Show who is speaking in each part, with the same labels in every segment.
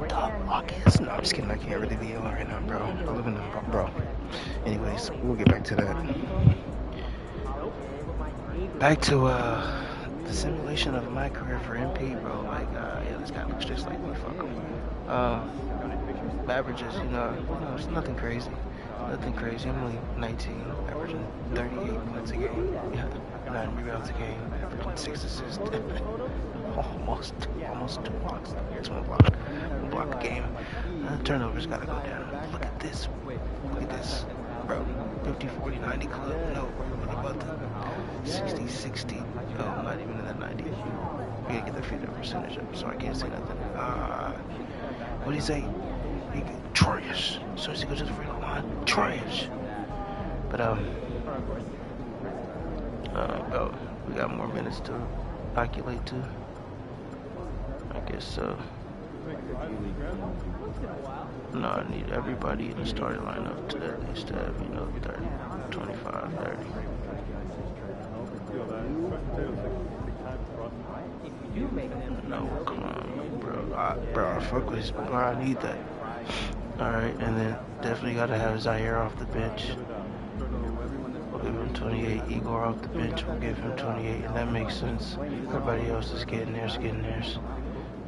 Speaker 1: What the fuck is? No, I'm just kidding. I can't really be yelling right now, bro. I live in the bro. Anyways, we'll get back to that. Back to the simulation of my career for MP, bro. Like, yeah, this guy looks just like me. Fuck him. Averages, it's nothing crazy. Nothing crazy. I'm only 19, averaging 38 points a game. Yeah, 9 rebounds a game, averaging 6 assists. almost 2 blocks. It's one block a game. Turnovers gotta go down. Look at this. Look at this, bro. 50, 40, 90 club. No, what about the 60, 60? Oh, not even in the 90. We gotta get the free throw percentage up, so I can't say nothing. What do you say? Trash. As soon as he goes to the free throw line, trash. But we got more minutes to calculate too. I guess so. No, I need everybody in the starting lineup to at least have 30, 25, 30. No, come on, bro. I fuck with his, bro. I need that. Alright, and then definitely gotta have Zaire off the bench. We'll give him 28. Igor off the bench, we'll give him 28, and that makes sense. Everybody else is getting theirs.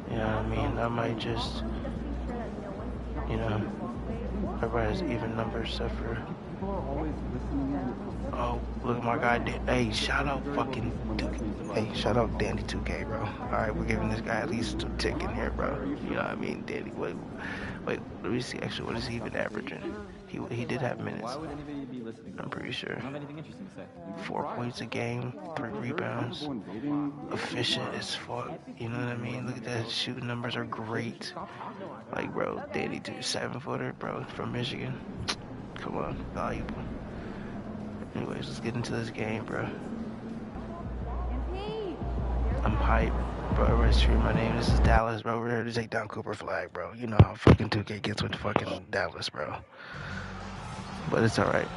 Speaker 1: You know what I mean? I might just, everybody has even numbers except for. Oh, look at my guy. Hey, shout out fucking Duke. Hey, shout out Danny 2K, bro. Alright, we're giving this guy at least a tick in here, bro. You know what I mean? Danny, wait, let me see. Actually, what is he even averaging? He did have minutes. I'm pretty sure. 4 points a game, 3 rebounds. Efficient as fuck. You know what I mean? Look at that. Shooting numbers are great. Like, bro, Danny 7-footer, bro, from Michigan. Come on, valuable. Anyways, let's get into this game, bro. I'm hyped, bro. Everybody's screaming my name. This is Dallas, bro. We're here to take down Cooper Flag, bro. You know how fucking 2K gets with fucking Dallas, bro. But it's alright.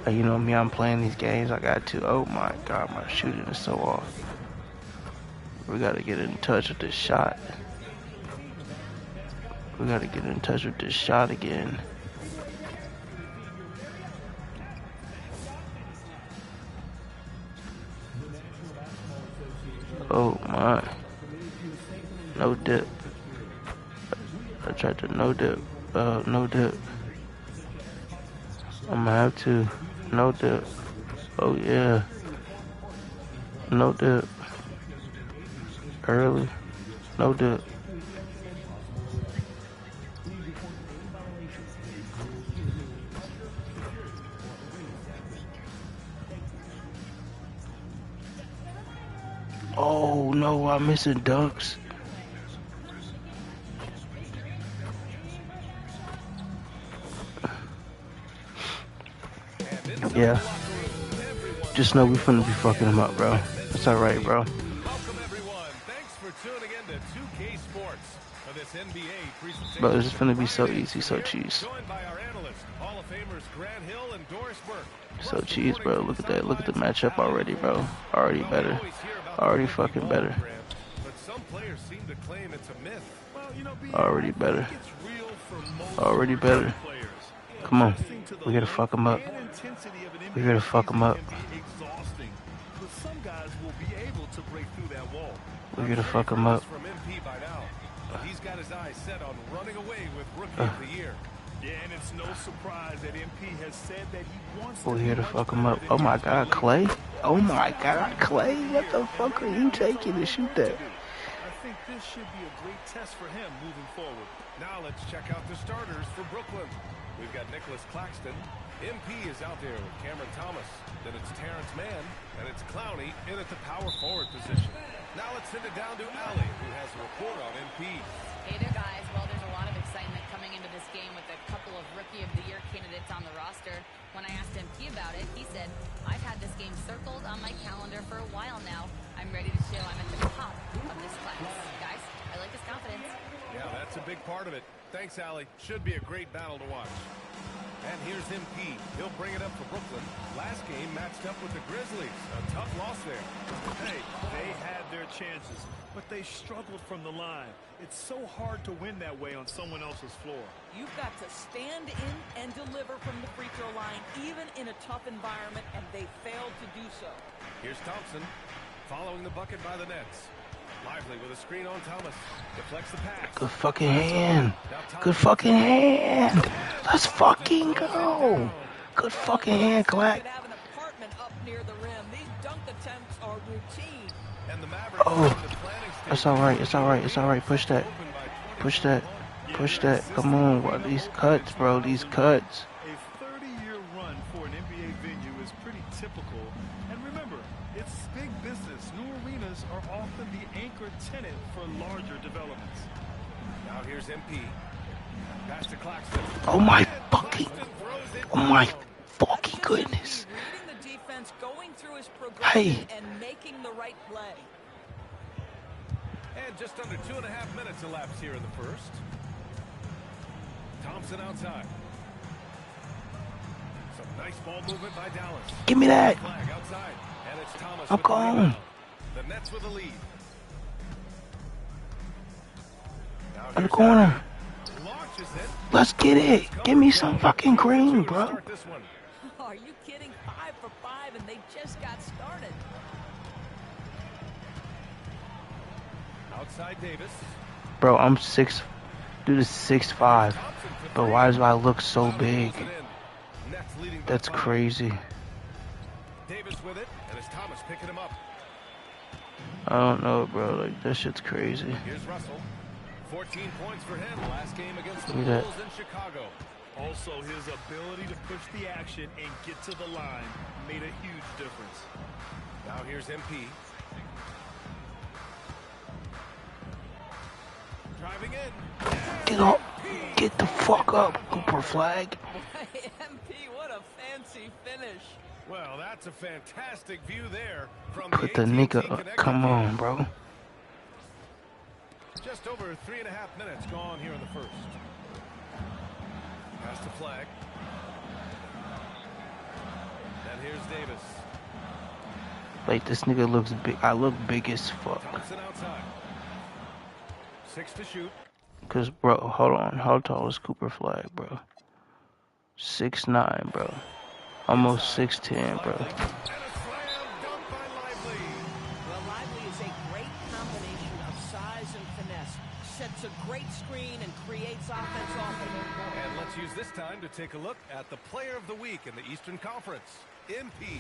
Speaker 1: You know me, I'm playing these games. I got to. Oh my god, my shooting is so off. We gotta get in touch with this shot. We gotta get in touch with this shot again. Oh my. No dip. I tried to no dip. No dip. I'm gonna have to. No dip. Oh yeah. No dip. Early. No dip. Oh no, I'm missing dunks. Yeah. Just know we finna be fucking him up, bro. That's alright, bro.
Speaker 2: Welcome everyone. Thanks for tuning in to 2K Sports for this NBA presentation.
Speaker 1: Bro, this is finna be so easy, so cheese.
Speaker 2: Joined by our analysts, Hall of Famers Grant Hill and Doris Burke.
Speaker 1: So cheese, bro. Look at that. Look at the matchup already, bro. Already better. Already fucking better.
Speaker 2: But some players seem to claim it's a myth.
Speaker 1: Already better. Already better. Come on. We gotta fuck him up. We gotta fuck him up. We gotta fuck him up.
Speaker 2: He's got his eyes set on running away with Rookie of the Year.
Speaker 3: Yeah, and it's no surprise that MP has said that he wants
Speaker 1: We're here to fuck him up. Oh my god, Clay. Oh my god, Clay. What the fuck are you taking to shoot that?
Speaker 3: I think this should be a great test for him moving forward.
Speaker 2: Now let's check out the starters for Brooklyn. We've got Nicholas Claxton. MP is out there with Cameron Thomas. Then it's Terrence Mann, and it's Clowney in at the power forward position. Now let's send it down to Allie, who has a report on MP.
Speaker 4: Hey there, guys. Well, there's a lot of excitement coming into this game with a couple of Rookie of the Year candidates on the roster. When I asked MP about it, he said, I've had this game circled on my calendar for a while now. I'm ready to show I'm at the top of this class. Guys, I like his confidence.
Speaker 2: Yeah, that's a big part of it. Thanks, Allie. Should be a great battle to watch. And here's MP. He'll bring it up for Brooklyn. Last game matched up with the Grizzlies. A tough loss there.
Speaker 3: Hey, they had their chances. but they struggled from the line. It's so hard to win that way on someone else's floor.
Speaker 5: You've got to stand in and deliver from the free throw line, even in a tough environment, and they failed to do so.
Speaker 2: Here's Thompson, following the bucket by the nets. Lively with a screen on Thomas. Deflects the pass.
Speaker 1: Good fucking hand. Good fucking hand. Let's fucking go. Good fucking hand, Clack.
Speaker 5: Could have an apartment up near the rim. These dunk attempts are routine.
Speaker 2: And the Mavericks
Speaker 1: It's alright. It's alright. It's alright. Push that. Push that. Push that. Come on. What these cuts, bro? These cuts.
Speaker 3: A 30-year run for an NBA venue is pretty typical. And remember, it's big business. New arenas are often the anchor tenant for larger developments.
Speaker 2: Now here's MP. Pass to Claxton.
Speaker 1: Oh my fucking. Oh my fucking goodness.
Speaker 5: Reading the defense, going through his progression,
Speaker 1: Hey.
Speaker 5: and making the right play.
Speaker 2: And just under 2.5 minutes elapsed here in the first. Thompson outside. Some nice ball movement by Dallas.
Speaker 1: Give me that.
Speaker 2: Flag outside. And it's Thomas
Speaker 1: I'm
Speaker 2: with the
Speaker 1: gone.
Speaker 2: rebound. The Nets with the lead. Now
Speaker 1: In the
Speaker 2: here's
Speaker 1: corner.
Speaker 2: launches it.
Speaker 1: Let's get it. Give me some fucking green,
Speaker 2: To
Speaker 1: bro.
Speaker 2: start this one.
Speaker 5: Are you kidding? 5 for 5, and they just got started.
Speaker 2: Outside Davis.
Speaker 1: Bro, I'm 6. Dude is 6'5". But why do I look so big?
Speaker 2: Nets leading by
Speaker 1: That's
Speaker 2: 5.
Speaker 1: crazy.
Speaker 2: Davis with it, and it's Thomas picking him up.
Speaker 1: I don't know, bro. Like, that shit's crazy.
Speaker 2: Here's Russell. 14 points for him last game against the
Speaker 1: Look at
Speaker 2: Bulls in Chicago.
Speaker 3: Also, his ability to push the action and get to the line made a huge difference.
Speaker 2: Now here's MP. Driving in.
Speaker 1: Get up. Get the fuck up, Cooper Flag.
Speaker 5: MP, what a fancy finish.
Speaker 2: Well, that's a fantastic view there from
Speaker 1: Put the
Speaker 2: AT&T
Speaker 1: nigga up.
Speaker 2: Connect
Speaker 1: Come
Speaker 2: game.
Speaker 1: on, bro.
Speaker 2: Just over 3.5 minutes gone here in the first. Pass to Flag. And here's Davis.
Speaker 1: Like, this nigga looks big. I look big as fuck.
Speaker 2: Thompson outside. 6 to shoot.
Speaker 1: Cause, bro, hold on. How tall is Cooper Flag, bro? 6'9", bro. Almost 6'10", bro.
Speaker 2: And a slam dunk by Lively.
Speaker 5: Well, Lively is a great combination of size and finesse. Sets a great screen and creates offense off of it.
Speaker 2: And let's use this time to take a look at the player of the week in the Eastern Conference, MP.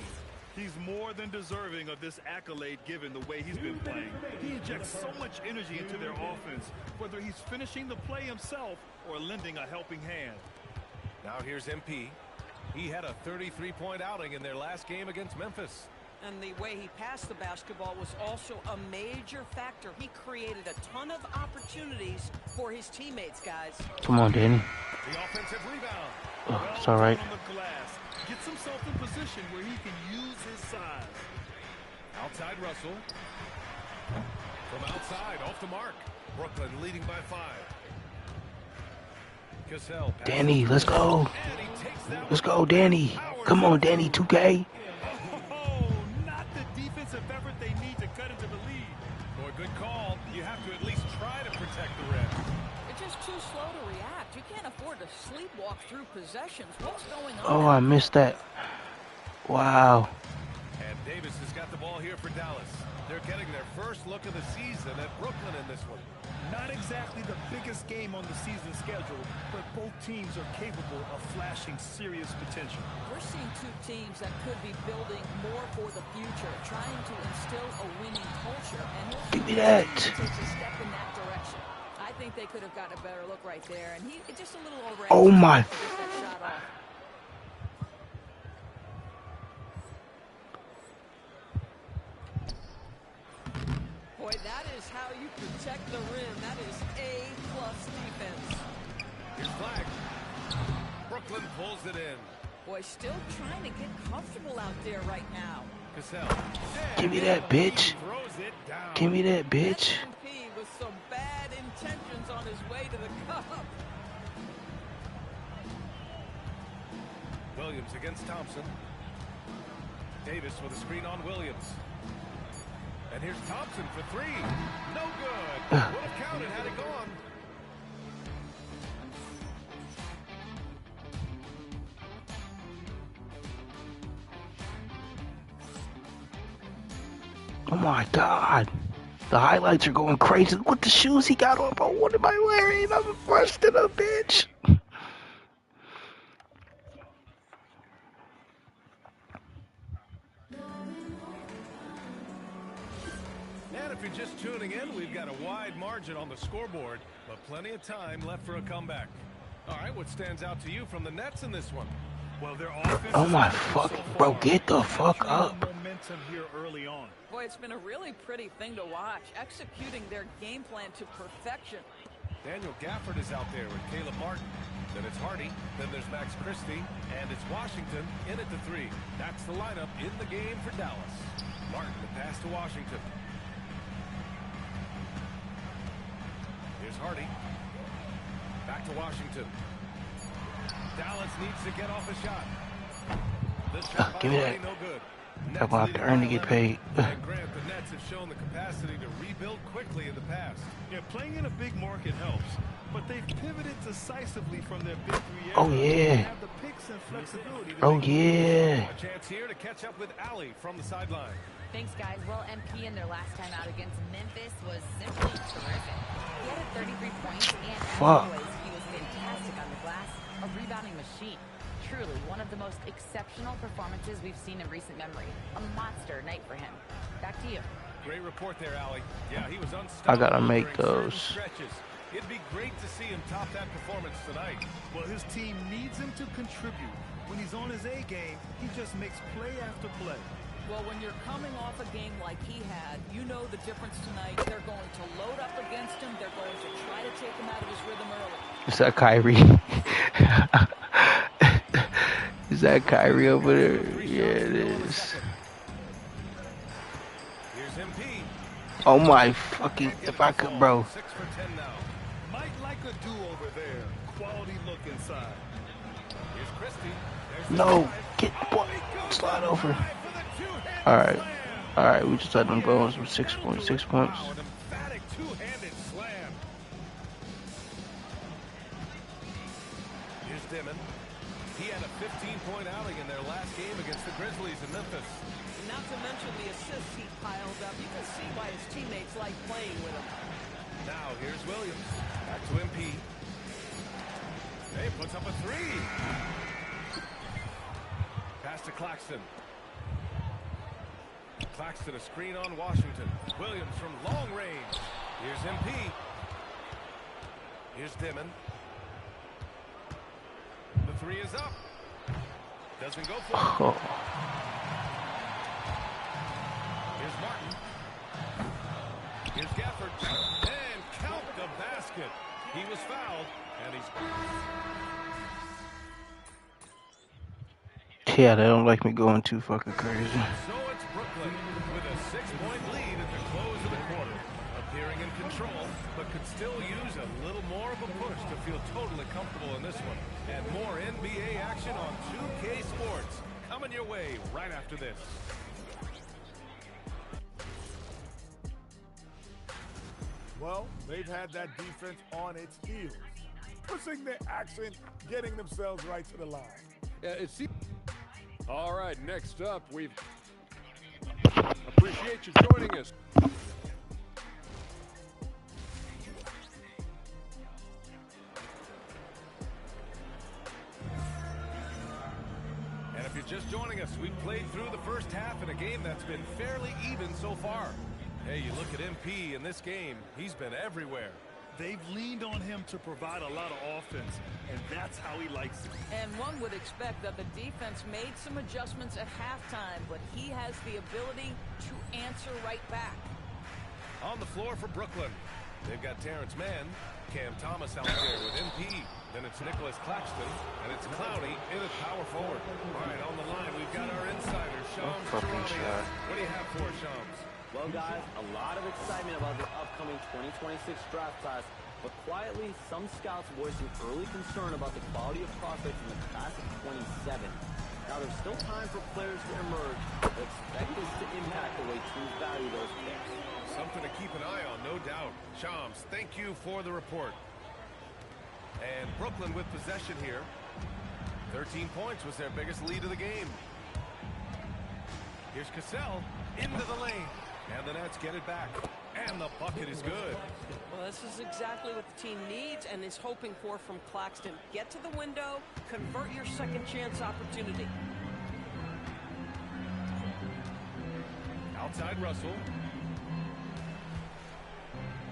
Speaker 3: He's more than deserving of this accolade given the way he's been playing. He injects so much energy into their offense, whether he's finishing the play himself or lending a helping hand.
Speaker 2: Now here's MP. He had a 33-point outing in their last game against Memphis.
Speaker 5: And the way he passed the basketball was also a major factor. He created a ton of opportunities for his teammates, guys.
Speaker 1: Come on, Danny.
Speaker 2: The offensive rebound.
Speaker 1: Oh, it's alright.
Speaker 3: On the glass. Gets himself in position where he can use his size.
Speaker 2: Outside Russell. From outside, off the mark. Brooklyn leading by 5. Cassell.
Speaker 1: Danny, let's go.
Speaker 2: And he takes that
Speaker 1: Let's
Speaker 2: one.
Speaker 1: go, Danny. Come on, Danny, 2K.
Speaker 3: Oh, not the defensive effort they need to cut into the lead.
Speaker 2: Boy, good call. You have to at least try to protect the rim.
Speaker 5: They're just too slow to react. You can't afford to sleepwalk through possessions. What's going on?
Speaker 1: Oh, I missed that. Wow.
Speaker 2: And Davis has got the ball here for Dallas. They're getting their first look of the season at Brooklyn in this one.
Speaker 3: Not exactly the biggest game on the season schedule, but both teams are capable of flashing serious potential.
Speaker 5: We're seeing two teams that could be building more for the future, trying to instill a winning culture. And
Speaker 1: Give me that.
Speaker 5: He takes a step in that direction. I think they could have gotten a better look right there, and he just a little over.
Speaker 1: Oh my.
Speaker 5: To get that shot off. Boy, that is how you protect the rim. That is A+ defense.
Speaker 2: Here's Flag. Brooklyn pulls it in.
Speaker 5: Boy, still trying to get comfortable out there right now.
Speaker 2: Cassell.
Speaker 1: Give me that, bitch.
Speaker 2: Throws it down.
Speaker 1: Give me that, bitch.
Speaker 5: MP with some bad intentions on his way to the cup.
Speaker 2: Williams against Thompson. Davis with a screen on Williams. And here's Thompson for three. No good. Would have counted had it gone.
Speaker 1: Oh my God. The highlights are going crazy. Look what the shoes he got on, bro. What am I wearing? I'm busted up, bitch.
Speaker 2: And if you're just tuning in, we've got a wide margin on the scoreboard, but plenty of time left for a comeback. All right, what stands out to you from the Nets in this one?
Speaker 3: Well, their offense.
Speaker 1: Oh my fuck, bro, get the fuck up.
Speaker 3: Momentum here early on.
Speaker 5: Boy, it's been a really pretty thing to watch, executing their game plan to perfection.
Speaker 2: Daniel Gafford is out there with Caleb Martin. Then it's Hardy. Then there's Max Christie. And it's Washington in at the three. That's the lineup in the game for Dallas. Martin, the pass to Washington. Here's Hardy. Back to Washington. Dallas needs to get off a shot. This shot
Speaker 1: give me
Speaker 2: Hardy,
Speaker 1: that.
Speaker 2: no good.
Speaker 1: I'm gonna have to earn to get paid.
Speaker 2: And Grant, the Nets have shown the capacity to rebuild quickly in the past.
Speaker 3: Yeah, playing in a big market helps, but they've pivoted decisively from their big three areas.
Speaker 1: Oh yeah.
Speaker 3: They have the picks and flexibility to
Speaker 1: Oh
Speaker 3: make
Speaker 1: yeah.
Speaker 2: A chance here to catch up with Allie from the sideline.
Speaker 4: Thanks, guys. Well, MP in their last time out against Memphis was simply terrific. He had 33 points, and as
Speaker 1: Fuck.
Speaker 4: always, he was fantastic on the glass, a rebounding machine. Truly, one of the most exceptional performances we've seen in recent memory. A monster night for him. Back to you.
Speaker 2: Great report there, Allie. Yeah, he was unstoppable.
Speaker 1: I gotta make
Speaker 2: during certain
Speaker 1: those.
Speaker 2: stretches. It'd be great to see him top that performance tonight.
Speaker 3: Well, his team needs him to contribute. When he's on his A game, he just makes play after play.
Speaker 5: Well, when you're coming off a game like he had, you know the difference tonight. They're going to load up against him. They're going to try to take him out of his rhythm early.
Speaker 1: Is that Kyrie? Is that Kyrie over there? Yeah, it is.
Speaker 2: Here's MP.
Speaker 1: Oh my fucking, if I could, bro.
Speaker 2: 6 for 10 now.
Speaker 3: Might like a do-over there. Quality look inside.
Speaker 2: Here's Christie. There's the
Speaker 1: No,
Speaker 2: drive.
Speaker 1: get what? Slide over.
Speaker 2: Drive for the two-handed
Speaker 1: Alright.
Speaker 2: slam.
Speaker 1: Alright, we just let them go with 6 points. 6 points.
Speaker 2: Wow, an emphatic two-handed slam. Here's Dimon. He had a 15-point outing in their last game against the Grizzlies in Memphis.
Speaker 5: Not to mention the assists he piled up. You can see why his teammates like playing with him.
Speaker 2: Now here's Williams. Back to MP. Hey, puts up a three. Pass to Claxton. Claxton, a screen on Washington. Williams from long range. Here's MP. Here's Dimon. The three is up. Doesn't go for it.
Speaker 1: Oh.
Speaker 2: Here's Martin. Here's Gafford. And count the basket. He was fouled, and he's...
Speaker 1: Yeah, they don't like me going too fucking crazy.
Speaker 2: So it's Brooklyn with a 6-point lead at the close of the quarter. Appearing in control, but could still use a little more of a push to feel totally comfortable in this one. And more NBA action on 2K Sports. Coming your way right after this.
Speaker 6: Well, they've had that defense on its heels, pushing their action, getting themselves right to the line.
Speaker 7: All right, next up, we've... Appreciate you joining us.
Speaker 2: And if you're just joining us, we've played through the first half in a game that's been fairly even so far. Hey, you look at MP in this game, he's been everywhere.
Speaker 3: They've leaned on him to provide a lot of offense, and that's how he likes it.
Speaker 5: And one would expect that the defense made some adjustments at halftime, but he has the ability to answer right back.
Speaker 2: On the floor for Brooklyn, they've got Terrence Mann, Cam Thomas out there with MP. Then it's Nicholas Claxton, and it's Clowney in at power forward. All right, on the line, we've got our insider, Shams
Speaker 1: fucking
Speaker 2: Charania.
Speaker 1: shot.
Speaker 2: What do you have for us, Shams?
Speaker 8: Well, guys, a lot of excitement about the upcoming 2026 draft class, but quietly, some scouts voicing early concern about the quality of prospects in the class of 27. Now, there's still time for players to emerge, but expect this to impact the way teams value those picks.
Speaker 2: Something to keep an eye on, no doubt. Shams, thank you for the report. And Brooklyn with possession here. 13 points was their biggest lead of the game. Here's Cassell into the lane. And the Nets get it back. And the bucket is good.
Speaker 9: Well, this is exactly what the team needs and is hoping for from Claxton. Get to the window, convert your second chance opportunity.
Speaker 2: Outside Russell.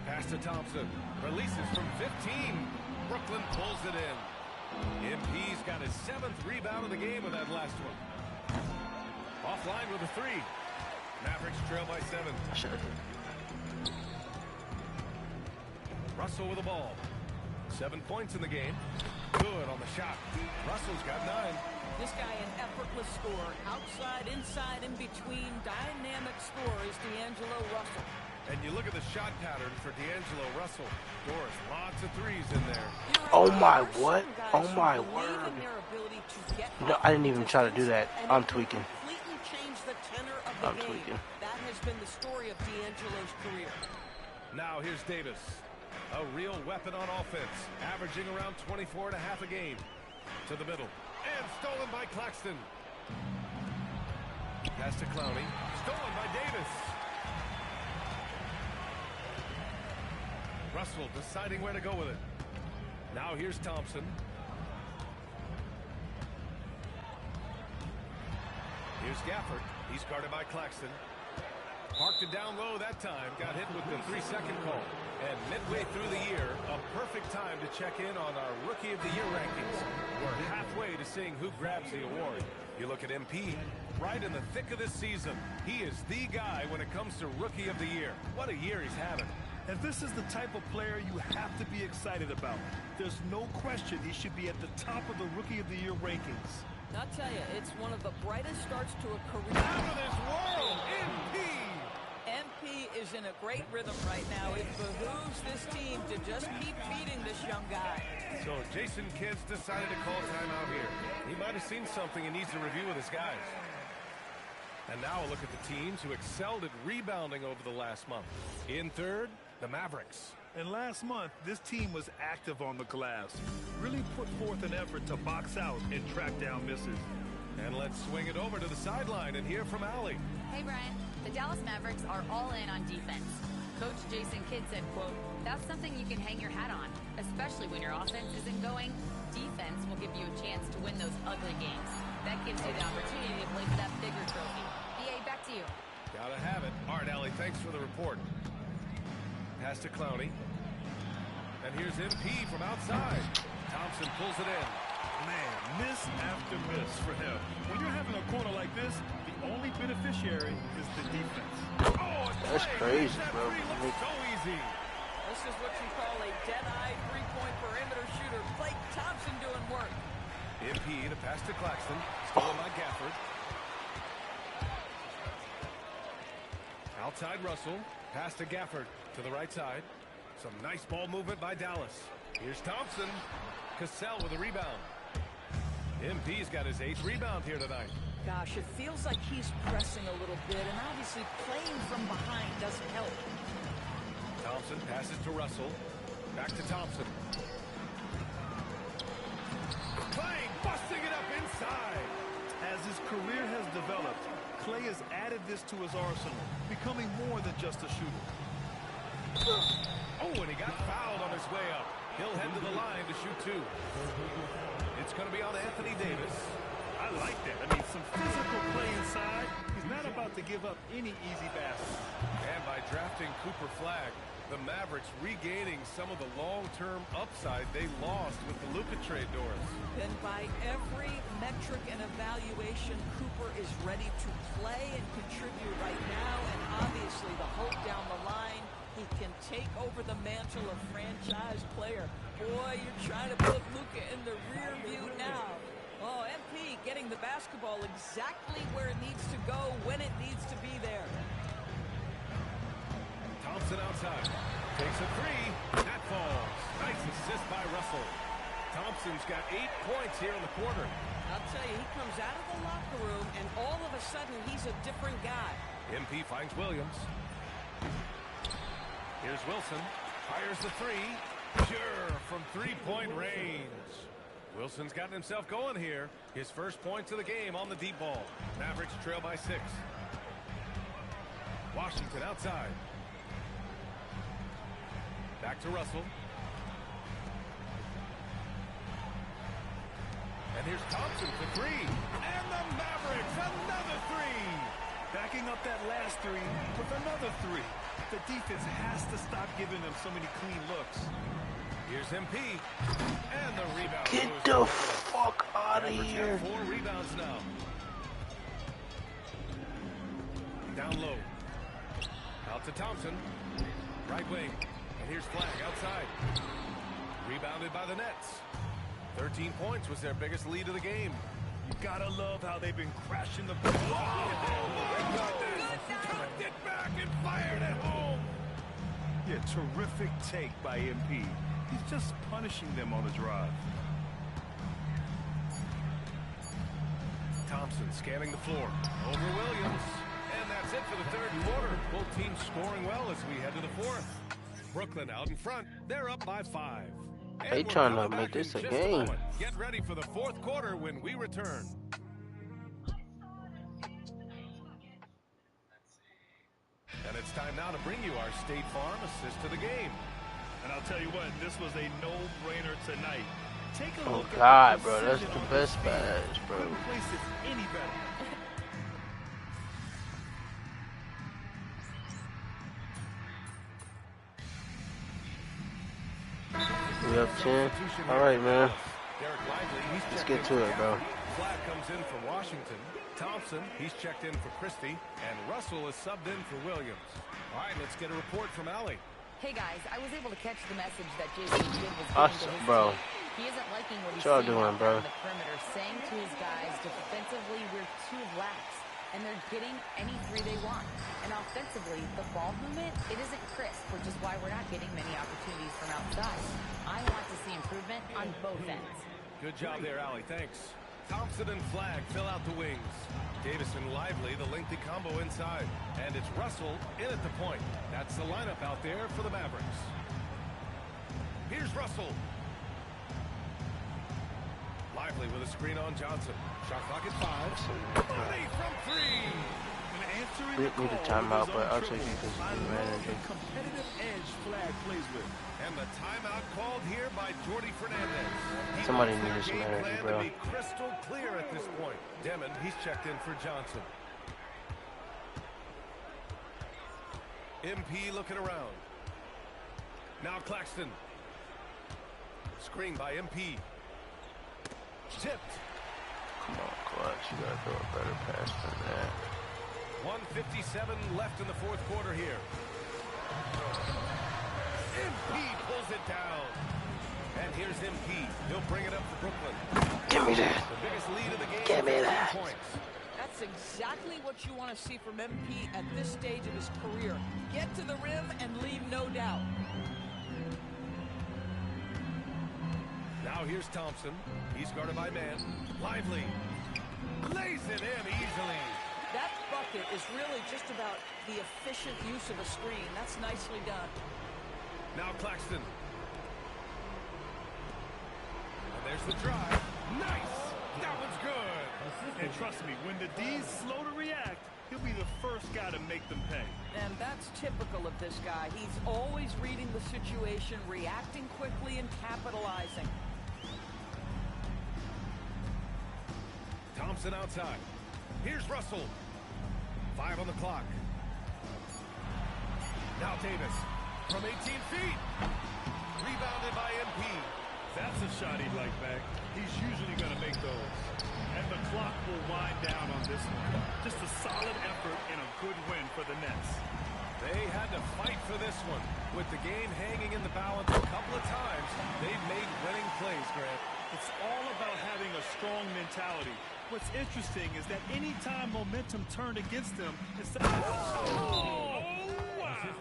Speaker 2: Pass to Thompson. Releases from 15. Brooklyn pulls it in. MP's got his 7th rebound of the game with that last one. Offline with a 3. Mavericks trail by 7. Russell with the ball. 7 points in the game. Good on the shot. Russell's got 9.
Speaker 5: This guy an effortless scorer. Outside, inside, in between. Dynamic scorer is D'Angelo Russell.
Speaker 2: And you look at the shot pattern for D'Angelo Russell. Doris, lots of 3s in there.
Speaker 1: Oh my what? Oh my word. No, I didn't even try to do that. I'm tweaking.
Speaker 9: Completely change the tenor of the game.
Speaker 1: Tweaking.
Speaker 9: That has been the story of D'Angelo's career.
Speaker 2: Now here's Davis. A real weapon on offense. Averaging around 24.5 a game. To the middle. And stolen by Claxton. Pass to Clowney. Stolen by Davis. Russell deciding where to go with it. Now here's Thompson. Here's Gafford. He's guarded by Claxton. Parked it down low that time. Got hit with the 3-second call. And midway through the year, a perfect time to check in on our Rookie of the Year rankings. We're halfway to seeing who grabs the award. You look at MP, right in the thick of this season. He is the guy when it comes to Rookie of the Year. What a year he's having.
Speaker 3: And this is the type of player you have to be excited about. There's no question he should be at the top of the Rookie of the Year rankings.
Speaker 5: I'll tell you, it's one of the brightest starts to a career.
Speaker 2: Out of this world, MP!
Speaker 5: MP is in a great rhythm right now. It behooves this team to just keep feeding this young guy.
Speaker 2: So Jason Kidd's decided to call timeout here. He might have seen something he needs to review with his guys. And now a look at the teams who excelled at rebounding over the last month. In third, the Mavericks.
Speaker 3: And last month, this team was active on the glass. Really put forth an effort to box out and track down misses.
Speaker 2: And let's swing it over to the sideline and hear from Allie.
Speaker 4: Hey, Brian. The Dallas Mavericks are all in on defense. Coach Jason Kidd said, quote, "That's something you can hang your hat on, especially when your offense isn't going. Defense will give you a chance to win those ugly games. That gives you the opportunity to play for that bigger trophy." BA, back to you.
Speaker 2: Gotta have it. All right, Allie, thanks for the report. Pass to Clowney. And here's MP from outside. Thompson pulls it in.
Speaker 3: Man, miss after miss for him. When you're having a corner like this, the only beneficiary is the defense.
Speaker 2: Oh,
Speaker 1: That's crazy,
Speaker 2: that
Speaker 1: bro.
Speaker 2: three looks so easy.
Speaker 5: This is what you call a dead-eye three-point perimeter shooter. Blake Thompson doing work.
Speaker 2: MP to pass to Claxton. Stolen by Gafford. Outside Russell. Pass to Gafford to the right side. Some nice ball movement by Dallas. Here's Thompson. Cassell with a rebound. MP's got his 8th rebound here tonight.
Speaker 5: Gosh, it feels like he's pressing a little bit, and obviously playing from behind doesn't help.
Speaker 2: Thompson passes to Russell. Back to Thompson. Clay busting it up inside.
Speaker 3: As his career has developed, Clay has added this to his arsenal, becoming more than just a shooter.
Speaker 2: Oh, and he got fouled on his way up. He'll head to the line to shoot 2. It's going to be on Anthony Davis.
Speaker 3: I like that. I mean, some physical play inside. He's not about to give up any easy baskets.
Speaker 2: And by drafting Cooper Flagg, the Mavericks regaining some of the long-term upside they lost with the Luka trade, Doris.
Speaker 5: And by every metric and evaluation, Cooper is ready to play and contribute right now. And obviously the hope down the line, he can take over the mantle of franchise player. Boy, you're trying to put Luka in the rear view now. Oh, MP getting the basketball exactly where it needs to go when it needs to be there.
Speaker 2: Thompson outside. Takes a 3. That falls. Nice assist by Russell. Thompson's got 8 points here in the quarter.
Speaker 5: I'll tell you, he comes out of the locker room, and all of a sudden, he's a different guy.
Speaker 2: MP finds Williams. Here's Wilson. Fires the three. Sure, from three-point range. Wilson's gotten himself going here. His first points of the game on the deep ball. Mavericks trail by 6. Washington outside. Back to Russell. And here's Thompson for 3. And the Mavericks, another 3.
Speaker 3: Backing up that last 3 with another 3. The defense has to stop giving them so many clean looks.
Speaker 2: Here's MP. And the rebound.
Speaker 1: Get the fuck out of here.
Speaker 2: 4 rebounds now. Down low. Out to Thompson. Right wing. And here's Flag outside. Rebounded by the Nets. 13 points was their biggest lead of the game.
Speaker 3: You gotta love how they've been crashing the ball.
Speaker 2: Oh my goodness! Tucked it back and fired it home.
Speaker 3: Yeah, terrific take by MP. He's just punishing them on the drive.
Speaker 2: Thompson scanning the floor. Over Williams. And that's it for the third quarter. Both teams scoring well as we head to the fourth. Brooklyn out in front. They're up by 5.
Speaker 1: They trying to make this a game.
Speaker 2: Get ready for the fourth quarter when we return. And it's time now to bring you our State Farm assist to the game.
Speaker 3: And I'll tell you what, this was a no-brainer tonight. Take a
Speaker 1: Oh
Speaker 3: look at
Speaker 1: God,
Speaker 3: the
Speaker 1: bro, that's
Speaker 3: precision
Speaker 1: the
Speaker 3: on
Speaker 1: best
Speaker 3: his feet.
Speaker 1: pass, bro.
Speaker 3: Couldn't place it any better.
Speaker 1: We up 10. All right, man. Let's get to it, bro.
Speaker 2: Flag comes in for Washington. Thompson, he's checked in for Christie. And Russell is subbed in for Williams. All right, let's get a report from Allie.
Speaker 4: Hey guys, I was able to catch the message that Jason Kidd was giving
Speaker 1: Awesome,
Speaker 4: to his
Speaker 1: bro.
Speaker 4: team. He isn't liking what he's
Speaker 1: What y'all
Speaker 4: seeing
Speaker 1: doing,
Speaker 4: out
Speaker 1: bro?
Speaker 4: there on the perimeter, saying to his guys, defensively, we're too lax, and they're getting any 3 they want. And offensively, the ball movement, it isn't crisp, which is why we're not getting many opportunities from outside. I want to see improvement on both ends.
Speaker 2: Good job there, Allie. Thanks. Thompson and Flag fill out the wings. Davis and Lively, the lengthy combo inside. And it's Russell in at the point. That's the lineup out there for the Mavericks. Here's Russell. Lively with a screen on Johnson. Shot clock at 5. Money from 3.
Speaker 1: We need a timeout, but I'll take it because he's managing.
Speaker 3: Competitive edge Flag plays with.
Speaker 2: And the timeout called here by Jordy Fernandez.
Speaker 1: Somebody needs some energy, bro.
Speaker 2: To be crystal clear at this point. Demon, he's checked in for Johnson. MP looking around. Now Claxton. Screen by MP. Tipped.
Speaker 1: Come on, Clutch. You gotta throw a better pass than that.
Speaker 2: 1:57 left in the fourth quarter here. MP pulls it down. And here's MP. He'll bring it up for Brooklyn.
Speaker 1: Give me that.
Speaker 2: The biggest lead of the game.
Speaker 1: Give me that.
Speaker 2: Points.
Speaker 5: That's exactly what you want to see from MP at this stage of his career. Get to the rim and leave no doubt.
Speaker 2: Now here's Thompson. He's guarded by man. Lively. Lays it in easily.
Speaker 5: That bucket is really just about the efficient use of a screen. That's nicely done.
Speaker 2: Now Claxton. And there's the drive. Nice. That one's good.
Speaker 3: And trust me, when the D's slow to react, he'll be the first guy to make them pay.
Speaker 5: And that's typical of this guy. He's always reading the situation, reacting quickly, and capitalizing.
Speaker 2: Thompson outside. Here's Russell. 5 on the clock. Now Davis. From 18 feet. Rebounded by MP.
Speaker 3: That's a shot he'd like back. He's usually going to make those. And the clock will wind down on this one. Just a solid effort and a good win for the Nets.
Speaker 2: They had to fight for this one. With the game hanging in the balance a couple of times, they've made winning plays, Grant.
Speaker 3: It's all about having a strong mentality. What's interesting is that any time momentum turned against them, instead of... Oh, wow!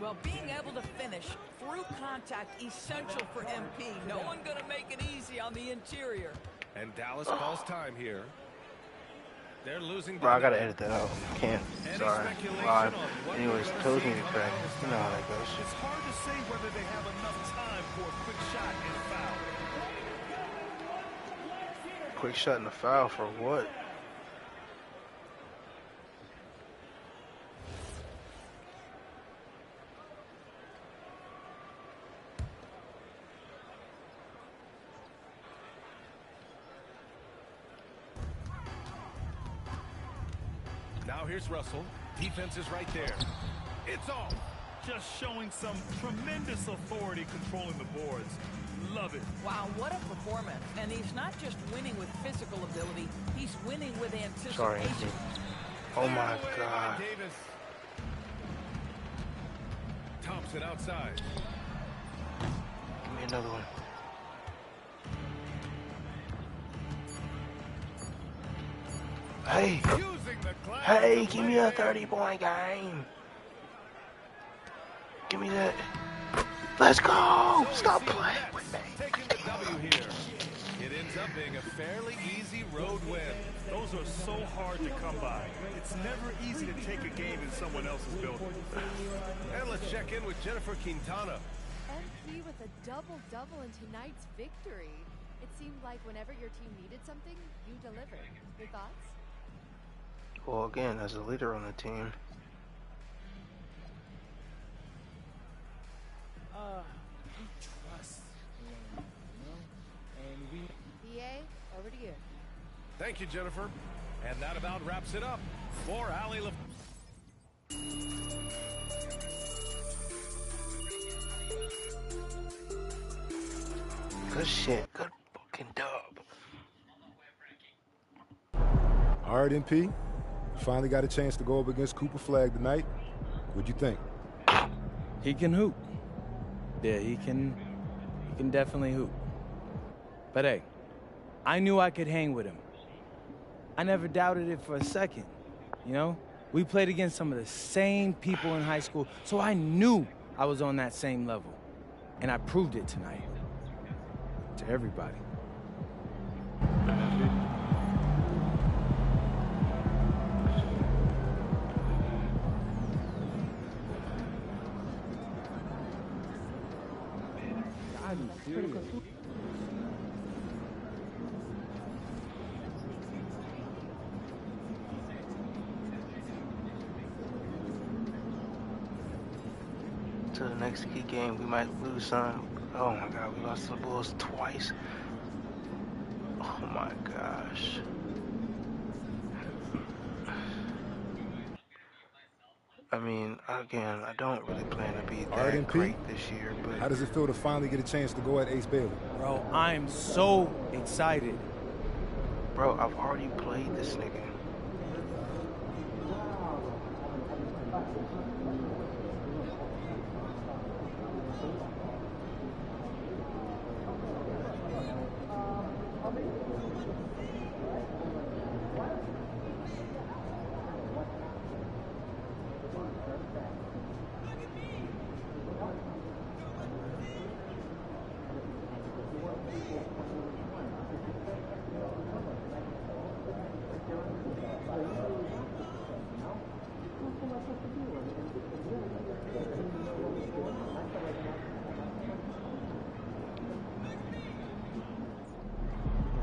Speaker 5: Well, being able to finish through contact, essential for MP. No one going to make it easy on the interior.
Speaker 2: And Dallas calls time here. They're losing.
Speaker 1: Bro, I gotta edit that out. Can't.
Speaker 2: Any
Speaker 1: Sorry.
Speaker 2: speculation
Speaker 1: Live.
Speaker 2: on what
Speaker 1: Anyways,
Speaker 2: we're gonna
Speaker 1: toes
Speaker 2: see
Speaker 1: need to
Speaker 2: coming
Speaker 1: crack.
Speaker 2: out of this
Speaker 1: You know how that goes.
Speaker 3: It's hard to say whether they have enough time for a quick shot and foul.
Speaker 1: Quick shot in the foul for what?
Speaker 2: Now here's Russell. Defense is right there. It's off.
Speaker 3: Just showing some tremendous authority controlling the boards. Love it.
Speaker 5: Wow, what a performance. And he's not just winning with physical ability, he's winning with
Speaker 1: Sorry.
Speaker 5: anticipation.
Speaker 1: Oh my
Speaker 2: Away by
Speaker 1: God.
Speaker 2: Davis. Thompson outside.
Speaker 1: Give me another one. Hey.
Speaker 2: Using the glass
Speaker 1: Hey,
Speaker 2: to
Speaker 1: give me
Speaker 2: lay
Speaker 1: a
Speaker 2: it in.
Speaker 1: 30-point game. Give me that. Let's go.
Speaker 2: So we
Speaker 1: Stop
Speaker 2: see the
Speaker 1: playing
Speaker 2: Nets
Speaker 1: with me.
Speaker 2: taking the W here. It ends up being a fairly easy road win.
Speaker 3: Those are so hard to come by. It's never easy to take a game in someone else's building.
Speaker 2: And let's check in with Jennifer Quintana.
Speaker 10: MP with a double-double in tonight's victory. It seemed like whenever your team needed something, you delivered. Your thoughts?
Speaker 1: Well, again, as a leader on the team,
Speaker 11: We trust him, you know? And we...
Speaker 10: PA, over to you.
Speaker 2: Thank you, Jennifer. And that about wraps it up for Allie LaFleur.
Speaker 1: good shit. Good fucking dub.
Speaker 6: All right, MP. You finally got a chance to go up against Cooper Flagg tonight. What'd you think?
Speaker 11: He can hoop. Yeah, he can definitely hoop. But hey, I knew I could hang with him. I never doubted it for a second, you know? We played against some of the same people in high school, so I knew I was on that same level. And I proved it tonight. To everybody.
Speaker 1: To the next key game, we might lose some. Oh my God, we lost to the Bulls twice. Oh my gosh. I mean, again, I don't really plan to be
Speaker 6: All right,
Speaker 1: that
Speaker 6: MP.
Speaker 1: great this year, but
Speaker 6: How does it feel to finally get a chance to go at Ace Bailey?
Speaker 11: Bro, I'm so excited.
Speaker 1: bro, I've already played this nigga.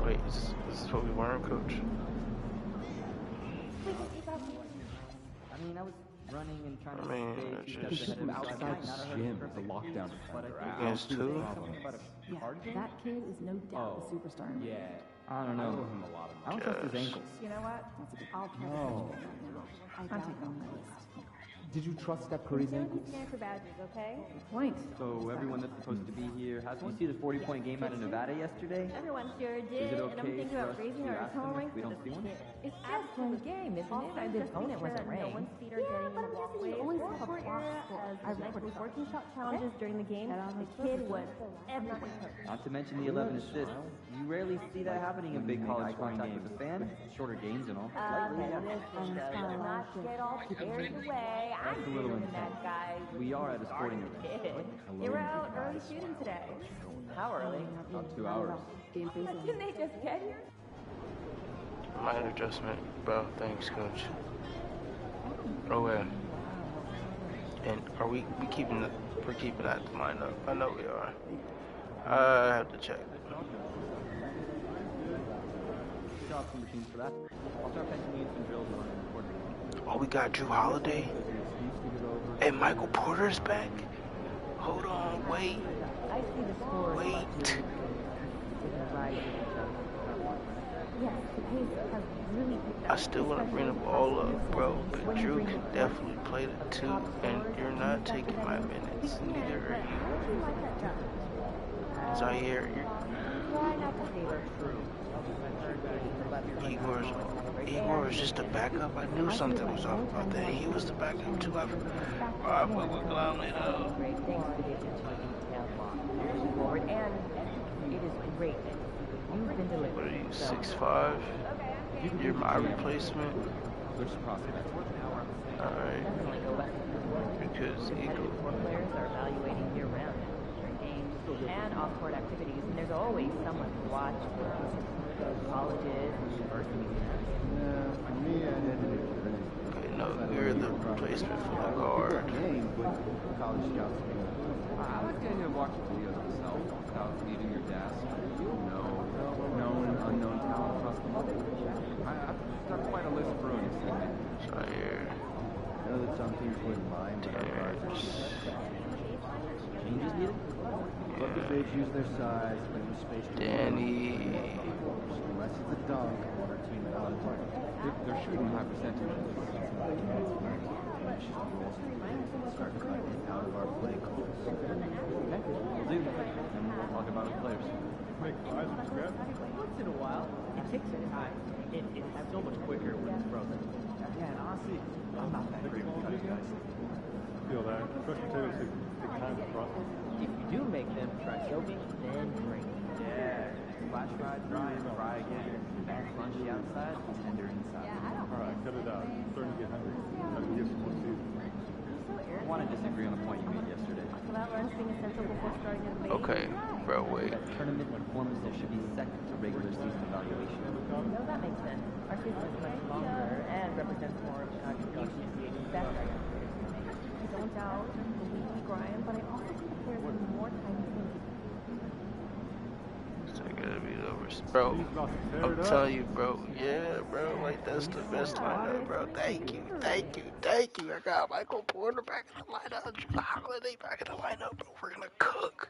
Speaker 1: Wait, this is what we want, coach?
Speaker 12: I mean, I was running and trying to
Speaker 1: it's
Speaker 12: stay
Speaker 1: just
Speaker 12: outside gym.
Speaker 13: The lockdown
Speaker 1: against two.
Speaker 14: Yeah, that kid is no doubt a superstar.
Speaker 13: Yeah.
Speaker 12: I don't know.
Speaker 13: him a lot of
Speaker 12: I don't trust his ankles.
Speaker 14: You know what? I'll try to
Speaker 13: No.
Speaker 14: fix it right now. I doubt it on my list.
Speaker 13: Did you trust Steph Curry's ankles?
Speaker 14: For badges, okay? Point.
Speaker 12: So everyone that's supposed to be here, how did you see the 40-point game out of Nevada yesterday?
Speaker 14: Everyone sure
Speaker 12: Is
Speaker 14: did,
Speaker 12: it
Speaker 14: and I'm
Speaker 12: okay
Speaker 14: thinking
Speaker 12: for
Speaker 14: about
Speaker 12: us
Speaker 14: raising
Speaker 12: to
Speaker 14: our
Speaker 12: ask them
Speaker 14: total
Speaker 12: if
Speaker 14: rank
Speaker 12: we
Speaker 14: for
Speaker 12: don't
Speaker 14: the
Speaker 12: see one?
Speaker 14: It's just one game, isn't it? I did own it wasn't ranked. No one's feet are getting in the walkway. I I've recorded 14 shot challenges during the game. The kid was everywhere.
Speaker 12: Not to mention the 11 assists. You rarely see that happening in big college contact with the fans. Shorter games and all.
Speaker 14: Listen, do not get all carried away. I'm better than that guy.
Speaker 12: We are at a sporting event.
Speaker 14: You were out early shooting today. How early?
Speaker 12: About 2 hours.
Speaker 14: Didn't they just get here?
Speaker 1: Minor adjustment, bro. Thanks, coach. Oh yeah. And are we keeping the? We're keeping that in mind up. I know we are. I have to check.
Speaker 12: For that. I'll start fetching you some drills on recording.
Speaker 1: Oh, we got Drew Holiday. And Michael Porter's back. Hold on, wait.
Speaker 14: I see the score.
Speaker 1: Wait.
Speaker 14: Yes, the pace has really picked up.
Speaker 1: I still want to bring the ball up, bro. But Drew can definitely play the 2, and you're not taking my minutes. Neither are you. Zaire, Igor was just a backup. I knew something was off about that. He was the backup too. I fuck with Clowney though.
Speaker 14: Great, thanks for the attention to detail. Moving forward, and it is great that you've been delivered.
Speaker 1: What are you, 6'5"? You're my replacement. Alright. Because Eagle.
Speaker 14: Players are evaluating year-round during games and off-court activities, and there's always someone to watch. Colleges and universities.
Speaker 1: Okay, no, you're the replacement for the guard.
Speaker 12: College scouts. I like the idea of watching videos myself without leaving your desk. Known and unknown talent across the world. I've got quite a list of brewing segment.
Speaker 1: Zaire.
Speaker 12: I know that some teams wouldn't mind, but changes needed? But the bigs use their size, bring the space to
Speaker 1: Danny.
Speaker 12: unless it's a dunk or a team out of play. They're shooting high percentages. Start cutting out of our play calls. Okay, we'll do. And we'll talk about the players.
Speaker 15: Once in a while, it takes some time. It's so much quicker when it's frozen.
Speaker 12: Yeah, and honestly, I'm not that great with cutting guys.
Speaker 16: Feel that. Fresh potatoes take time to process.
Speaker 15: If you do make them, try soaking, then drink.
Speaker 12: Yeah, flash fry, dry, and fry again. Crunchy outside, tender inside.
Speaker 16: Alright, cut it out. I'm starting to get hungry. I can get some more seasoning.
Speaker 12: I want to disagree on a point you made yesterday.
Speaker 1: Okay, bro, wait.
Speaker 12: Tournament performances should be second to regular season evaluation.
Speaker 14: No, that makes sense. Our season is much longer and represents more of a contribution to the best. I don't doubt the weekly grind, but I also think the players have more time to think.
Speaker 1: So I gotta be over, bro. I'm telling you, bro. Yeah, bro. Like that's the best lineup, bro. Thank you. I got Michael Porter back in the lineup. Drew Holiday back in the lineup, bro. We're gonna cook.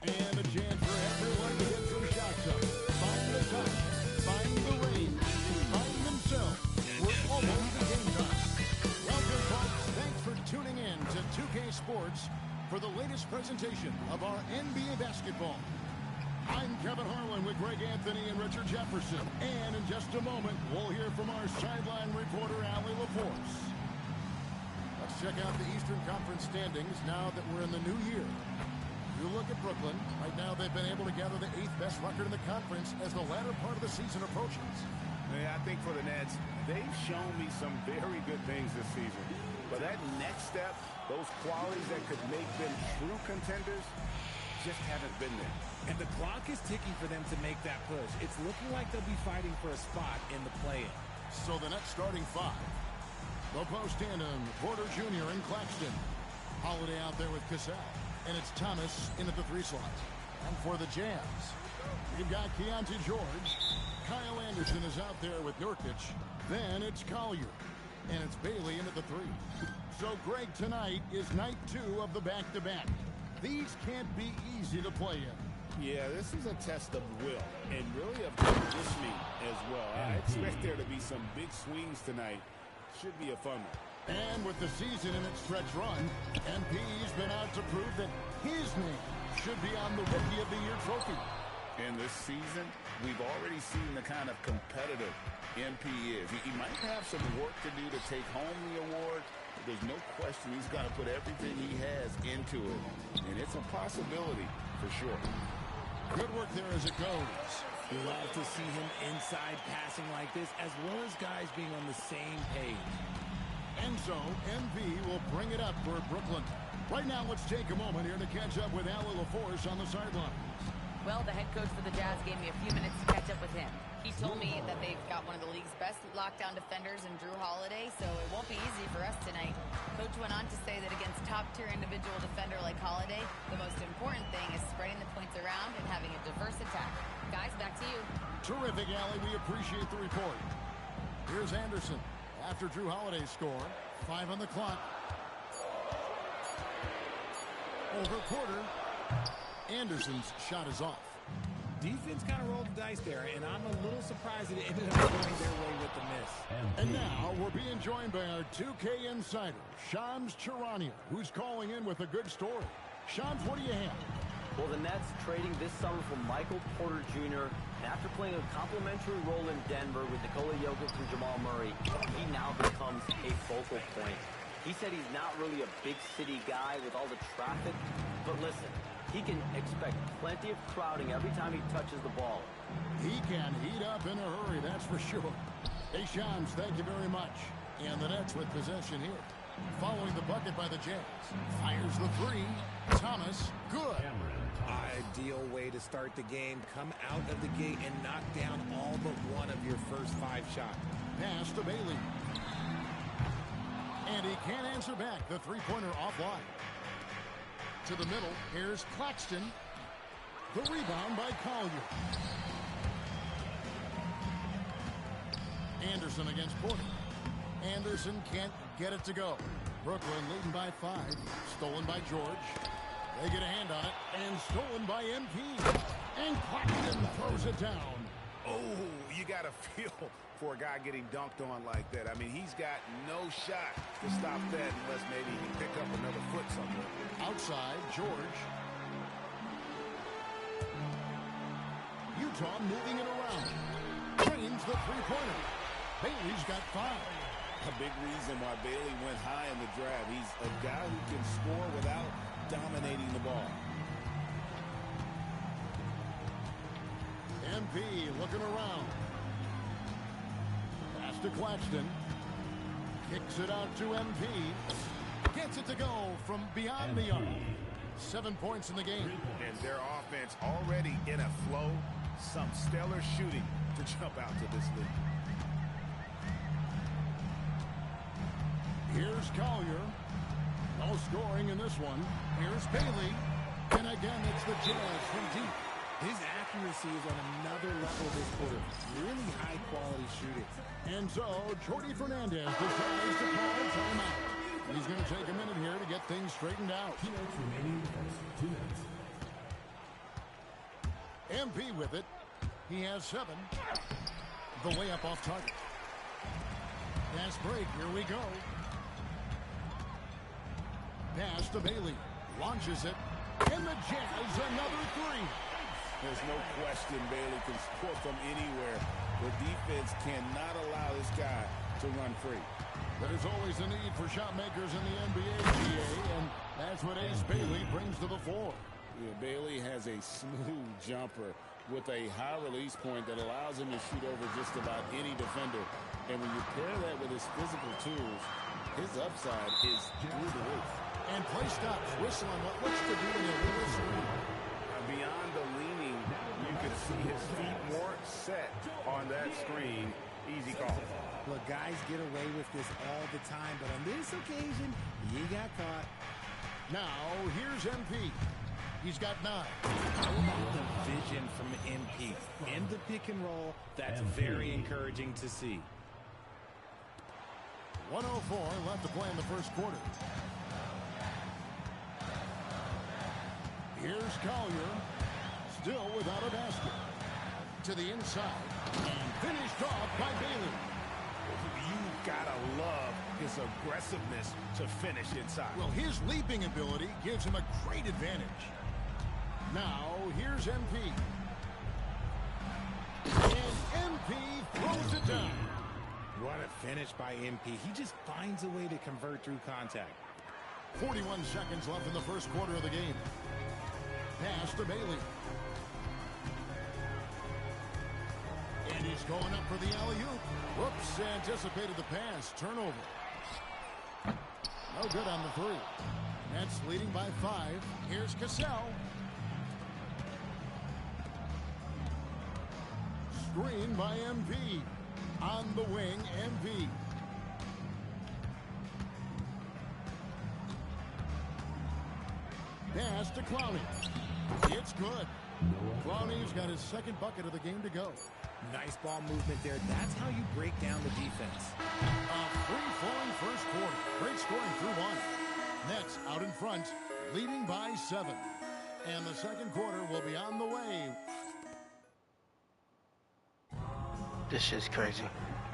Speaker 17: And a chance for everyone to get some shots up. Find the touch, find the range, find themselves. We're almost at game time. Welcome, folks. Thanks for tuning in to 2K Sports for the latest presentation of our NBA basketball. I'm Kevin Harlan with Greg Anthony and Richard Jefferson. And in just a moment, we'll hear from our sideline reporter, Allie LaForce. Let's check out the Eastern Conference standings now that we're in the new year. You look at Brooklyn. Right now, they've been able to gather the 8th best record in the conference as the latter part of the season approaches.
Speaker 18: Yeah, I think for the Nets, they've shown me some very good things this season. But that next step, those qualities that could make them true contenders, just haven't been there.
Speaker 19: And the clock is ticking for them to make that push. It's looking like they'll be fighting for a spot in the play-in.
Speaker 17: So the Nets starting five. The post tandem, Porter Jr. and Claxton. Holiday out there with Cassell. And it's Thomas in at the 3 slot. And for the Jazz, we've got Keontae George. Kyle Anderson is out there with Nurkic. Then it's Collier. And it's Bailey in at the 3. So, Greg, tonight is night 2 of the back-to-back. These can't be easy to play in.
Speaker 18: Yeah, this is a test of will and really of conditioning as well. I expect there to be some big swings tonight. Should be a fun one.
Speaker 17: And with the season in its stretch run, MP's been out to prove that his name should be on the Rookie of the Year trophy.
Speaker 18: And this season, we've already seen the kind of competitor MP is. He might have some work to do to take home the award. But there's no question he's got to put everything he has into it. And it's a possibility for sure.
Speaker 17: Good work there as it goes.
Speaker 19: Love to see him inside passing like this, as well as guys being on the same page.
Speaker 17: And so, MV will bring it up for Brooklyn. Right now, let's take a moment here to catch up with Allie LaForce on the sideline.
Speaker 4: Well, the head coach for the Jazz gave me a few minutes to catch up with him. He told me that they've got one of the league's best lockdown defenders in Drew Holiday, so it won't be easy for us tonight. Coach went on to say that against top-tier individual defender like Holiday, the most important thing is spreading the points around and having a diverse attack. Guys, back to you.
Speaker 17: Terrific, Allie. We appreciate the report. Here's Anderson. After Drew Holiday's score, 5 on the clock. Over quarter. Anderson's shot is off.
Speaker 19: Defense kind of rolled the dice there, and I'm a little surprised that it ended up going their way with the miss.
Speaker 17: And now we're being joined by our 2K insider, Shams Charania, who's calling in with a good story. Shams, what do you have?
Speaker 8: Well, the Nets trading this summer for Michael Porter Jr. And after playing a complimentary role in Denver with Nikola Jokic and Jamal Murray, he now becomes a focal point. He said he's not really a big city guy with all the traffic, but listen, he can expect plenty of crowding every time he touches the ball.
Speaker 17: He can heat up in a hurry, that's for sure. Hey, Shams, thank you very much. And the Nets with possession here. Following the bucket by the Jazz. Fires the 3. Thomas, good.
Speaker 19: Ideal way to start the game. Come out of the gate and knock down all but one of your first 5 shots.
Speaker 17: Pass to Bailey. And he can't answer back. The 3-pointer offline. To the middle. Here's Claxton. The rebound by Collier. Anderson against Porter. Anderson can't get it to go. Brooklyn leading by 5. Stolen by George. They get a hand on it. And stolen by MP. And Claxton throws it down.
Speaker 18: Oh, you got to feel for a guy getting dunked on like that. I mean, he's got no shot to stop that unless maybe he can pick up another foot somewhere.
Speaker 17: Outside, George. Utah moving it around. Drains the 3-pointer. Bailey's got 5.
Speaker 18: A big reason why Bailey went high in the draft. He's a guy who can score without dominating the ball.
Speaker 17: MP looking around. Pass to Claxton. Kicks it out to MP. Gets it to go from beyond the arc. 7 points in the game.
Speaker 18: And their offense already in a flow. Some stellar shooting to jump out to this lead.
Speaker 17: Here's Collier. No scoring in this one. Here's Bailey. And again, it's the Jazz from deep.
Speaker 19: His accuracy is on another level this quarter. Really high-quality shooting.
Speaker 17: And so, Jordi Fernandez decides to call a timeout. He's going to take a minute here to get things straightened out.
Speaker 20: 2 minutes remaining. 2 minutes.
Speaker 17: MP with it. He has 7. The layup off target. Fast break. Here we go. Pass to Bailey. Launches it. And the Jazz another 3.
Speaker 18: There's no question Bailey can score from anywhere. The defense cannot allow this guy to run free.
Speaker 17: There's always a need for shot makers in the NBA, GA, and that's what Ace Bailey brings to the floor.
Speaker 18: Yeah, Bailey has a smooth jumper. with a high release point that allows him to shoot over just about any defender. And when you pair that with his physical tools, his upside is through the roof.
Speaker 17: And play stops. Whistle on what looks to be an illegal screen.
Speaker 18: Beyond the leaning, you can see his feet more set on that screen. Easy call.
Speaker 19: Look, guys get away with this all the time, but on this occasion, he got caught.
Speaker 17: Now, here's MP. He's got 9.
Speaker 19: How about the vision from MP? In the pick and roll, that's very encouraging to see.
Speaker 17: 1:04 left to play in the first quarter. Here's Collier, still without a basket. To the inside, and finished off by Bailey.
Speaker 19: You've got to love his aggressiveness to finish inside.
Speaker 17: Well, his leaping ability gives him a great advantage. Now, here's MP. And MP throws it down.
Speaker 19: What a finish by MP. He just finds a way to convert through contact.
Speaker 17: 41 seconds left in the first quarter of the game. Pass to Bailey. And he's going up for the alley-oop. Whoops, anticipated the pass. Turnover. No good on the 3. Nets leading by 5. Here's Cassell. Screen by MP. On the wing, MP. Pass to Clowney. It's good. Clowney's got his second bucket of the game to go.
Speaker 19: Nice ball movement there. That's how you break down the defense.
Speaker 17: A free-flowing first quarter. Great scoring through 1. Nets out in front, leading by 7. And the second quarter will be on the way.
Speaker 1: This shit's crazy.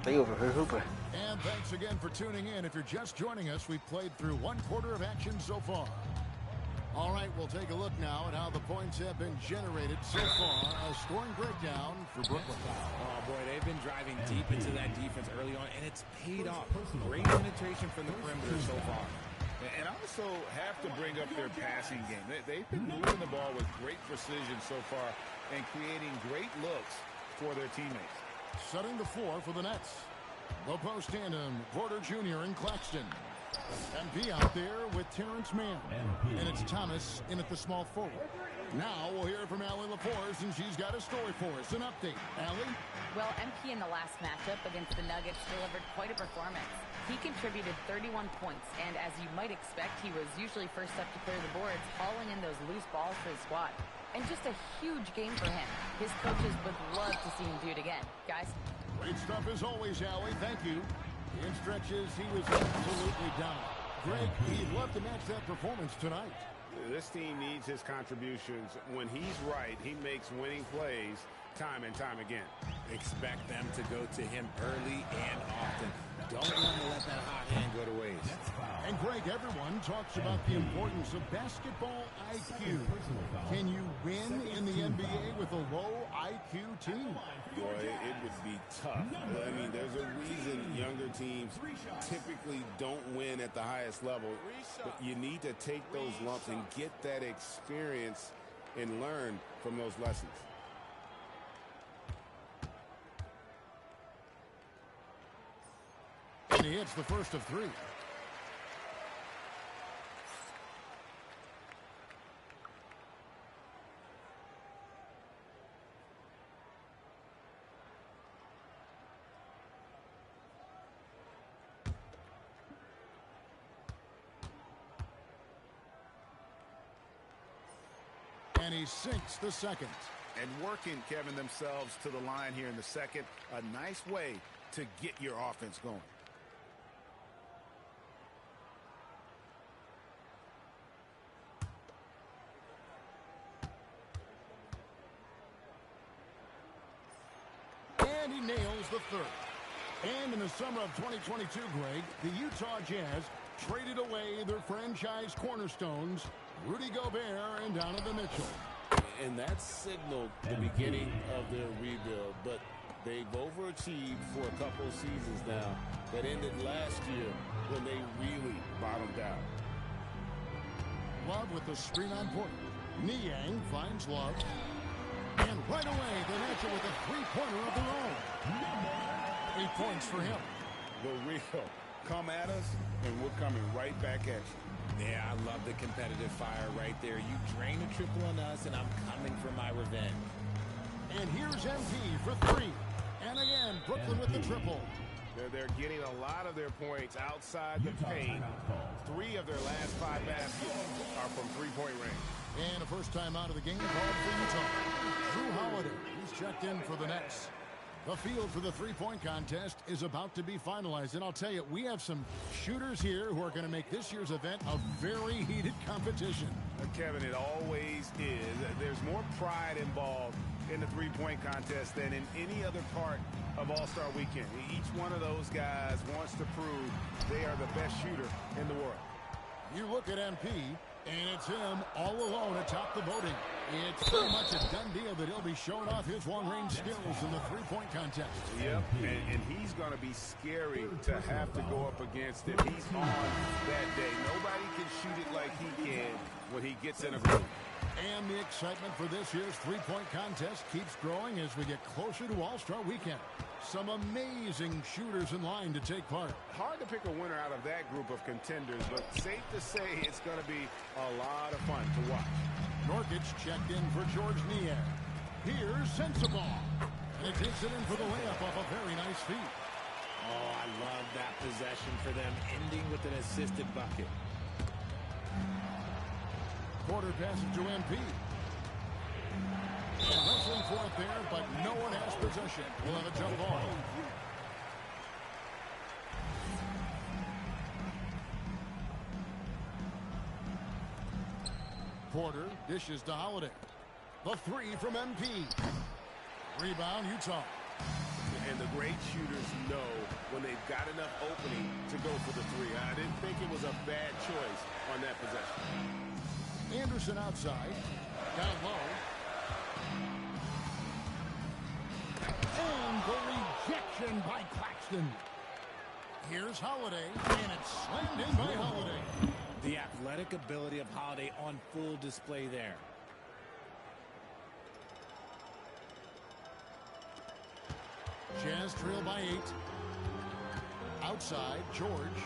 Speaker 1: They overheard Hooper.
Speaker 17: And thanks again for tuning in. If you're just joining us, we've played through 1 quarter of action so far. All right, we'll take a look now at how the points have been generated so far. A scoring breakdown for Brooklyn.
Speaker 19: Oh, boy, they've been driving deep into that defense early on, and it's paid off. Great penetration from the perimeter so far.
Speaker 18: And also have to bring up their passing game. They've been moving the ball with great precision so far and creating great looks for their teammates.
Speaker 17: Setting the 4 for the Nets. The post tandem, Porter Jr. and Claxton. MP out there with Terrence Mann. And it's Thomas in at the small forward. Now we'll hear from Allie LaForce, and she's got a story for us. An update. Allie?
Speaker 4: Well, MP in the last matchup against the Nuggets delivered quite a performance. He contributed 31 points, and as you might expect, he was usually first up to clear the boards, hauling in those loose balls for his squad. And just a huge game for him. His coaches would love to see him do it again. Guys?
Speaker 17: Great stuff as always, Allie. Thank you. In stretches, he was absolutely down. Greg, he'd love to match that performance tonight.
Speaker 18: This team needs his contributions. When he's right, he makes winning plays time and time again.
Speaker 19: Expect them to go to him early and often. Don't want to let that hot hand go to waste.
Speaker 17: And Greg, everyone talks about the importance of basketball IQ. Can you win in the NBA with a low IQ team?
Speaker 18: Boy, it would be tough. I mean, there's a reason younger teams typically don't win at the highest level. But you need to take those lumps and get that experience and learn from those lessons.
Speaker 17: And he hits the first of 3. And he sinks the second.
Speaker 18: And working, Kevin, themselves to the line here in the second. A nice way to get your offense going.
Speaker 17: And he nails the third. And in the summer of 2022, Greg, the Utah Jazz traded away their franchise cornerstones, Rudy Gobert and Donovan Mitchell.
Speaker 18: And that signaled the beginning of their rebuild. But they've overachieved for a couple of seasons now. That ended last year when they really bottomed out.
Speaker 17: Love with the screen on point. Niang finds Love. And Right away, they answer with a three-pointer of their own. 8 points for him.
Speaker 18: The real. Come at us, and we're coming right back at you.
Speaker 19: Yeah, I love the competitive fire right there. You drain a triple on us, and I'm coming for my revenge.
Speaker 17: And here's MP for 3. And again, Brooklyn with the triple.
Speaker 2: They're getting a lot of their points outside the paint. 3 of their last 5 baskets are from three-point range.
Speaker 17: And a first time out of the game called for Utah. Drew Holiday, he's checked in for the Nets. The field for the three-point contest is about to be finalized. And I'll tell you, we have some shooters here who are going to make this year's event a very heated competition.
Speaker 2: Kevin, it always is. There's more pride involved in the three-point contest than in any other part of All-Star Weekend. Each one of those guys wants to prove they are the best shooter in the world.
Speaker 17: You look at MP, and it's him all alone atop the voting. It's pretty much a done deal that he'll be showing off his long-range skills in the three-point contest.
Speaker 2: Yep, and he's going to be scary to have to go up against if he's on that day. Nobody can shoot it like he can when he gets in a group.
Speaker 17: And the excitement for this year's three-point contest keeps growing as we get closer to All-Star Weekend. Some amazing shooters in line to take part.
Speaker 2: Hard to pick a winner out of that group of contenders, but safe to say it's going to be a lot of fun to watch.
Speaker 17: Norkic checked in for George Nier. Here's Sensabaugh. And it takes it in for the layup off a very nice feed.
Speaker 19: Oh, I love that possession for them, ending with an assisted bucket.
Speaker 17: Quarter passes to MP. Wrestling for it there, but no one has possession. We'll have a jump ball. Porter dishes to Holiday. The 3 from MP. Rebound, Utah.
Speaker 2: And the great shooters know when they've got enough opening to go for the 3. I didn't think it was a bad choice on that possession.
Speaker 17: Anderson outside. Down low. And the rejection by Claxton. Here's Holiday, and it's slammed in by Holiday.
Speaker 19: The athletic ability of Holiday on full display there.
Speaker 17: Jazz trail by 8. Outside, George.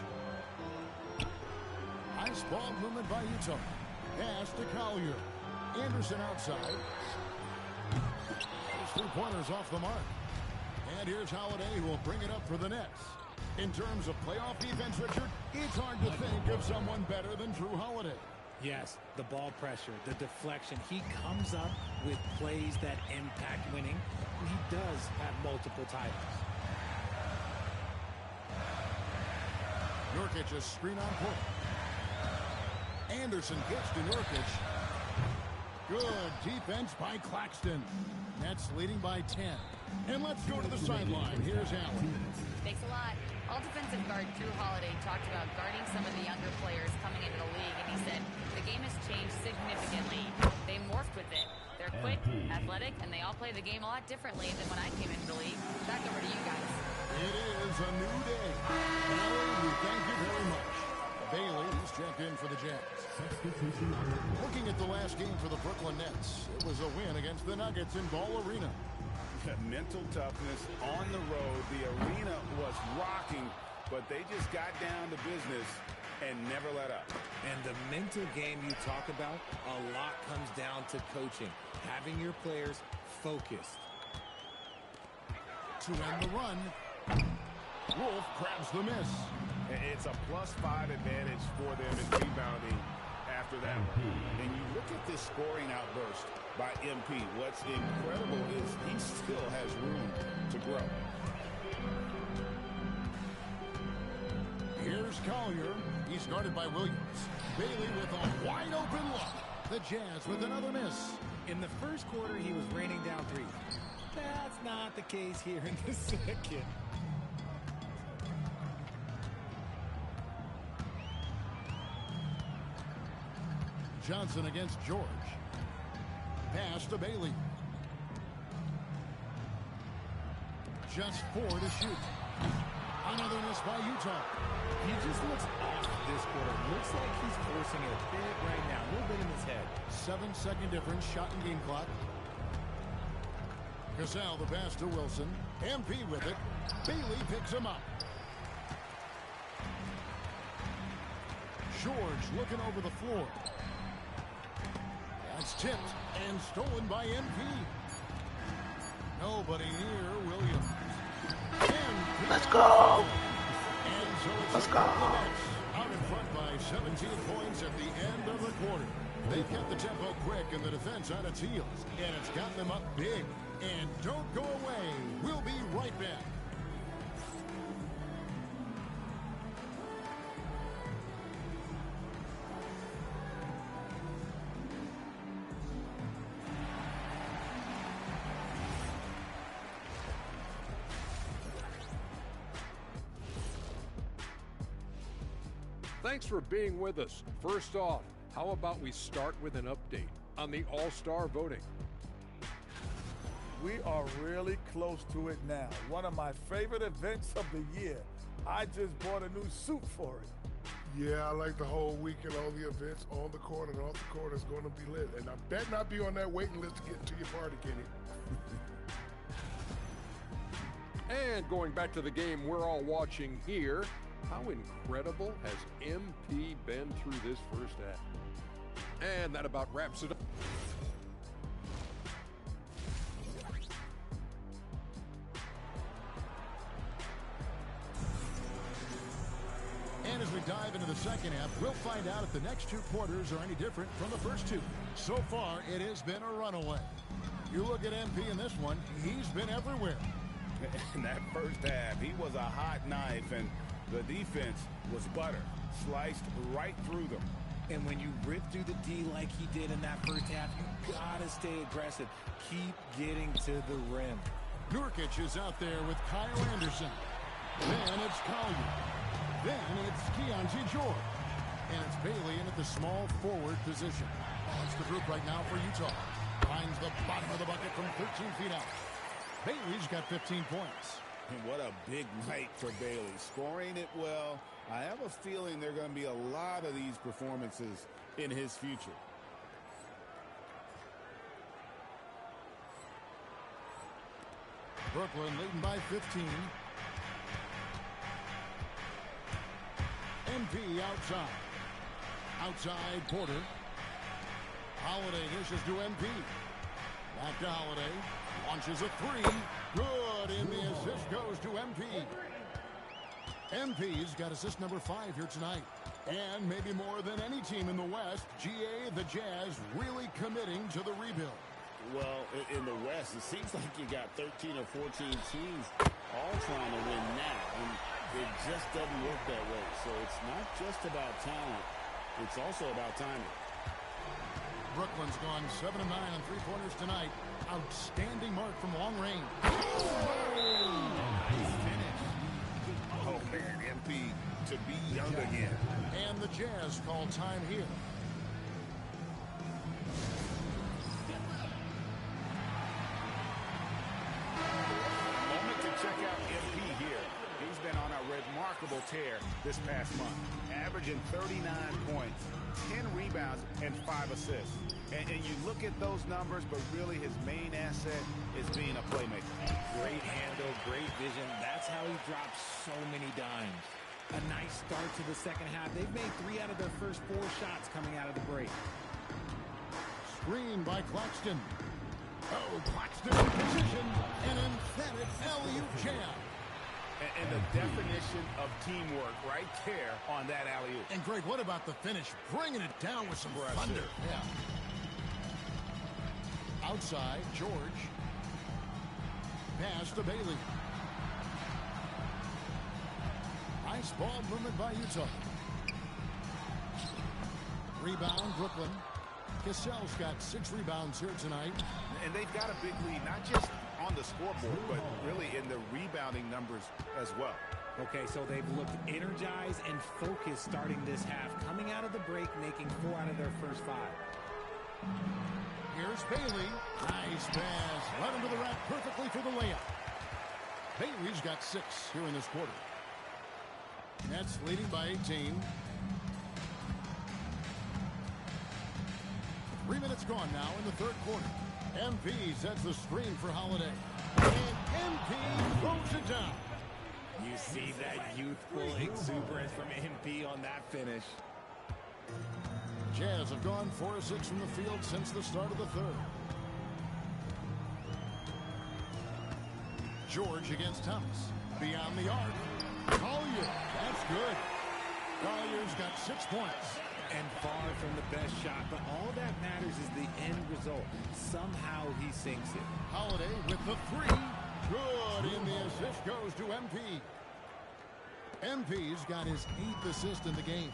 Speaker 17: Nice ball movement by Utah. Pass to Collier. Anderson outside. Those three-pointers off the mark. And here's Holiday, who will bring it up for the Nets. In terms of playoff defense, Richard, it's hard to think of someone better than Drew Holiday.
Speaker 19: Yes, the ball pressure, the deflection. He comes up with plays that impact winning. He does have multiple titles.
Speaker 17: Nurkic, a screen on Porter. Anderson gets to Nurkic. Good defense by Claxton. Nets leading by 10. And let's go to the sideline. Here's Allen.
Speaker 4: Thanks a lot. All defensive guard Drew Holiday talked about guarding some of the younger players coming into the league, and he said the game has changed significantly. They morphed with it. They're quick, athletic, and they all play the game a lot differently than when I came into the league. Back over to you guys.
Speaker 17: It is a new day. Allen, we thank you very much. Bailey is checked in for the Jazz. Looking at the last game for the Brooklyn Nets, it was a win against the Nuggets in Ball Arena.
Speaker 2: Mental toughness on the road. The arena was rocking, but they just got down to business and never let up.
Speaker 19: And the mental game you talk about, a lot comes down to coaching, having your players focused.
Speaker 17: To end the run, Wolf grabs the miss.
Speaker 2: It's a +5 advantage for them in rebounding after that one.
Speaker 18: And you look at this scoring outburst by MP. What's incredible is he still has room to grow.
Speaker 17: Here's Collier. He's guarded by Williams. Bailey with a wide open look. The Jazz with another miss.
Speaker 19: In the first quarter, he was raining down 3. That's not the case here in the second.
Speaker 17: Johnson against George. Pass to Bailey. Just 4 to shoot. Another miss by Utah.
Speaker 19: He just looks off this quarter. Looks like he's forcing it a bit right now. A little bit in his head.
Speaker 17: 7-second difference. Shot and game clock. Cassell the pass to Wilson. MP with it. Bailey picks him up. George looking over the floor. That's tipped and stolen by MP. Nobody near Williams.
Speaker 1: Let's go.
Speaker 17: And so it's
Speaker 1: Let's go.
Speaker 17: Out in front by 17 points at the end of the quarter. They've kept the tempo quick and the defense on its heels. And it's got them up big. And don't go away. We'll be right back.
Speaker 7: Thanks for being with us. First off, how about we start with an update on the All-Star voting?
Speaker 6: We are really close to it now. One of my favorite events of the year. I just bought a new suit for it.
Speaker 16: Yeah, I like the whole weekend, all the events on the court and off the court is going to be lit. And I bet not be on that waiting list to get into your party, Kenny.
Speaker 7: And going back to the game we're all watching here, how incredible has MP been through this first half? And that about wraps it up.
Speaker 17: And as we dive into the second half, we'll find out if the next two quarters are any different from the first two. So far, it has been a runaway. You look at MP in this one, he's been everywhere.
Speaker 18: In that first half, he was a hot knife, and the defense was butter, sliced right through them.
Speaker 19: And when you rip through the D like he did in that first half, you gotta stay aggressive. Keep getting to the rim.
Speaker 17: Nurkic is out there with Kyle Anderson. Then it's Collier. Then it's Keontae George. And it's Bailey in at the small forward position. That's the group right now for Utah. Finds the bottom of the bucket from 13 feet out. Bailey's got 15 points.
Speaker 18: And what a big night for Bailey. Scoring it well. I have a feeling there are going to be a lot of these performances in his future.
Speaker 17: Brooklyn leading by 15. MP outside. Outside Porter. Holiday dishes to MP. Back to Holiday. Launches a three. Good. And the assist goes to MP. MP's got assist number 5 here tonight. And maybe more than any team in the West, GA, the Jazz, really committing to the rebuild.
Speaker 18: Well, in the West, it seems like you got 13 or 14 teams all trying to win now. And it just doesn't work that way. So it's not just about talent. It's also about timing.
Speaker 17: Brooklyn's gone 7 of 9 on three-pointers tonight. Outstanding mark from long range.
Speaker 18: Oh, man, MP to be young again.
Speaker 17: And the Jazz call time here.
Speaker 18: Moment to check out MP here. He's been on a remarkable tear this past month, averaging 39 points, 10 rebounds, and 5 assists. And you look at those numbers, but really his main asset is being a playmaker.
Speaker 19: Great handle, great vision. That's how he drops so many dimes. A nice start to the second half. They've made 3 out of their first 4 shots coming out of the break.
Speaker 17: Screen by Claxton. Oh, Claxton in position. An emphatic alley-oop jam.
Speaker 18: And the definition of teamwork right there on that alley-oop.
Speaker 17: And Greg, what about the finish? Bringing it down with some thunder. Yeah. Outside, George. Pass to Bailey. Nice ball movement by Utah. Rebound, Brooklyn. Cassell's got 6 rebounds here tonight.
Speaker 18: And they've got a big lead, not just on the scoreboard, but really in the rebounding numbers as well.
Speaker 19: Okay, so they've looked energized and focused starting this half. Coming out of the break, making 4 out of their first 5.
Speaker 17: Here's Bailey. Nice pass. Led him to the rack perfectly for the layup. Bailey's got 6 here in this quarter. Nets leading by 18. 3 minutes gone now in the third quarter. MP sets the screen for Holiday. And MP throws it down.
Speaker 19: You see that youthful exuberance from MP on that finish.
Speaker 17: Jazz have gone 4 of 6 from the field since the start of the third. George against Thomas. Beyond the arc. Collier. That's good. Collier's got 6 points.
Speaker 19: And far from the best shot, but all that matters is the end result. Somehow he sinks it.
Speaker 17: Holiday with the 3. Good. And the assist goes to MP. MP's got his 8th assist in the game.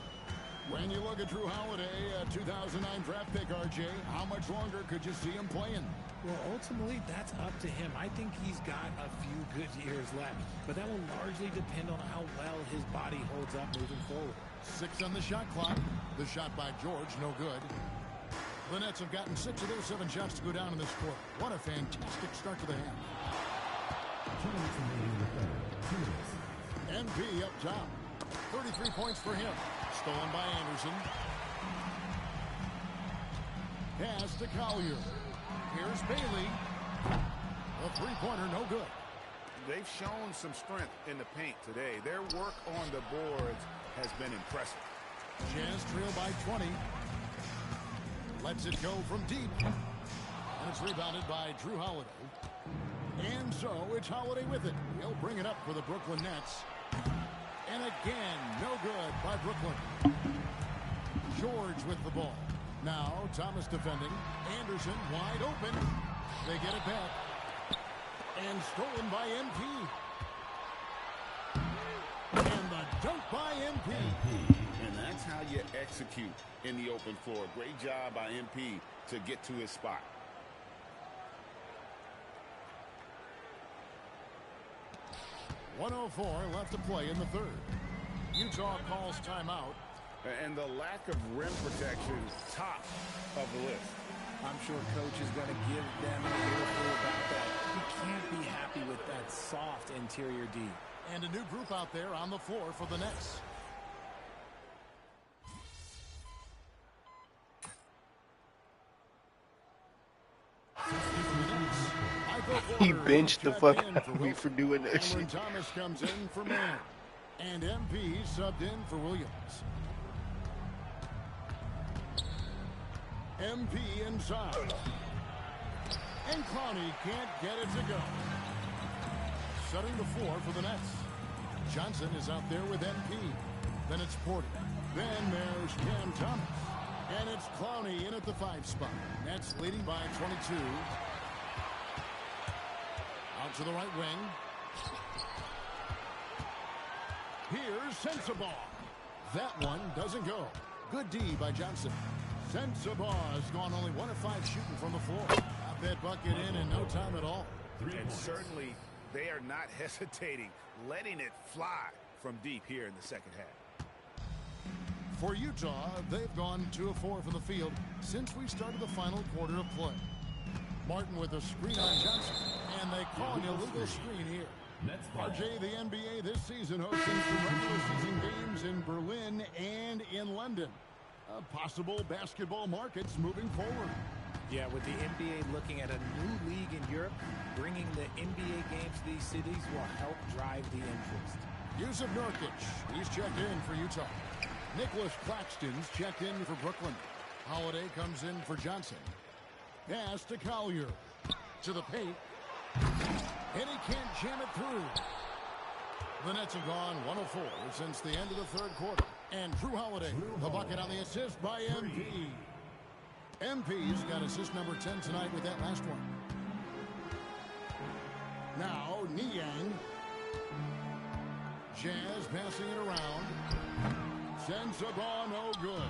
Speaker 17: When you look at Drew Holiday, a 2009 draft pick, RJ, how much longer could you see him playing?
Speaker 19: Well, ultimately, that's up to him. I think he's got a few good years left, but that will largely depend on how well his body holds up moving forward.
Speaker 17: 6 on the shot clock. The shot by George, no good. The Nets have gotten 6 of their 7 shots to go down in this quarter. What a fantastic start to the half. MP up top. 33 points for him. Stolen by Anderson. Pass to Collier. Here's Bailey. A 3-pointer, no good.
Speaker 18: They've shown some strength in the paint today. Their work on the boards has been impressive.
Speaker 17: Jazz trail by 20. Lets it go from deep. And it's rebounded by Drew Holiday. And so it's Holiday with it. He'll bring it up for the Brooklyn Nets. And again, no good by Brooklyn. George with the ball. Now Thomas defending. Anderson wide open. They get it back. And stolen by MP. And the dunk by MP.
Speaker 18: And that's how you execute in the open floor. Great job by MP to get to his spot.
Speaker 17: .104 left to play in the third. Utah calls timeout.
Speaker 18: And the lack of rim protection, top of the list.
Speaker 19: I'm sure coach is going to give them a earful about that. He can't be happy with that soft interior D.
Speaker 17: And a new group out there on the floor for the Nets.
Speaker 1: He benched the fuck out of me for doing that shit.
Speaker 17: Thomas comes in for man. And MP subbed in for Williams. MP inside. And Clowney can't get it to go. Setting the floor for the Nets. Johnson is out there with MP. Then it's Porter. Then there's Cam Thomas. And it's Clowney in at the 5 spot. Nets leading by 22. Out to the right wing. Here's Sensabaugh. That one doesn't go. Good D by Johnson. Sensabaugh has gone only 1 of 5 shooting from the floor. Got that bucket in no time at all.
Speaker 18: And certainly they are not hesitating, letting it fly from deep here in the second half.
Speaker 17: For Utah, they've gone 2 of 4 from the field since we started the final quarter of play. Martin with a screen on Johnson, and they call an illegal screen here. RJ, the NBA this season hosting some regular season games in Berlin and in London. Possible basketball markets moving forward.
Speaker 19: Yeah, with the NBA looking at a new league in Europe, bringing the NBA games to these cities will help drive the interest.
Speaker 17: Yusuf Nurkic, he's checked in for Utah. Nicholas Claxton's checked in for Brooklyn. Holiday comes in for Johnson. Pass to Collier. To the paint. And he can't jam it through. The Nets have gone 104 since the end of the third quarter. And Drew Holiday, the bucket on the assist by MP. MP's got assist number 10 tonight with that last one. Now, Niang. Jazz passing it around. Sensabaugh, no good.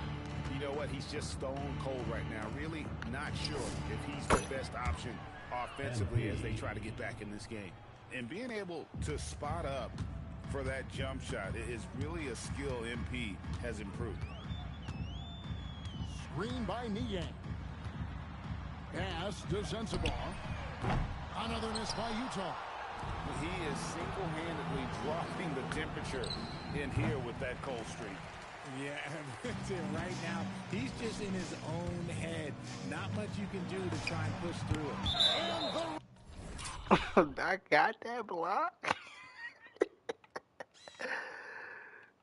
Speaker 18: You know what? He's just stone cold right now. Really not sure if he's the best option offensively as they try to get back in this game. And being able to spot up for that jump shot is really a skill MP has improved.
Speaker 17: Screen by Niang. Pass to Sensabaugh. Another miss by Utah.
Speaker 18: He is single-handedly dropping the temperature in here with that cold streak.
Speaker 19: Yeah, that's it. Right now, he's just in his own head. Not much you can do to try and push through it.
Speaker 1: I got that block.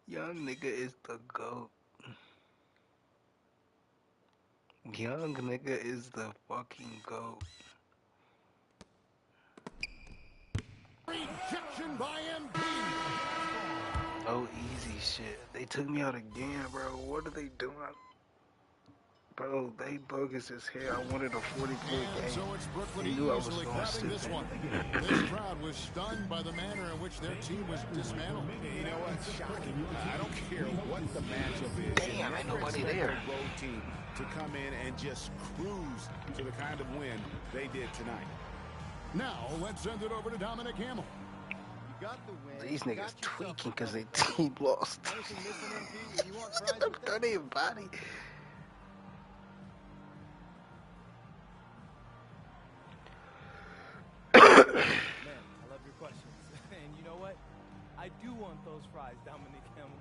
Speaker 1: Young nigga is the GOAT. Young nigga is the fucking GOAT.
Speaker 17: Rejection by MP.
Speaker 1: No easy shit. They took me out again, bro. What are they doing? Bro, they bogus as hell. I wanted a 40-point game.
Speaker 17: So it's Brooklyn
Speaker 1: They knew I was
Speaker 17: easily
Speaker 1: going to
Speaker 17: grabbing
Speaker 1: sit
Speaker 17: this
Speaker 1: there.
Speaker 17: one. This crowd was stunned by the manner in which their team was dismantled.
Speaker 18: You know what? Shocking. I don't care what the matchup is.
Speaker 1: Damn, ain't nobody there.
Speaker 18: Road team to come in and just cruise to the kind of win they did tonight.
Speaker 17: Now let's send it over to Dominic Hamill.
Speaker 1: These niggas tweaking because their team lost. Don't even body.
Speaker 11: Man, I love your questions. And you know what? I do want those fries, Dominic Hamill.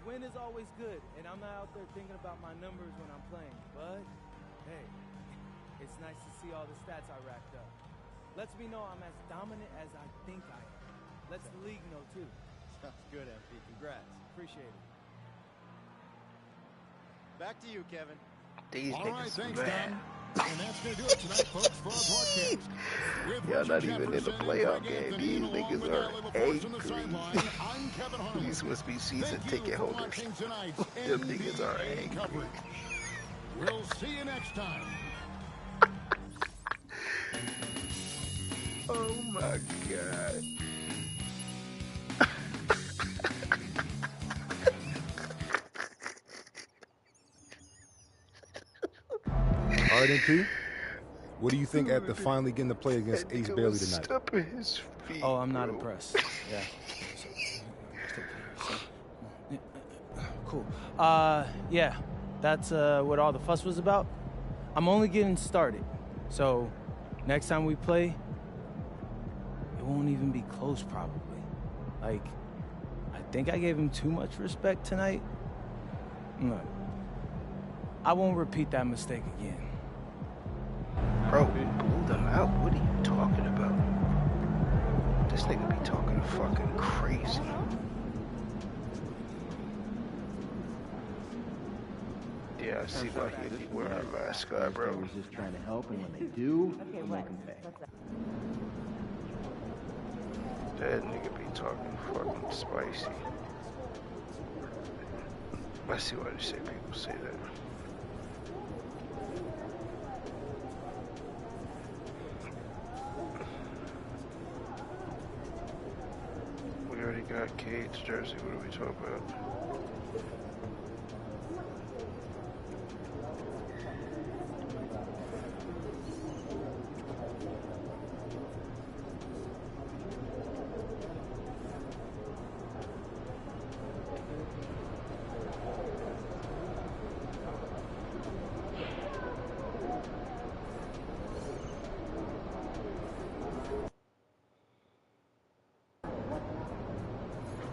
Speaker 11: Win is always good, and I'm not out there thinking about my numbers when I'm playing. But, hey, it's nice to see all the stats I racked up. Lets me know I'm as dominant as I think I am. Lets the league know, too.
Speaker 21: Sounds good, MP. Congrats.
Speaker 11: Appreciate it.
Speaker 21: Back to you, Kevin.
Speaker 1: These
Speaker 17: All right,
Speaker 1: niggas
Speaker 17: thanks,
Speaker 1: bad.
Speaker 17: Tom. And that's going to do it tonight, folks, for our broadcast. With
Speaker 1: Y'all not
Speaker 17: Richard
Speaker 1: even in the
Speaker 17: Jefferson and
Speaker 1: playoff
Speaker 17: Greg
Speaker 1: game.
Speaker 17: Anthony,
Speaker 1: These
Speaker 17: along
Speaker 1: niggas
Speaker 17: with
Speaker 1: are
Speaker 17: Allie LaForce on the
Speaker 1: angry.
Speaker 17: sideline, I'm Kevin Harlan.
Speaker 1: These must be season
Speaker 17: Thank you
Speaker 1: ticket
Speaker 17: for
Speaker 1: holders.
Speaker 17: watching tonight's
Speaker 1: Them niggas are
Speaker 17: NBA
Speaker 1: angry.
Speaker 17: coverage. We'll see you next time.
Speaker 1: Oh my God.
Speaker 13: All right, MP. What do you think after finally getting to play against
Speaker 1: That
Speaker 13: Ace
Speaker 1: nigga
Speaker 13: Bailey
Speaker 1: was
Speaker 13: tonight?
Speaker 1: stumping his feet.
Speaker 11: Oh, I'm not
Speaker 1: bro.
Speaker 11: impressed. Yeah. Cool. Yeah. That's what all the fuss was about. I'm only getting started. So, next time we play, it won't even be close, probably. Like, I think I gave him too much respect tonight. Look, I won't repeat that mistake again.
Speaker 1: Bro, blew them out. What are you talking about? This nigga be talking fucking crazy. Yeah, I see why he be wearing a mascot, bro.
Speaker 22: was just trying to help, and when they do, they'll make them pay.
Speaker 1: That nigga be talking fucking spicy. I see why they say people say that. We already got Cade's jersey. What are we talking about?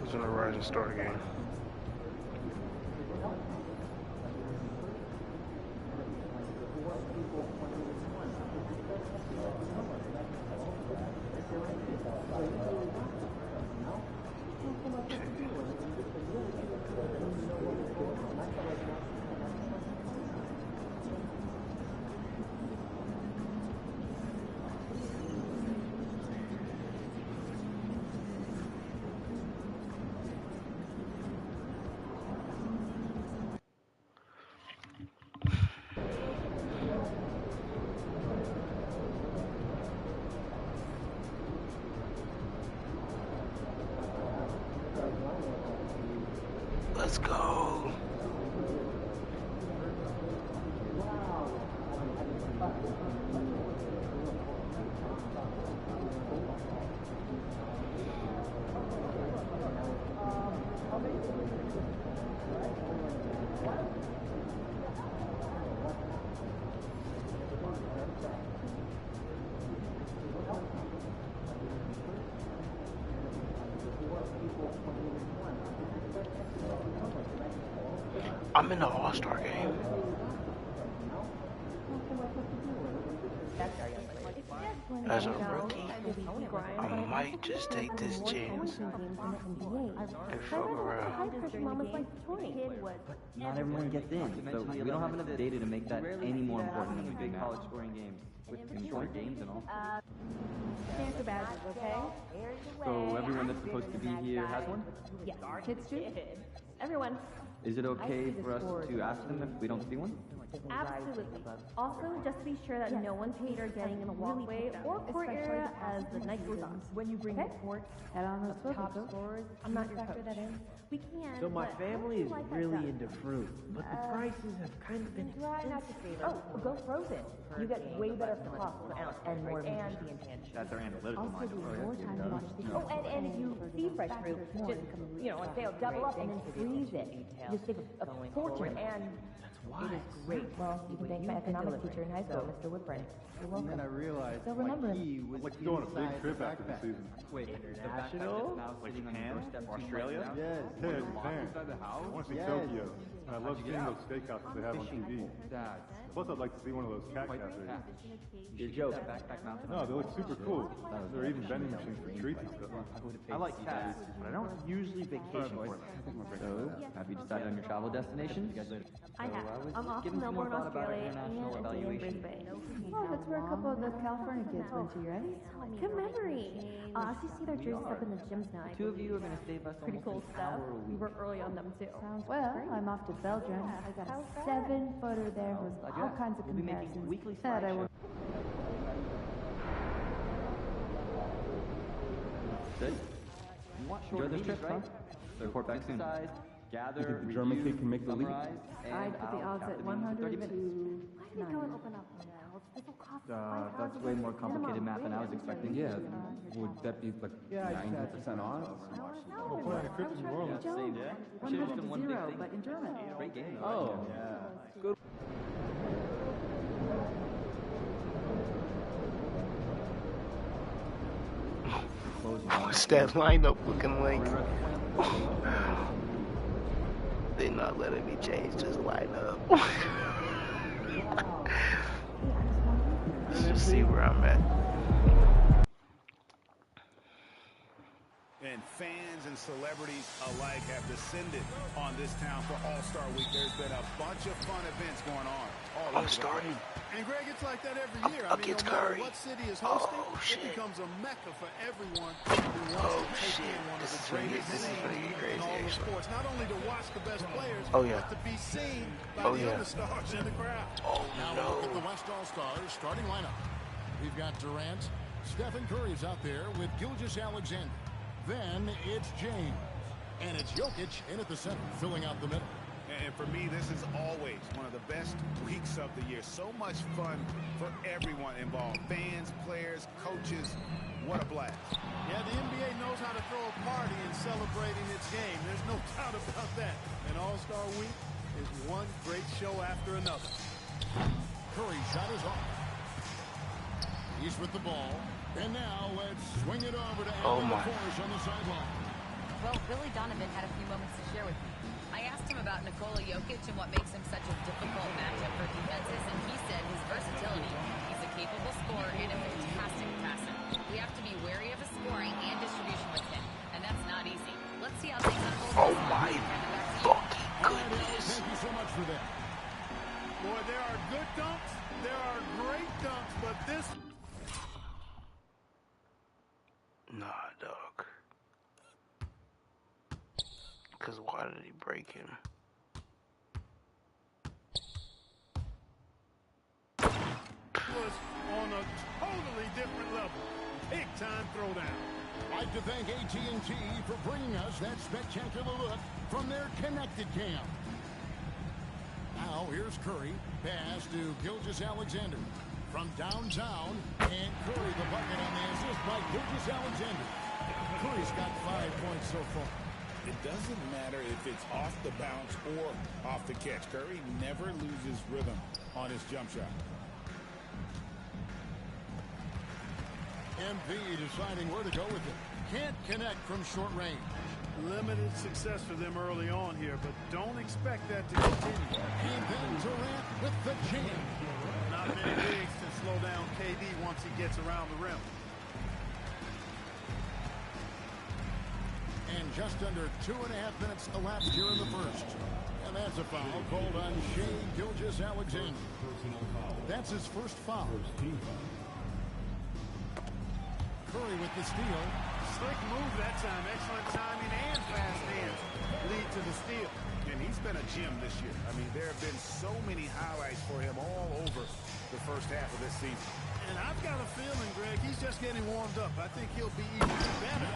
Speaker 1: Who's in the Rising Star game? Let's go. I'm in the All-Star game. As a rookie, I might just take this chance and fuck around.
Speaker 22: Not everyone gets in, so we don't have enough data to make that any more important than a big college scoring game with short games and all.
Speaker 14: Answer badges, okay?
Speaker 22: So everyone that's supposed to be here has one?
Speaker 14: Yes. Kids too? Everyone.
Speaker 22: Is it okay for us to ask them if we don't see one?
Speaker 14: Absolutely. Also, just be sure that no one's paid or getting in the walkway or court area as the night goes on. When you bring reports, head on those top scores. I'm not your coach. We can.
Speaker 15: So my family is really
Speaker 14: into
Speaker 15: into fruit, but the prices have kind of been expensive.
Speaker 14: Oh, go frozen. You get way better for cost per ounce and more and
Speaker 22: That's our analytical mind.
Speaker 14: and if you see fresh fruit, just on sale, double up and then freeze it. You save a fortune and it is great. Well, you can thank my economics teacher in high school, Mr. Woodburn. You're welcome.
Speaker 12: And then I realized
Speaker 14: They'll remember
Speaker 12: he was
Speaker 5: like to go on a big trip after the season.
Speaker 12: Wait,
Speaker 15: International?
Speaker 12: Like Japan?
Speaker 5: Australia?
Speaker 12: Yes.
Speaker 5: Yeah, Japan. I want to see Tokyo. And I love seeing those steakhouses they have on TV. Plus, I'd like to see one of those cat cafes.
Speaker 12: Your joke. Backpack Mountain?
Speaker 5: No, they look super cool. There are even vending machines for treats and stuff.
Speaker 12: I like cats, but I don't usually vacation for them.
Speaker 22: So, have you decided on your travel destination?
Speaker 14: I have. I'm off to Melbourne, Australia, and Brisbane.
Speaker 10: Oh, that's where a couple of those California kids went to, right?
Speaker 14: Good memory. I actually see their jerseys up in the gyms now.
Speaker 22: The two of you are going to save us
Speaker 14: Pretty cool stuff. We work early on them too.
Speaker 10: Well, I'm off to Belgium. I got a 7-footer there with all kinds of comparisons.
Speaker 22: Weekly
Speaker 10: That I will.
Speaker 22: Good. You want short this trip, right? So report back soon. Gather,
Speaker 5: You think the German kid can make the league?
Speaker 10: I put the odds at 100 to 9.
Speaker 22: That's way more complicated math than I was expecting.
Speaker 12: Yeah, would that be like 90% odds?
Speaker 5: I'm playing a trip to New Orleans.
Speaker 22: Yeah. Should have done one big
Speaker 10: 0,
Speaker 22: thing.
Speaker 10: but in German.
Speaker 22: Great game.
Speaker 12: Oh,
Speaker 22: yeah. Good.
Speaker 1: What's that lineup looking like? They not letting me change this lineup. Let's just see where I'm at.
Speaker 18: And fans and celebrities alike have descended on this town for All-Star Week. There's been a bunch of fun events going on all over.
Speaker 1: Starting.
Speaker 16: And Greg, it's like that every year. I mean, no matter what city is hosting, it becomes a mecca for everyone who wants to take in one of the greatest names in all the sports. Not only to watch the best players, but to be seen by the other stars in the crowd.
Speaker 17: Now look at the West All-Stars starting lineup. We've got Durant. Stephen Curry's out there with Gilgeous-Alexander. Then it's James. And it's Jokic in at the center, filling out the middle.
Speaker 18: And for me, this is always one of the best weeks of the year. So much fun for everyone involved. Fans, players, coaches. What a blast.
Speaker 16: Yeah, the NBA knows how to throw a party in celebrating its game. There's no doubt about that. And All-Star Week is one great show after another.
Speaker 17: Curry shot is off. He's with the ball. And now let's swing it over to Anthony Forrest on the sideline.
Speaker 4: Well, Billy Donovan had a few moments to share with me. I asked him about Nikola Jokic and what makes him such a difficult matchup for defenses, and he said his versatility. He's a capable scorer and a fantastic passer. We have to be wary of his scoring and distribution with him, and that's not easy. Let's see how things unfold.
Speaker 1: Oh my fucking goodness.
Speaker 17: Thank you so much for that.
Speaker 16: Boy, there are good dunks, there are great dunks, but this...
Speaker 1: Nah, dog. Because why did he break him?
Speaker 16: Was on a totally different level. Big time throwdown.
Speaker 17: I'd like to thank AT&T for bringing us that spectacular look from their connected cam. Now here's Curry. Pass to Gilgeous-Alexander. From downtown, and Curry the bucket on the assist by Gilgeous-Alexander. Curry's got 5 points so far.
Speaker 18: It doesn't matter if it's off the bounce or off the catch. Curry never loses rhythm on his jump shot.
Speaker 17: MP deciding where to go with it. Can't connect from short range.
Speaker 16: Limited success for them early on here, but don't expect that to continue.
Speaker 17: And then Durant with the jam.
Speaker 16: Not many bigs can slow down KD once he gets around the rim.
Speaker 17: And just under 2.5 minutes elapsed here in the first. And that's a foul called on Shai Gilgeous-Alexander. That's his first foul. Curry with the steal.
Speaker 16: Slick move that time. Excellent timing and fast hands lead to the steal.
Speaker 18: And he's been a gem this year. I mean, there have been so many highlights for him all over the first half of this season.
Speaker 16: And I've got a feeling, Greg, he's just getting warmed up. I think he'll be even better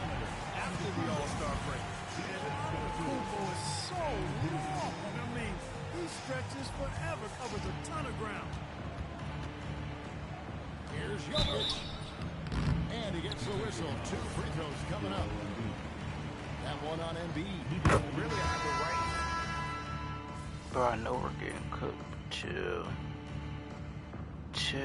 Speaker 16: after the All-Star break. And Antetokounmpo is so long. I mean, he stretches forever, covers a ton of ground.
Speaker 17: Here's Jokic. And he gets the whistle. 2 free throws coming up. That one on Embiid.
Speaker 18: Really have the right.
Speaker 1: Bro, I know we're getting cooked. Chill.
Speaker 18: You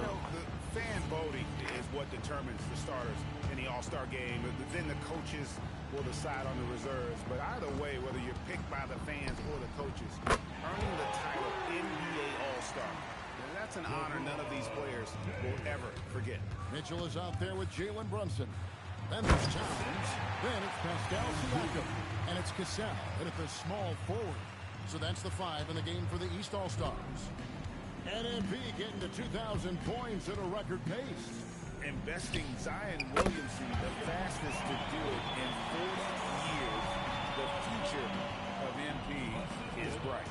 Speaker 18: know, the fan voting is what determines the starters in the All-Star game. Then the coaches will decide on the reserves. But either way, whether you're picked by the fans or the coaches, earning the title NBA All-Star, that's an honor none of these players will ever forget.
Speaker 17: Mitchell is out there with Jalen Brunson. Then there's Towns. Then it's Pascal Siakam. And it's Cassell at the small forward. So that's the 5 in the game for the East All-Stars. NMP getting to 2,000 points at a record pace.
Speaker 18: Investing Zion Williamson, the fastest to do it in 40 years. The future of MP is bright.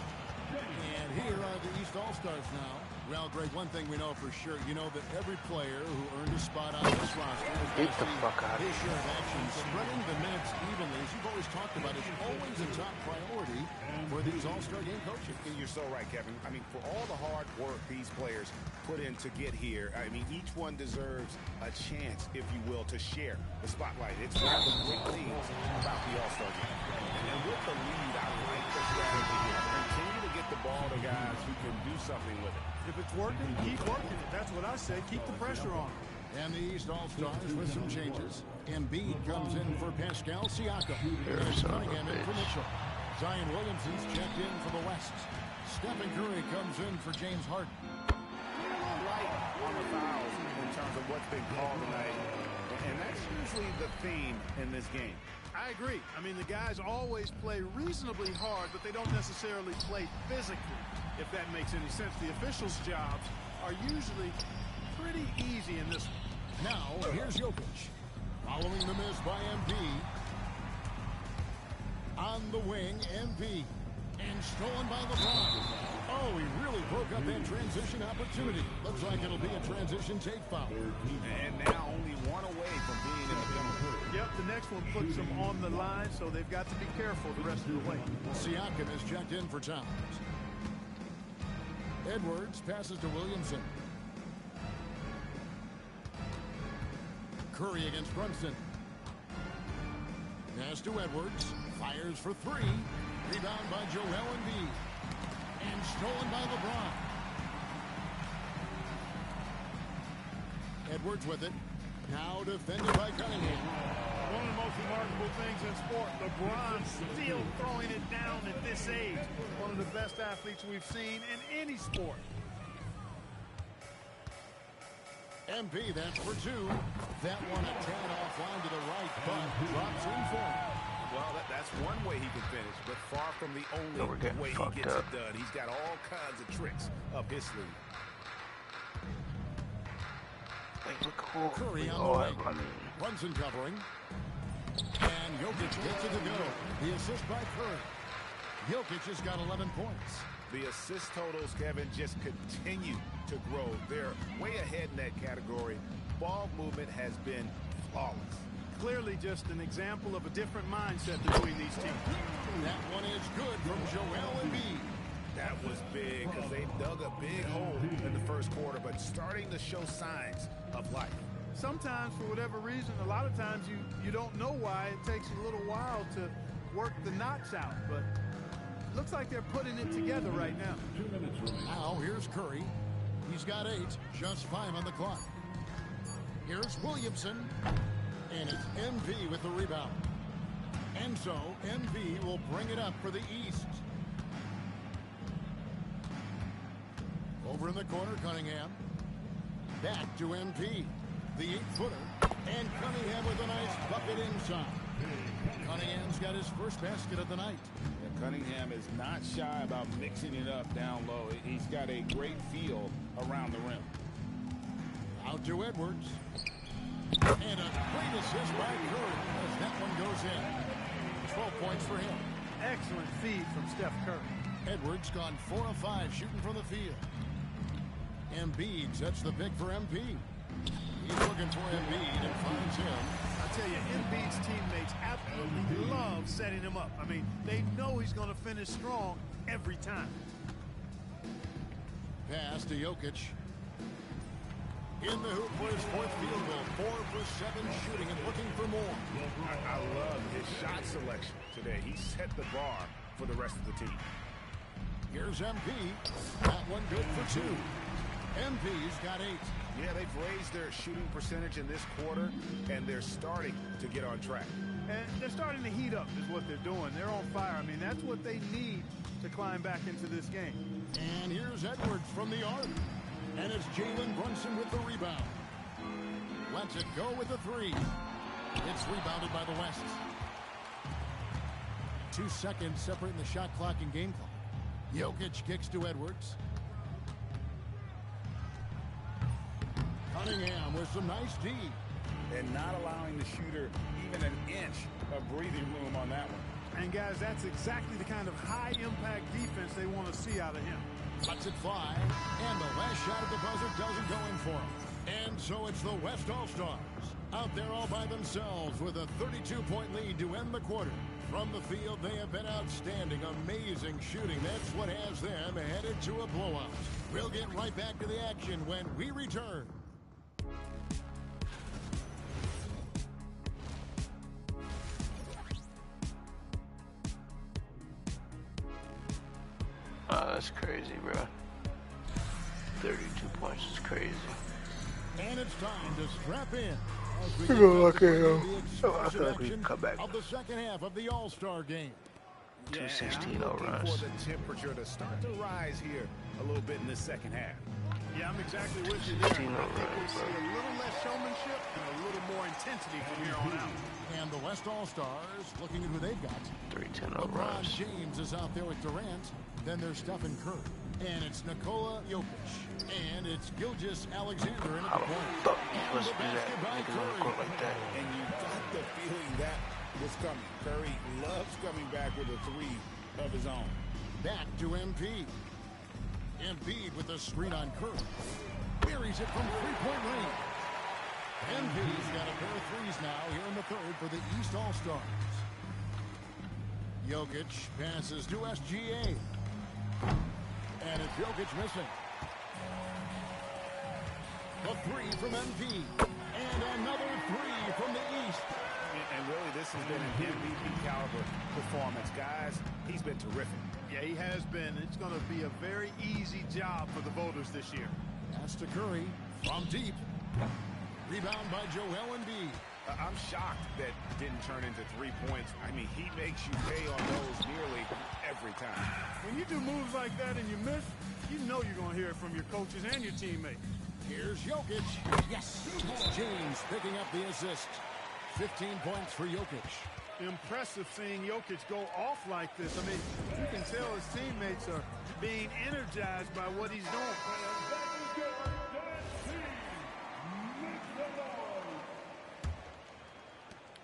Speaker 17: And here are the East All-Stars now. Well, Greg, one thing we know for sure, you know that every player who earned a spot on this roster is going to see his share of action. Spreading the minutes evenly, as you've always talked about, is always a top priority for these All-Star game coaches.
Speaker 18: You're so right, Kevin. I mean, for all the hard work these players put in to get here, I mean, each one deserves a chance, if you will, to share the spotlight. It's one of the great things about the All-Star game. And with the lead, I like the strategy here. Continue to get the ball to guys who can do something with it.
Speaker 16: If it's working, keep working it. That's what I say. Keep the pressure on.
Speaker 17: And the East All-Stars with some changes. Embiid comes in for Pascal Siakam. And Cunningham in for Mitchell. Zion Williamson's checked in for the West. Stephen Curry comes in for James Harden.
Speaker 18: Light on the fouls in terms of what's been called tonight. And that's usually the theme in this game.
Speaker 16: I agree. I mean, the guys always play reasonably hard, but they don't necessarily play physically, if that makes any sense. The officials' jobs are usually pretty easy in this one.
Speaker 17: Now, here's Jokic. Following the miss by MP. On the wing, MP. And stolen by LeBron. Oh, he really broke up that transition opportunity. Looks like it'll be a transition take foul.
Speaker 18: And now only one away from being in the penalty.
Speaker 16: Yep, the next one puts them on the line, so they've got to be careful the rest of the way.
Speaker 17: Siakam is checked in for Towns. Edwards passes to Williamson. Curry against Brunson. Pass to Edwards. Fires for 3. Rebound by Joel Embiid. And stolen by LeBron. Edwards with it. Now defended by Cunningham.
Speaker 16: One of the most remarkable things in sport, LeBron still throwing it down at this age. One of the best athletes we've seen in any sport.
Speaker 17: MP, that's for 2. That one a tad offline to the right, but drops in for him.
Speaker 18: Well, that's one way he can finish, but far from the only way he gets it done. He's got all kinds of tricks up his sleeve.
Speaker 17: Curry on the wing. Brunson covering. And Jokic gets it to go. The assist by Curry. Jokic has got 11 points.
Speaker 18: The assist totals, Kevin, just continue to grow. They're way ahead in that category. Ball movement has been flawless.
Speaker 16: Clearly just an example of a different mindset between these teams.
Speaker 17: That one is good from Joel Embiid.
Speaker 18: That was big because they dug a big hole in the first quarter, but starting to show signs of life.
Speaker 16: Sometimes, for whatever reason, a lot of times you don't know why. It takes a little while to work the knots out, but looks like they're putting it together right now.
Speaker 17: Now, here's Curry. He's got 8, just 5 on the clock. Here's Williamson, and it's MP with the rebound. And so, MB will bring it up for the East. Over in the corner, Cunningham. Back to MP. The 8-footer. And Cunningham with a nice bucket inside. Cunningham's got his first basket of the night.
Speaker 18: Yeah, Cunningham is not shy about mixing it up down low. He's got a great feel around the rim.
Speaker 17: Out to Edwards. And a great assist by Curry as that one goes in. 12 points for him.
Speaker 16: Excellent feed from Steph Curry.
Speaker 17: Edwards gone 4 of 5 shooting from the field. Embiid sets the pick for MP. He's looking for Embiid and finds him.
Speaker 16: I tell you, Embiid's teammates absolutely love setting him up. I mean, they know he's going to finish strong every time.
Speaker 17: Pass to Jokic. In the hoop for his 4th field goal. 4 for 7 shooting and looking for more.
Speaker 18: I love his shot selection today. He set the bar for the rest of the team.
Speaker 17: Here's MP. That one good for 2. MP's got 8.
Speaker 18: Yeah, they've raised their shooting percentage in this quarter, and they're starting to get on track.
Speaker 16: And they're starting to heat up is what they're doing. They're on fire. I mean, that's what they need to climb back into this game.
Speaker 17: And here's Edwards from the arc. And it's Jalen Brunson with the rebound. Lets it go with the 3. It's rebounded by the West. 2 seconds separating the shot clock and game clock. Jokic kicks to Edwards. Cunningham with some nice D.
Speaker 18: And not allowing the shooter even an inch of breathing room on that one.
Speaker 16: And guys, that's exactly the kind of high-impact defense they want to see out of him.
Speaker 17: Lets it fly, and the last shot at the buzzer doesn't go in for him. And so it's the West All-Stars out there all by themselves with a 32-point lead to end the quarter. From the field, they have been outstanding, amazing shooting. That's what has them headed to a blowout. We'll get right back to the action when we return.
Speaker 1: Oh, that's crazy, bro. 32 points is crazy.
Speaker 17: And it's time to strap in.
Speaker 1: I feel like we can come back.
Speaker 17: Of the second half of the All-Star game.
Speaker 1: 216
Speaker 18: looking
Speaker 1: runs.
Speaker 18: for the temperature to start to rise here a little bit in the second half.
Speaker 16: Yeah, I'm exactly with you there. I think we'll see a little less showmanship and a little more intensity from here on out.
Speaker 17: And the West All-Stars looking at who they've got.
Speaker 1: 310
Speaker 17: LeBron
Speaker 1: runs.
Speaker 17: James is out there with Durant. Then there's Stephen Curry. And it's Nikola Jokic. And it's Gilgeous Alexander in at the point.
Speaker 1: And the basket by Curry. Like that.
Speaker 18: And you got the feeling that was coming. Curry loves coming back with a 3 of his own.
Speaker 17: Back to MP. Embiid with a screen on Curry. Buries it from 3-point range. MP's got a pair of 3s now here in the 3rd for the East All-Stars. Jokic passes to SGA. And it's Jokic missing. A 3 from MP. And another 3 from the East.
Speaker 18: And really, this has been an MVP caliber performance, guys. He's been terrific.
Speaker 16: Yeah, he has been. It's going to be a very easy job for the voters this year.
Speaker 17: Pass to Curry from deep. Rebound by Joel Embiid.
Speaker 18: I'm shocked that didn't turn into 3 points. I mean, he makes you pay on those nearly every time.
Speaker 16: When you do moves like that and you miss, you know you're going to hear it from your coaches and your teammates.
Speaker 17: Here's Jokic. Yes. James picking up the assist. 15 points for Jokic.
Speaker 16: Impressive seeing Jokic go off like this. I mean, you can tell his teammates are being energized by what he's doing.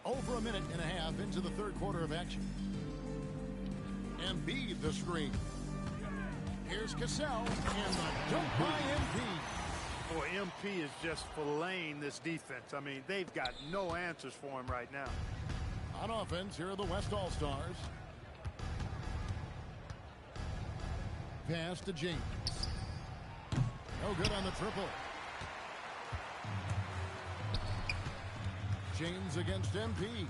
Speaker 17: Over a minute and a half into the 3rd quarter of action. Embiid the screen. Here's Cassell and the dunk by Embiid.
Speaker 16: Boy, MP is just filleting this defense. I mean, they've got no answers for him right now.
Speaker 17: On offense, here are the West All-Stars. Pass to James. No good on the triple. James against MP.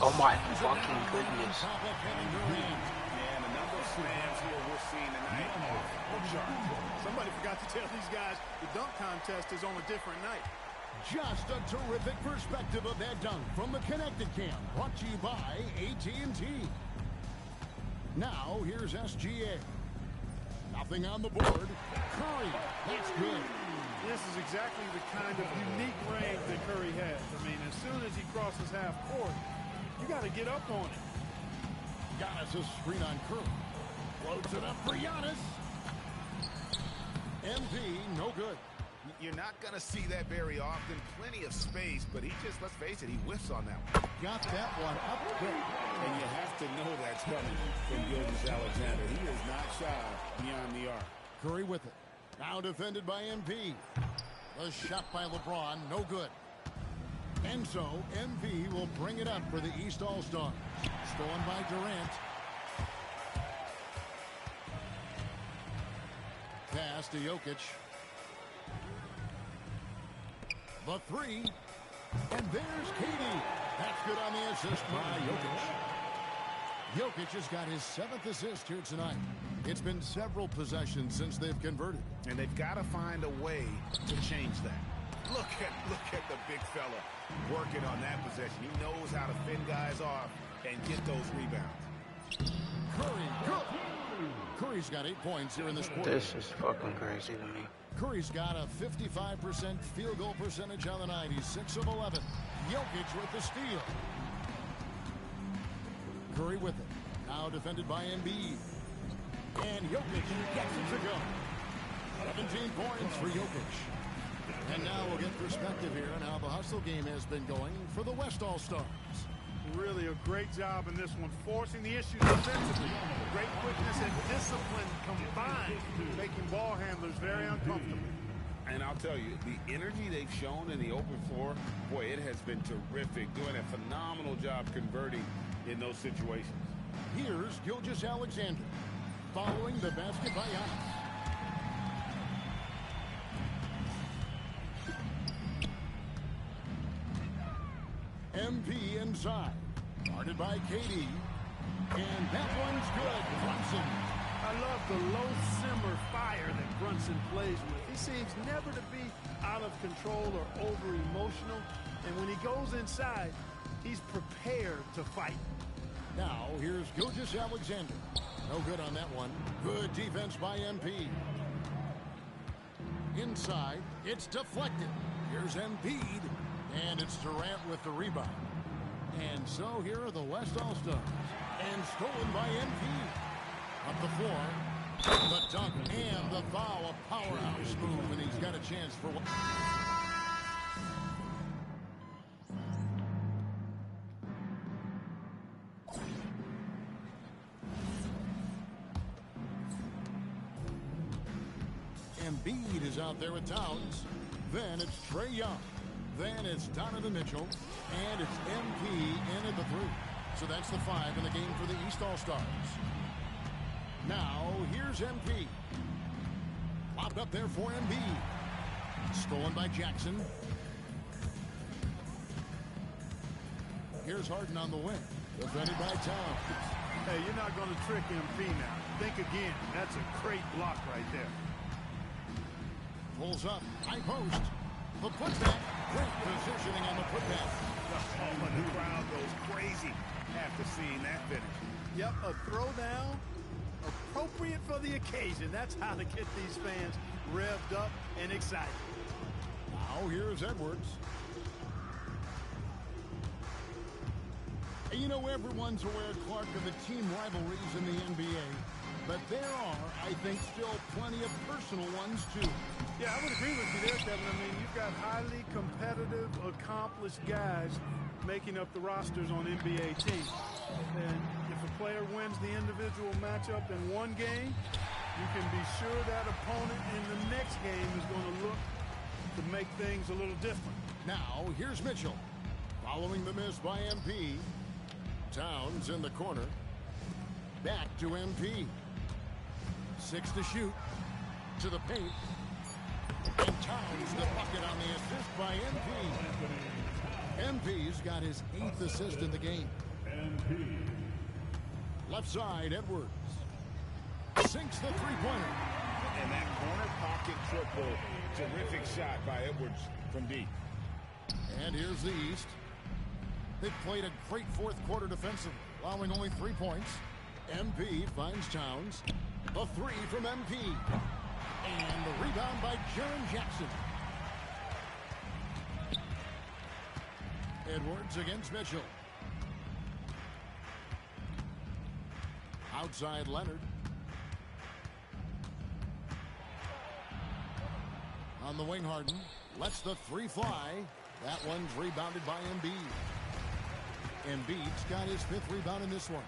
Speaker 1: Oh my fucking goodness.
Speaker 18: And a number of slams here we're seeing tonight.
Speaker 16: Somebody forgot to tell these guys the dunk contest is on a different night.
Speaker 17: Just a terrific perspective of that dunk from the Connected Cam, brought to you by AT&T. Now, here's SGA. Nothing on the board. Curry, that's good.
Speaker 16: This is exactly the kind of unique range that Curry has. I mean, as soon as he crosses half court, you got to get up on it.
Speaker 17: Giannis a screen on Curry. Floats it up for Giannis. MP, no good.
Speaker 18: You're not going to see that very often. Plenty of space, but he just, let's face it, he whiffs on that one.
Speaker 17: Got that one up quick.
Speaker 18: And you have to know that's coming from Gilgeous-Alexander. He is not shy beyond the arc.
Speaker 17: Curry with it. Now defended by MP. The shot by LeBron, no good. And so, MP will bring it up for the East All-Stars. Stolen by Durant. Pass to Jokic. The three. And there's Katie. That's good on the assist by Jokic. Jokic has got his 7th assist here tonight. It's been several possessions since they've converted.
Speaker 18: And they've got to find a way to change that. Look at the big fella working on that possession. He knows how to fend guys off and get those rebounds.
Speaker 17: Curry, good. Curry's got 8 points here in this quarter.
Speaker 1: This is fucking crazy to me.
Speaker 17: Curry's got a 55% field goal percentage on the night. He's 6 of 11. Jokic with the steal. Curry with it. Now defended by Embiid. And Jokic gets it to go. 17 points for Jokic. And now we'll get perspective here on how the hustle game has been going for the West All-Stars.
Speaker 16: Really a great job in this one, forcing the issues defensively. Great quickness and discipline combined, making ball handlers very uncomfortable.
Speaker 18: And I'll tell you, the energy they've shown in the open floor, boy, it has been terrific. Doing a phenomenal job converting in those situations.
Speaker 17: Here's Gilgeous-Alexander following the basket by Giannis. MP inside. Guarded by KD. And that one's good. Brunson.
Speaker 16: I love the low simmer fire that Brunson plays with. He seems never to be out of control or over emotional. And when he goes inside, he's prepared to fight.
Speaker 17: Now here's Gilgeous-Alexander. No good on that one. Good defense by MP. Inside. It's deflected. Here's Embiid. And it's Durant with the rebound. And so here are the West All-Stars. And stolen by MP. Up the floor. The dunk and the foul. A powerhouse move. And he's got a chance for one. Embiid is out there with Towns. Then it's Trae Young. Then it's Donovan Mitchell. And it's MP in at the 3. So that's the 5 in the game for the East All-Stars. Now, here's MP. Popped up there for Embiid. Stolen by Jackson. Here's Harden on the wing. Defended by Towns.
Speaker 16: Hey, you're not going to trick MP now. Think again. That's a great block right there.
Speaker 17: Pulls up. High post. The putback. Great positioning on the putback.
Speaker 18: Oh, and the crowd goes crazy after seeing that finish.
Speaker 16: Yep, a throwdown appropriate for the occasion. That's how to get these fans revved up and excited.
Speaker 17: Now here's Edwards. You know, everyone's aware, Clark, of the team rivalries in the NBA. But there are, I think, still plenty of personal ones, too.
Speaker 16: Yeah, I would agree with you there, Kevin. I mean, you've got highly competitive, accomplished guys making up the rosters on NBA teams. And if a player wins the individual matchup in one game, you can be sure that opponent in the next game is going to look to make things a little different.
Speaker 17: Now, here's Mitchell. Following the miss by MP. Towns in the corner. Back to MP. 6 to shoot. To the paint. And Towns the bucket on the assist by MP. MP's got his 8th assist in the game. Left side, Edwards. Sinks the three-pointer.
Speaker 18: And that corner pocket triple. Terrific shot by Edwards from deep.
Speaker 17: And here's the East. They played a great fourth quarter defensively, allowing only 3 points. MP finds Towns. A three from MP. And the rebound by Jaren Jackson. Edwards against Mitchell. Outside Leonard. On the wing, Harden lets the three fly. That one's rebounded by Embiid. Embiid's got his 5th rebound in this one.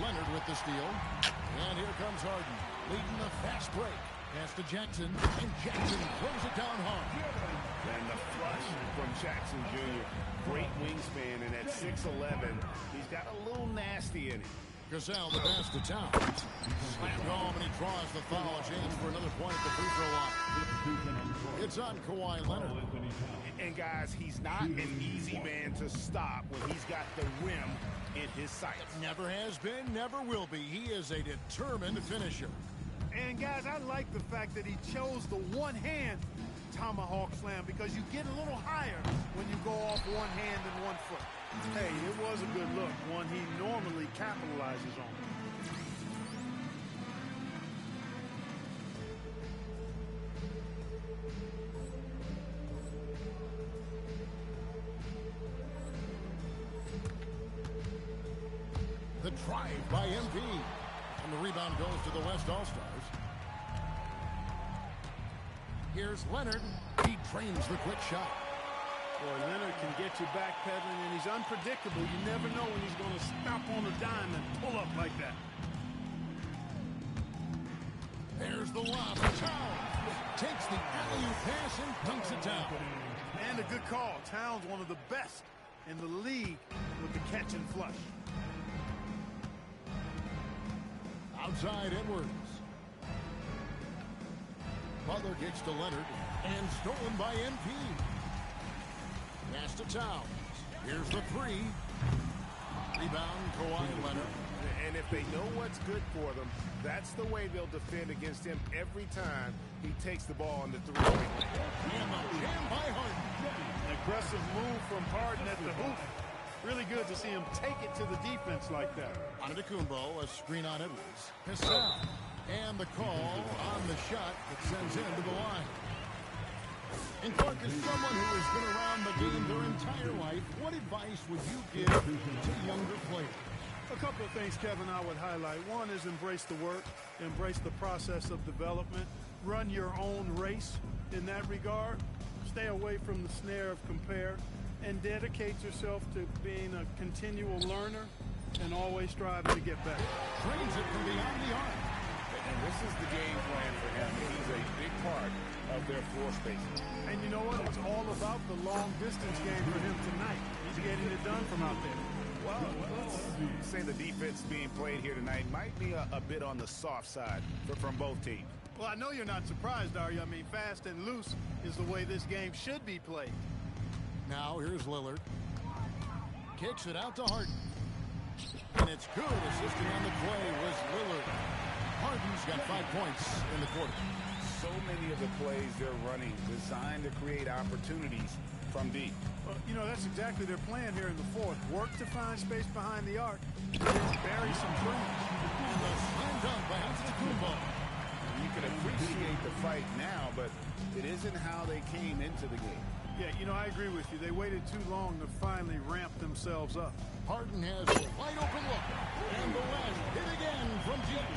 Speaker 17: Leonard with the steal. And here comes Harden, leading the fast break. Pass to Jackson, and Jackson throws it down hard.
Speaker 18: And the flush from Jackson Jr. Great wingspan, and at 6'11", he's got a little nasty in him.
Speaker 17: Gasol, the pass to Towns. Slammed home, and he draws the foul. A chance for another point at the free throw line. It's on Kawhi Leonard.
Speaker 18: And guys, he's not an easy man to stop when he's got the rim in his sights.
Speaker 17: Never has been, never will be. He is a determined finisher.
Speaker 16: And guys, I like the fact that he chose the one-hand tomahawk slam, because you get a little higher when you go off one hand and 1 foot. Hey, it was a good look, one he normally capitalizes on.
Speaker 17: The drive by MP. And the rebound goes to the West All-Stars. Here's Leonard. He drains the quick shot.
Speaker 16: Boy, Leonard can get you backpedaling, and he's unpredictable. You never know when he's going to stop on a dime and pull up like that.
Speaker 17: There's the lob. Towns takes the alley-oop pass and dunks it down.
Speaker 16: And a good call. Towns, one of the best in the league with the catch and flush.
Speaker 17: Outside Edwards. Butler gets to Leonard, and stolen by MP. Pass to Towns. Here's the three. Rebound, Kawhi Leonard.
Speaker 18: And if they know what's good for them, that's the way they'll defend against him every time he takes the ball on the three-point line.
Speaker 17: And the jam by Harden.
Speaker 16: An aggressive move from Harden at the hoop. Really good to see him take it to the defense like that.
Speaker 17: Antetokounmpo, a screen on Edwards. Gasol. And the call on the shot that sends him to the line. And Clark, as someone who has been around the game their entire life, what advice would you give to younger players?
Speaker 16: A couple of things, Kevin, I would highlight. One is embrace the work, embrace the process of development, run your own race in that regard, stay away from the snare of compare, and dedicate yourself to being a continual learner and always striving to get better.
Speaker 17: Trains it from beyond the arc.
Speaker 18: And this is the game plan for him. He's a big part of their floor spacing.
Speaker 16: And you know what? It's all about the long distance game for him tonight. He's getting it done from out there.
Speaker 18: Well, let's say the defense being played here tonight might be a bit on the soft side from both teams.
Speaker 16: Well, I know you're not surprised, are you? I mean, fast and loose is the way this game should be played.
Speaker 17: Now here's Lillard. Kicks it out to Harden. And it's good. Assisting on the play was Lillard. Harden's got 5 points in the quarter.
Speaker 18: So many of the plays they're running designed to create opportunities from deep.
Speaker 16: Well, you know, that's exactly their plan here in the fourth. Work to find space behind the arc, and then bury some threes.
Speaker 17: And the slam dunk by Antetokounmpo.
Speaker 18: You can appreciate the fight now, but it isn't how they came into the game.
Speaker 16: Yeah, you know, I agree with you. They waited too long to finally ramp themselves up.
Speaker 17: Harden has a wide open look. And the West hit again from deep.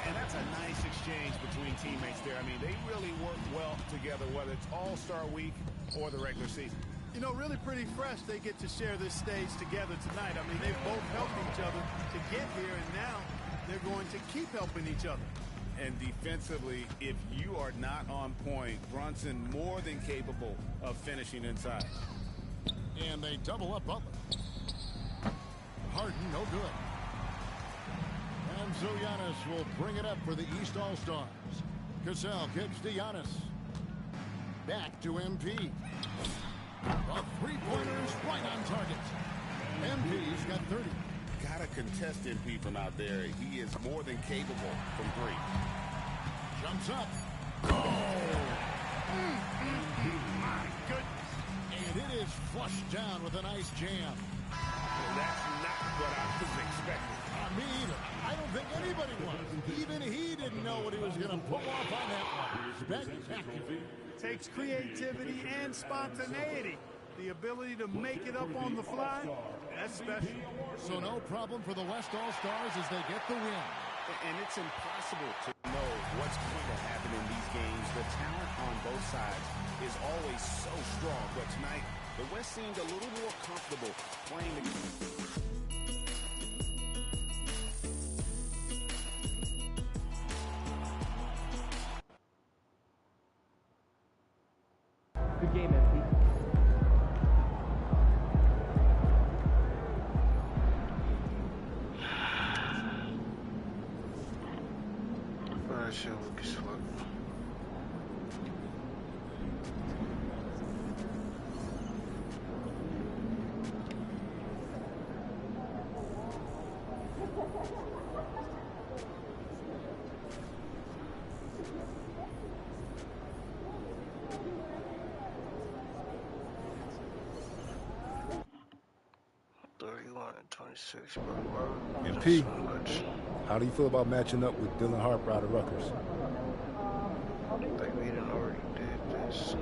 Speaker 18: And that's a nice exchange between teammates there. I mean, they really work well together, whether it's All-Star Week or the regular season.
Speaker 16: You know, really pretty fresh they get to share this stage together tonight. I mean, they've both helped each other to get here, and now they're going to keep helping each other.
Speaker 18: And defensively, if you are not on point, Brunson more than capable of finishing inside.
Speaker 17: And they double up Butler. Harden, no good. And so Giannis will bring it up for the East All-Stars. Gasol gives to Giannis. Back to MP. The three-pointers right on target. MP's got 30.
Speaker 18: Gotta contest MP from out there. He is more than capable from three.
Speaker 17: Jumps up. Oh! My goodness. And And it is flushed down with a nice jam.
Speaker 2: And that's not what I was expecting.
Speaker 17: Me either. I don't think anybody was. Even he didn't know what he was going to pull off on that one. Spectacular.
Speaker 16: Takes creativity and spontaneity. The ability to make it up on the fly, that's special.
Speaker 17: So no problem for the West All-Stars as they get the win.
Speaker 18: And it's impossible to know what's going to happen in these games. The talent on both sides is always so strong. But tonight, the West seemed a little more comfortable playing the
Speaker 22: Good game, MP.
Speaker 1: That shit look as fuck.
Speaker 13: MP, how do you feel about matching up with Dylan Harper out of Rutgers?
Speaker 1: Like we done already did this.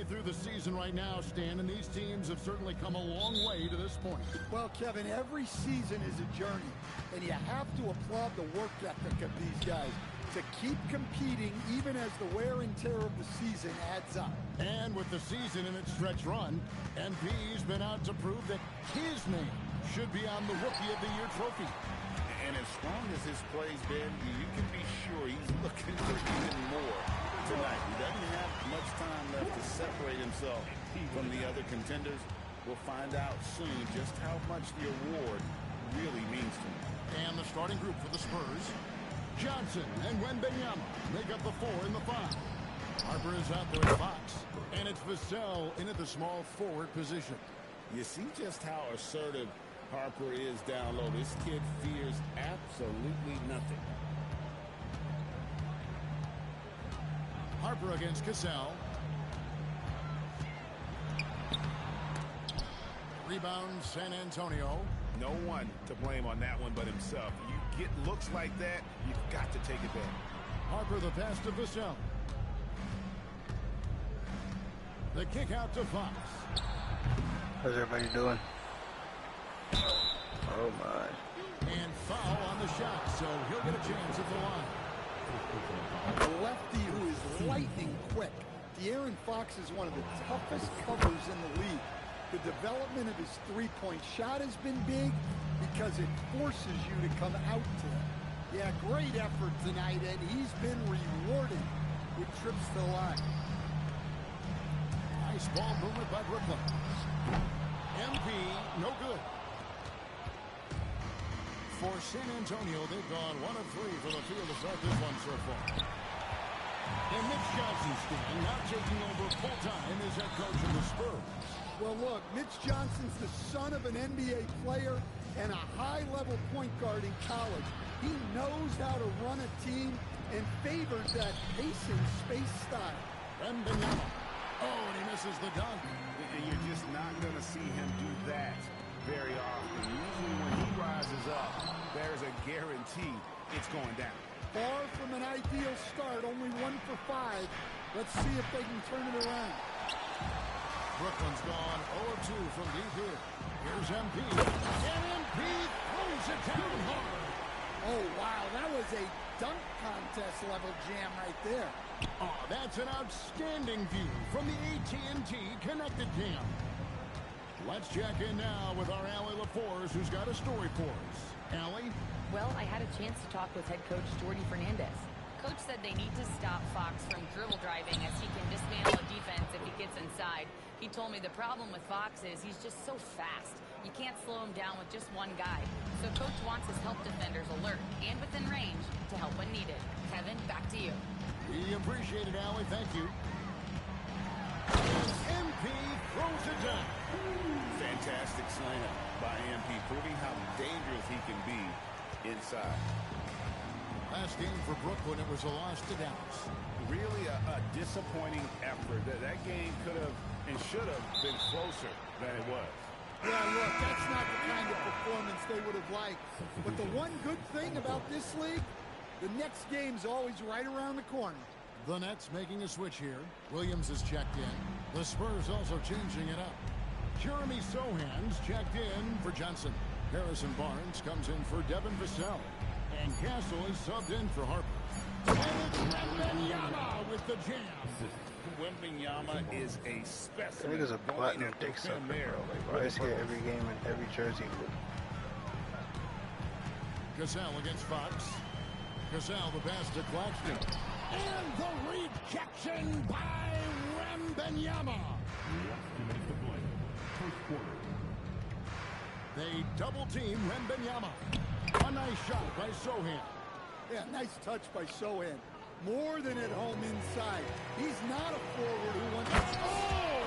Speaker 17: Through the season right now, Stan, and these teams have certainly come a long way to this point.
Speaker 6: Well, Kevin, every season is a journey, and you have to applaud the work ethic of these guys to keep competing even as the wear and tear of the season adds up.
Speaker 17: And with the season in its stretch run, MP's been out to prove that his name should be on the Rookie of the Year trophy.
Speaker 18: And as strong as his play's been, you can be sure he's looking for even more tonight. He doesn't have much time left to separate himself from the other contenders. We'll find out soon just how much the award really means to him.
Speaker 17: And the starting group for the Spurs, Johnson and Wembanyama make up the 4 and the 5. Harper is out there at Fox, and it's Vassell in at the small forward position.
Speaker 18: You see just how assertive Harper is down low. This kid fears absolutely nothing.
Speaker 17: Harper against Cassell. Rebound, San Antonio.
Speaker 2: No one to blame on that one but himself. You get looks like that, you've got to take advantage.
Speaker 17: Harper the pass to Vassell. The kick out to Fox.
Speaker 1: How's everybody doing? Oh my.
Speaker 17: And foul on the shot, so he'll get a chance at the line.
Speaker 6: A lefty who is lightning quick. De'Aaron Fox is one of the toughest covers in the league. The development of his three-point shot has been big because it forces you to come out to him. Yeah, great effort tonight, and he's been rewarded with trips to the line.
Speaker 17: Nice ball movement by Brooklyn. MP, no good. For San Antonio, they've gone 1 of 3 from the field to start this one so far. And Mitch Johnson's now taking over full-time as head coach of the Spurs.
Speaker 6: Well, look, Mitch Johnson's the son of an NBA player and a high-level point guard in college. He knows how to run a team and favors that pacing space style.
Speaker 17: Wembanyama. Oh, and he misses the dunk.
Speaker 18: And you're just not going to see him do that very often. Usually when he rises up, there's a guarantee it's going down.
Speaker 6: Far from an ideal start, only 1 for 5. Let's see if they can turn it around.
Speaker 17: Brooklyn's gone 0-2 from deep here. Here's MP. And MP throws it down hard.
Speaker 6: Oh, wow, that was a dunk contest level jam right there.
Speaker 17: Oh, that's an outstanding view from the AT&T Connected Cam. Let's check in now with our Allie LaForce, who's got a story for us. Allie?
Speaker 4: Well, I had a chance to talk with head coach Jordy Fernandez. Coach said they need to stop Fox from dribble driving as he can dismantle a defense if he gets inside. He told me the problem with Fox is he's just so fast. You can't slow him down with just one guy. So Coach wants his help defenders alert and within range to help when needed. Kevin, back to you.
Speaker 17: We appreciate it, Allie. Thank you. MP throws it down.
Speaker 18: Fantastic slam by MP, proving how dangerous he can be inside.
Speaker 17: Last game for Brooklyn, it was a loss to Dallas.
Speaker 18: Really a disappointing effort. That game could have and should have been closer than it was.
Speaker 6: Yeah, look, that's not the kind of performance they would have liked. But the one good thing about this league, the next game's always right around the corner.
Speaker 17: The Nets making a switch here. Williams is checked in. The Spurs also changing it up. Jeremy Sohan's checked in for Johnson. Harrison Barnes comes in for Devin Vassell. And Castle is subbed in for Harper. And it's Wembanyama with the jam.
Speaker 18: Wembanyama is a specimen.
Speaker 1: Nigga's a platinum dick sucker, bro. Like, bro, I see it every game and every jersey.
Speaker 17: Cassell against Fox. Cassell the pass to Claxton. And the rejection by Wembanyama. They double team Wembanyama. A nice shot by Sohan.
Speaker 6: Yeah, nice touch by Sohan. More than at home inside. He's not a forward who wants to... Oh!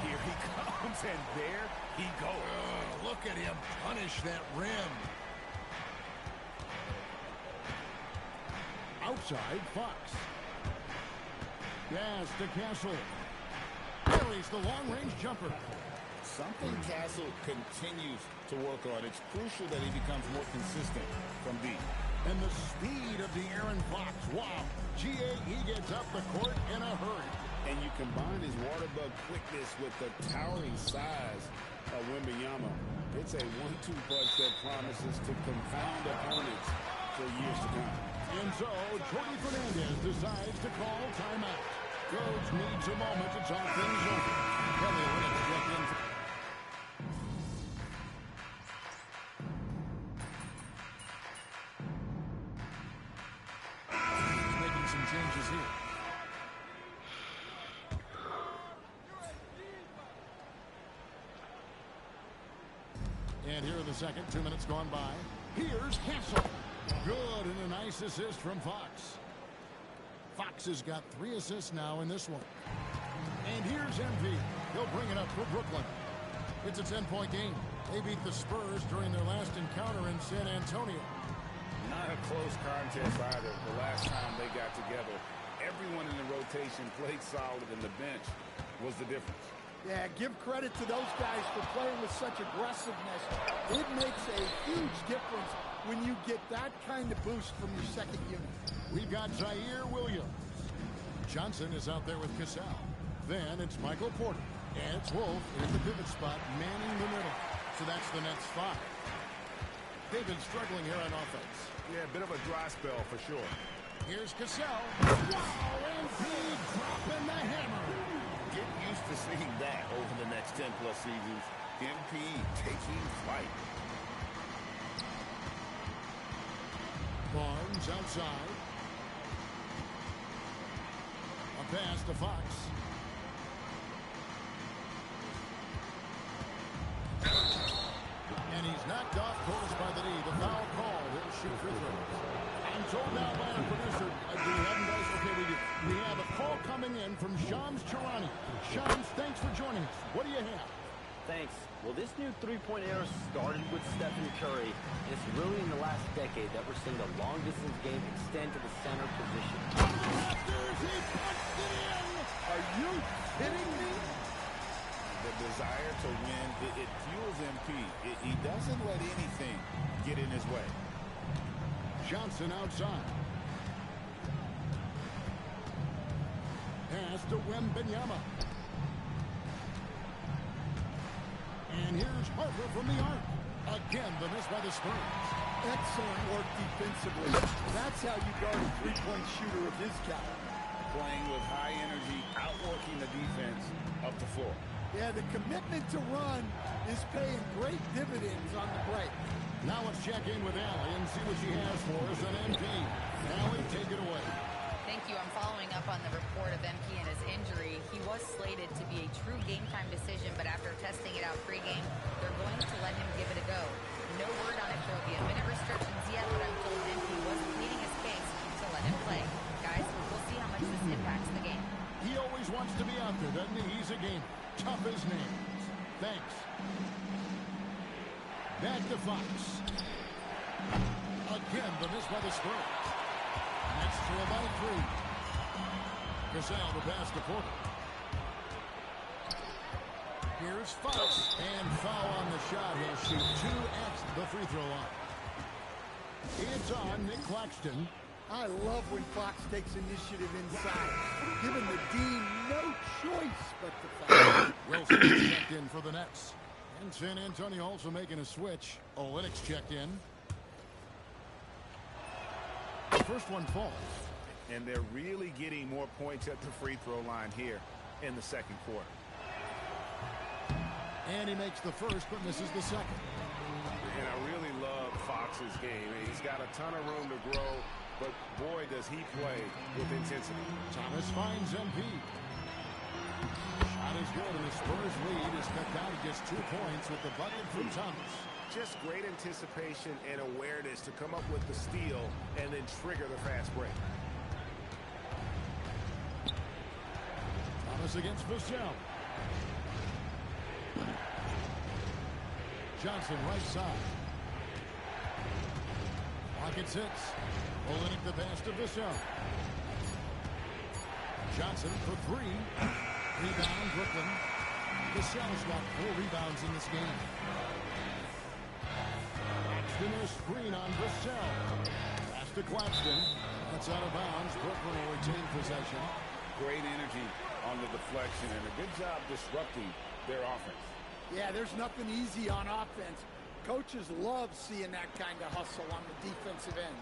Speaker 18: Here he comes, and there he goes.
Speaker 17: Look at him punish that rim. Outside, Fox. Yes, to Castle. Carries the long-range jumper.
Speaker 18: Something Castle continues to work on. It's crucial that he becomes more consistent from deep.
Speaker 17: And the speed of the Aaron Fox. Wow. He gets up the court in a hurry.
Speaker 18: And you combine his water bug quickness with the towering size of Wembanyama. It's a 1-2 punch that promises to confound opponents for years to come.
Speaker 17: And so, Jordy Fernandez decides to call timeout. Coach needs a moment to talk things over. Kelly Olynyk checked in. He's making some changes here. And here in the second, 2 minutes gone by. Here's Castle. Good, and a nice assist from Fox. Fox has got 3 assists now in this one. And here's MP. He'll bring it up for Brooklyn. It's a 10-point game. They beat the Spurs during their last encounter in San Antonio.
Speaker 18: Not a close contest either. The last time they got together, everyone in the rotation played solid, and the bench was the difference.
Speaker 6: Yeah, give credit to those guys for playing with such aggressiveness. It makes a huge difference when you get that kind of boost from your second unit.
Speaker 17: We've got Zaire Williams. Johnson is out there with Cassell. Then it's Michael Porter. And it's Wolf in the pivot spot, manning the middle. So that's the Nets 5. They've been struggling here on offense.
Speaker 18: Yeah, a bit of a dry spell for sure.
Speaker 17: Here's Cassell. Wow, MP dropping the hammer.
Speaker 18: Get used to seeing that over the next 10-plus seasons. MP taking flight.
Speaker 17: Barnes outside. A pass to Fox. And he's knocked off course by the knee. The foul call. He'll shoot free throws. And total Shams Charania. Shams, thanks for joining us. What do you have?
Speaker 8: Thanks. Well, this new three-point era started with Stephen Curry, and it's really in the last decade that we're seeing the long-distance game extend to the center position.
Speaker 17: Masters, he punched it in!
Speaker 6: Are you kidding me?
Speaker 18: The desire to win, it fuels MP. He doesn't let anything get in his way.
Speaker 17: Johnson outside. Pass to Wembanyama. And here's Harper from the arc. Again, the miss by the Spurs.
Speaker 6: Excellent work defensively. That's how you guard a three-point shooter of his caliber.
Speaker 18: Playing with high energy, outworking the defense up the floor.
Speaker 6: Yeah, the commitment to run is paying great dividends on the break.
Speaker 17: Now let's check in with Allie and see what she has for us on MP. Allie, take it away.
Speaker 4: Thank you. I'm following up on the report of MP and his injury. He was slated to be a true game-time decision, but after testing it out pre-game, they're going to let him give it a go. No word on if there will be a minute restrictions yet, but I'm told MP was pleading his case to let him play. Guys, we'll see how much this impacts the game.
Speaker 17: He always wants to be out there, doesn't he? He's a gamer. Tough as nails. Thanks. Back to Fox. Again, the miss by the Spurs. Next throw by three. Gasol to pass to Porter. Here's Fox. And foul on the shot. He'll shoot 2 at the free throw line. It's on Nick Claxton.
Speaker 6: I love when Fox takes initiative inside, giving the Dean no choice but to foul.
Speaker 17: Wilson checked in for the Nets. And San Antonio also making a switch. Olynyk's checked in. The first one falls.
Speaker 18: And they're really getting more points at the free throw line here in the second quarter.
Speaker 17: And he makes the first, but misses the second.
Speaker 18: And I really love Fox's game. He's got a ton of room to grow, but boy, does he play with intensity.
Speaker 17: Thomas finds MP. Shot is good, and the Spurs lead is cut down to just 2 points with the bucket from Thomas.
Speaker 18: Just great anticipation and awareness to come up with the steal and then trigger the fast break.
Speaker 17: Thomas against Vassell. Johnson right side. Rockets hits. Olynyk the pass to Vassell. Johnson for 3. Rebound, Brooklyn. Vassell's got 4 rebounds in this game. Claxton a screen on Vassell. Pass to Claxton. That's out of bounds. Brooklyn will retain possession.
Speaker 18: Great energy on the deflection and a good job disrupting their offense.
Speaker 6: Yeah, there's nothing easy on offense. Coaches love seeing that kind of hustle on the defensive end.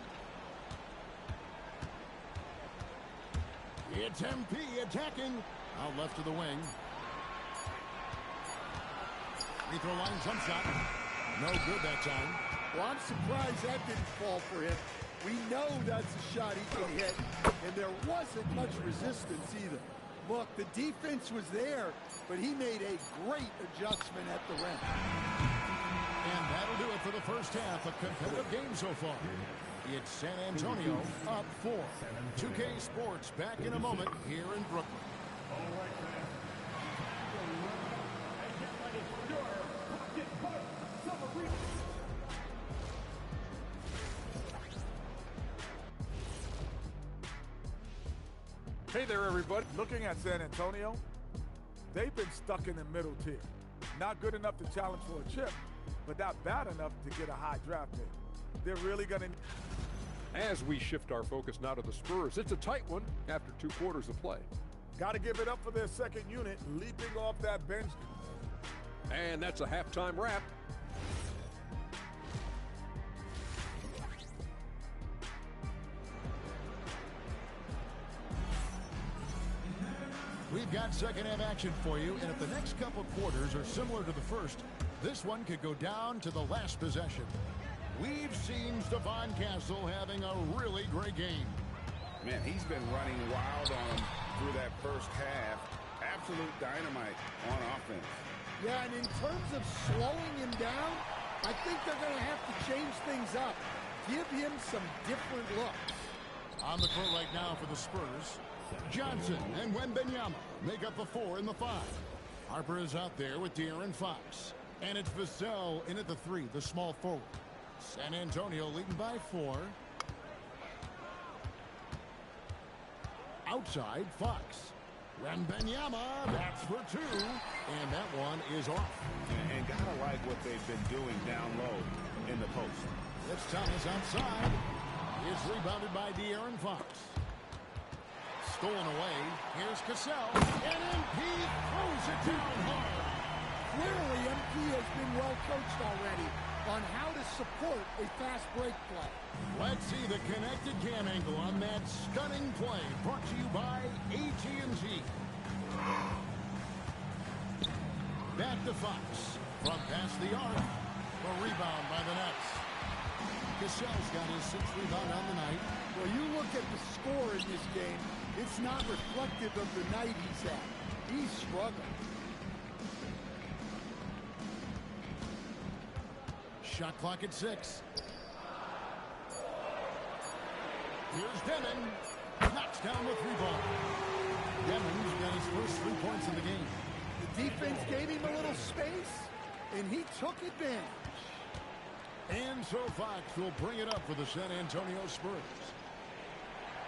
Speaker 17: It's MP attacking. Out left to the wing. Free throw line jump shot. No good that time.
Speaker 6: Well, I'm surprised that didn't fall for him. We know that's a shot he can hit, and there wasn't much resistance either. Look, the defense was there, but he made a great adjustment at the rim.
Speaker 17: And that'll do it for the first half. A competitive game so far. It's San Antonio up 4. 2K Sports back in a moment here in Brooklyn.
Speaker 3: Hey there, everybody. Looking at San Antonio, they've been stuck in the middle tier. Not good enough to challenge for a chip, but not bad enough to get a high draft pick. They're really going to...
Speaker 7: As we shift our focus now to the Spurs, it's a tight one after 2 quarters of play.
Speaker 3: Got to give it up for their second unit, leaping off that bench.
Speaker 7: And that's a halftime wrap.
Speaker 17: We've got second half action for you, and if the next couple quarters are similar to the first, this one could go down to the last possession. We've seen Stephon Castle having a really great game.
Speaker 18: Man, he's been running wild on him through that first half. Absolute dynamite on offense.
Speaker 6: Yeah, and in terms of slowing him down, I think they're going to have to change things up. Give him some different looks.
Speaker 17: On the court right now for the Spurs, Johnson and Wembanyama. make up the 4 and the 5. Harper is out there with De'Aaron Fox. And it's Vassell in at the 3, the small forward. San Antonio leading by 4. Outside, Fox. Wembanyama, that's for 2. And that one is off.
Speaker 18: And gotta like what they've been doing down low in the post.
Speaker 17: It's Thomas outside. It's rebounded by De'Aaron Fox. Stolen away. Here's Cassell. And MP throws it down hard.
Speaker 6: Clearly, MP has been well coached already on how to support a fast break play.
Speaker 17: Let's see the connected cam angle on that stunning play. Brought to you by AT&T. Back to Fox. From past the arc. A rebound by the Nets. Cassell's got his 6th rebound on the night.
Speaker 6: Well, you look at the score in this game, it's not reflective of the night he's had. He's struggling.
Speaker 17: Shot clock at 6. Here's Demon. Knocks down the 3-ball. Demon's got his first 3 points in the game.
Speaker 6: The defense gave him a little space, and he took advantage.
Speaker 17: And so Fox will bring it up for the San Antonio Spurs.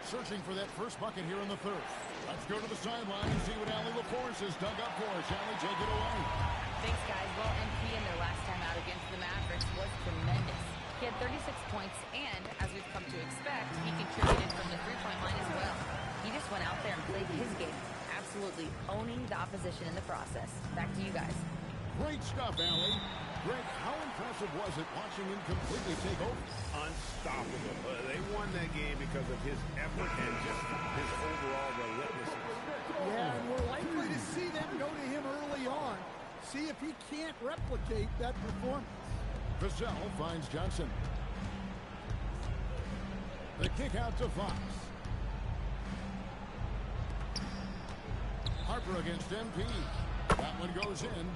Speaker 17: Searching for that first bucket here in the 3rd. Let's go to the sideline and see what Allie LaForce has dug up for us. Allie, take it away.
Speaker 4: Thanks, guys. Well, MP in their last time out against the Mavericks was tremendous. He had 36 points, and as we've come to expect, he contributed from the 3-point line as well. He just went out there and played his game, absolutely owning the opposition in the process. Back to you guys.
Speaker 17: Great stuff, Allie. Greg, how impressive was it watching him completely take over?
Speaker 18: Unstoppable. They won that game because of his effort and just his overall relentlessness.
Speaker 6: Yeah, and we're likely to see them go to him early on. See if he can't replicate that performance.
Speaker 17: Vassell finds Johnson. The kick out to Fox. Harper against MP. That one goes in.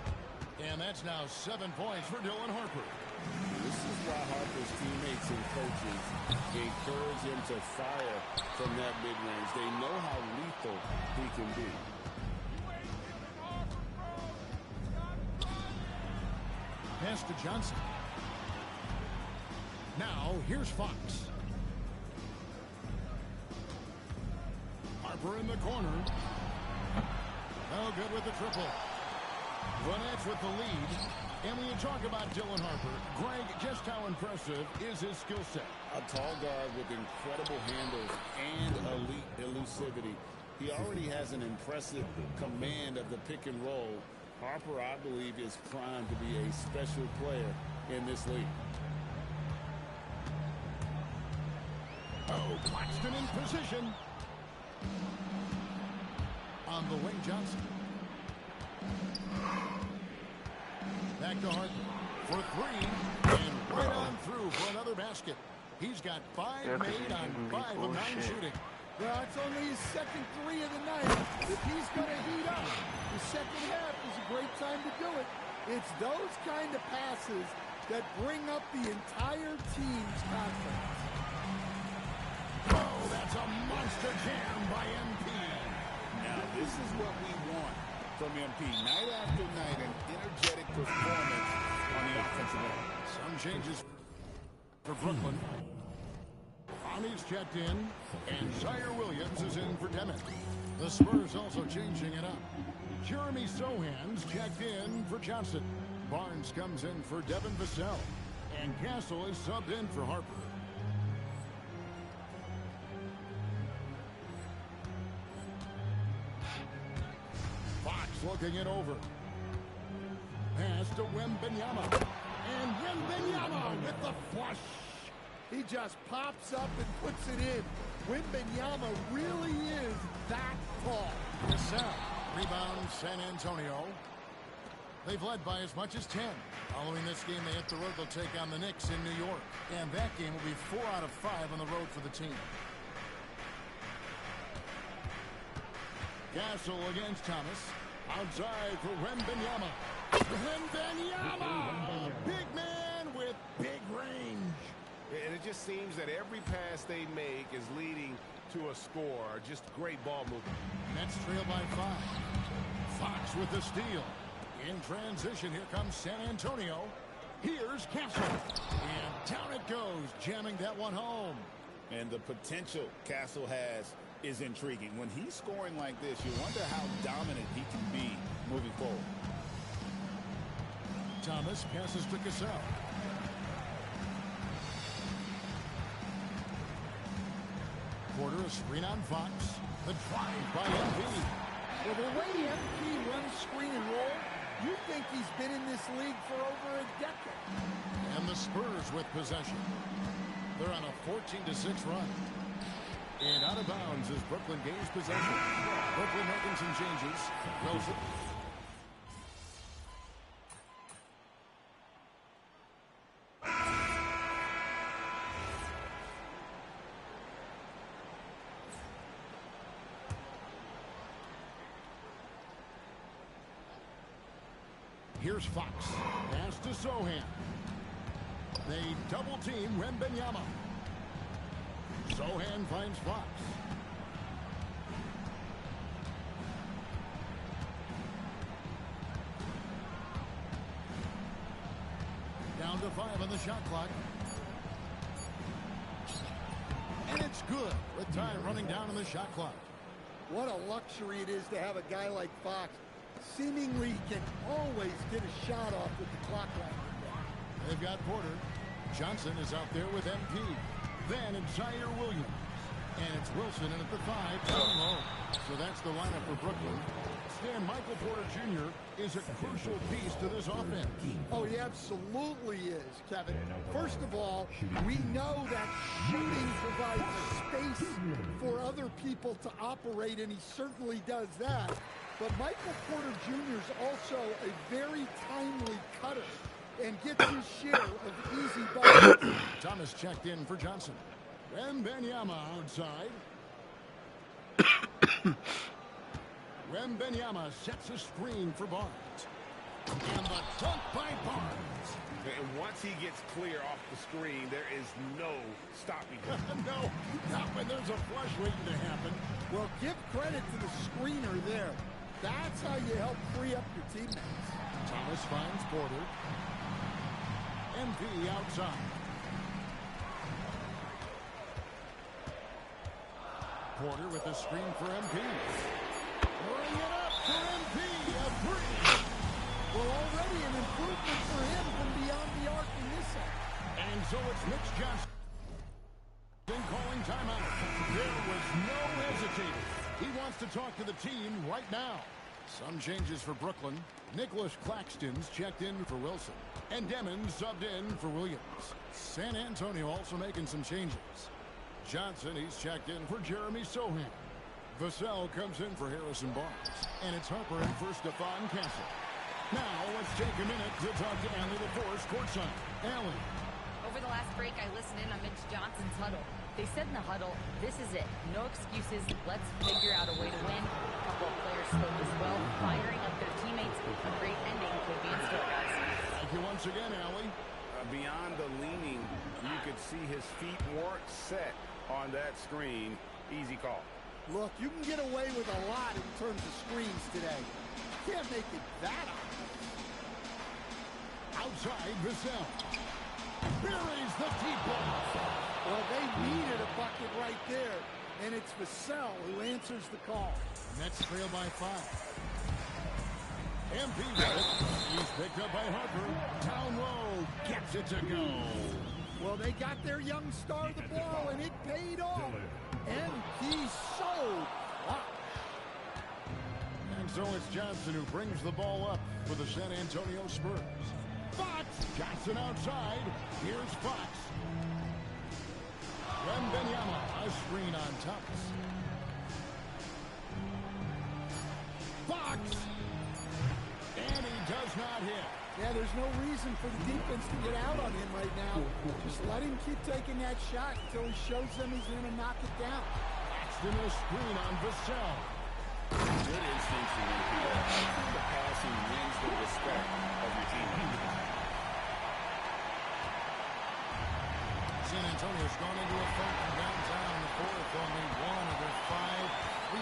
Speaker 17: And that's now 7 points for Dylan Harper.
Speaker 18: This is why Harper's teammates and coaches encourage him to fire from that mid-range. They know how lethal he can be.
Speaker 17: Pass to Johnson. Now, here's Fox. Harper in the corner. Oh, good with the triple. One edge with the lead. And when you talk about Dylan Harper, Greg, just how impressive is his skill set?
Speaker 18: A tall guard with incredible handles and elite elusivity. He already has an impressive command of the pick and roll. Harper, I believe, is primed to be a special player in this league.
Speaker 17: Oh, Claxton in position. On the wing, Johnson. Back to Harper for 3, and right on through for another basket. He's got 5 made on 5 of 9 shooting.
Speaker 6: Well, it's only his 2nd 3 of the night. If he's going to heat up, the second half is a great time to do it. It's those kind of passes that bring up the entire team's confidence.
Speaker 17: Oh, that's a monster jam by MP.
Speaker 18: Now, this is what we want from MP. Night after night, an energetic performance on the offensive end.
Speaker 17: Some changes for Brooklyn. Connie's checked in, and Zaire Williams is in for Demon. The Spurs also changing it up. Jeremy Sohan's checked in for Johnson. Barnes comes in for Devin Vassell. And Castle is subbed in for Harper. Fox looking it over. Pass to Wembanyama. And Wembanyama with the flush.
Speaker 6: He just pops up and puts it in. Wembanyama really is that tall.
Speaker 17: Vassell. Rebound San Antonio. They've led by as much as 10. Following this game, they hit the road. They'll take on the Knicks in New York. And that game will be 4 out of 5 on the road for the team. Castle against Thomas. Outside for Wembanyama. Wembanyama! Big man with big range.
Speaker 2: And it just seems that every pass they make is leading to a score. Just great ball movement.
Speaker 17: Nets trail by 5. Fox with the steal. In transition, here comes San Antonio. Here's Castle. And down it goes, jamming that one home.
Speaker 18: And the potential Castle has is intriguing. When he's scoring like this, you wonder how dominant he can be moving forward.
Speaker 17: Thomas passes to Cassell. Porter, a screen on Fox. The drive by MP.
Speaker 6: Well, the way MP runs screen and roll, you think he's been in this league for over a decade.
Speaker 17: And the Spurs with possession. They're on a 14-6 run. And out of bounds as Brooklyn gains possession. Brooklyn making some changes. Wilson. Here's Fox. Pass to Sohan. They double team Wembanyama. Sohan finds Fox. Down to 5 on the shot clock. And it's good with time running down on the shot clock.
Speaker 6: What a luxury it is to have a guy like Fox. Seemingly can always get a shot off with the clock running.
Speaker 17: They've got Porter. Johnson is out there with MP. Then it's Zaire Williams. And it's Wilson in at the 5 down low. So that's the lineup for Brooklyn. Stan, Michael Porter Jr. is a crucial piece to this offense.
Speaker 6: Oh, he absolutely is, Kevin. First of all, we know that shooting provides space for other people to operate, and he certainly does that. But Michael Porter Jr. is also a very timely cutter and gets his share of easy balls.
Speaker 17: Thomas checked in for Johnson. Wembanyama outside. Wembanyama sets a screen for Barnes. And the dunk by Barnes.
Speaker 2: And once he gets clear off the screen, there is no stopping him.
Speaker 17: No, not when there's a flush waiting to happen.
Speaker 6: Well, give credit to the screener there. That's how you help free up your teammates.
Speaker 17: Thomas finds Porter. MP outside. Porter with the screen for MP. Bring it up for MP. A three.
Speaker 6: Well, already an improvement for him from beyond the arc in this end.
Speaker 17: And so it's Mitch Johnson calling timeout. There was no hesitating. He wants to talk to the team right now. Some changes for Brooklyn. Nicholas Claxton's checked in for Wilson. And Demons subbed in for Williams. San Antonio also making some changes. Johnson, he's checked in for Jeremy Sohan. Vassell comes in for Harrison Barnes. And it's Harper in for Stephon Castle. Now, let's take a minute to talk to Allie LaForce courtside. Allie.
Speaker 4: Over the last break, I listened in on Mitch Johnson's huddle. They said in the huddle, this is it. No excuses. Let's figure out a way to win. A couple of players spoke as well, firing up their teammates. A great ending could be in store, guys.
Speaker 17: Thank you once again, Allie.
Speaker 2: Beyond the leaning, you could see his feet weren't set on that screen. Easy call.
Speaker 6: Look, you can get away with a lot in terms of screens today. You can't make it that obvious.
Speaker 17: Outside, Vassell. Buries the deep ball.
Speaker 6: Well, they needed a bucket right there, and it's Vassell who answers the call.
Speaker 17: Nets trail by 5. MP with it. He's picked up by Harper. Down low. Gets it to go.
Speaker 6: Well, they got their young star the ball, and it paid off. And he's so clutch.
Speaker 17: And so it's Johnson who brings the ball up for the San Antonio Spurs. Fox. Johnson outside. Here's Fox. Wembanyama, a screen on Thomas. Fox. And he does not hit.
Speaker 6: Yeah, there's no reason for the defense to get out on him right now. Just let him keep taking that shot until he shows them he's going to knock it down.
Speaker 17: Paxton a screen on Vassell.
Speaker 18: Good instincts from MP. The passing wins the respect of your team.
Speaker 17: San Antonio's gone into a funk from downtown in the fourth, only 1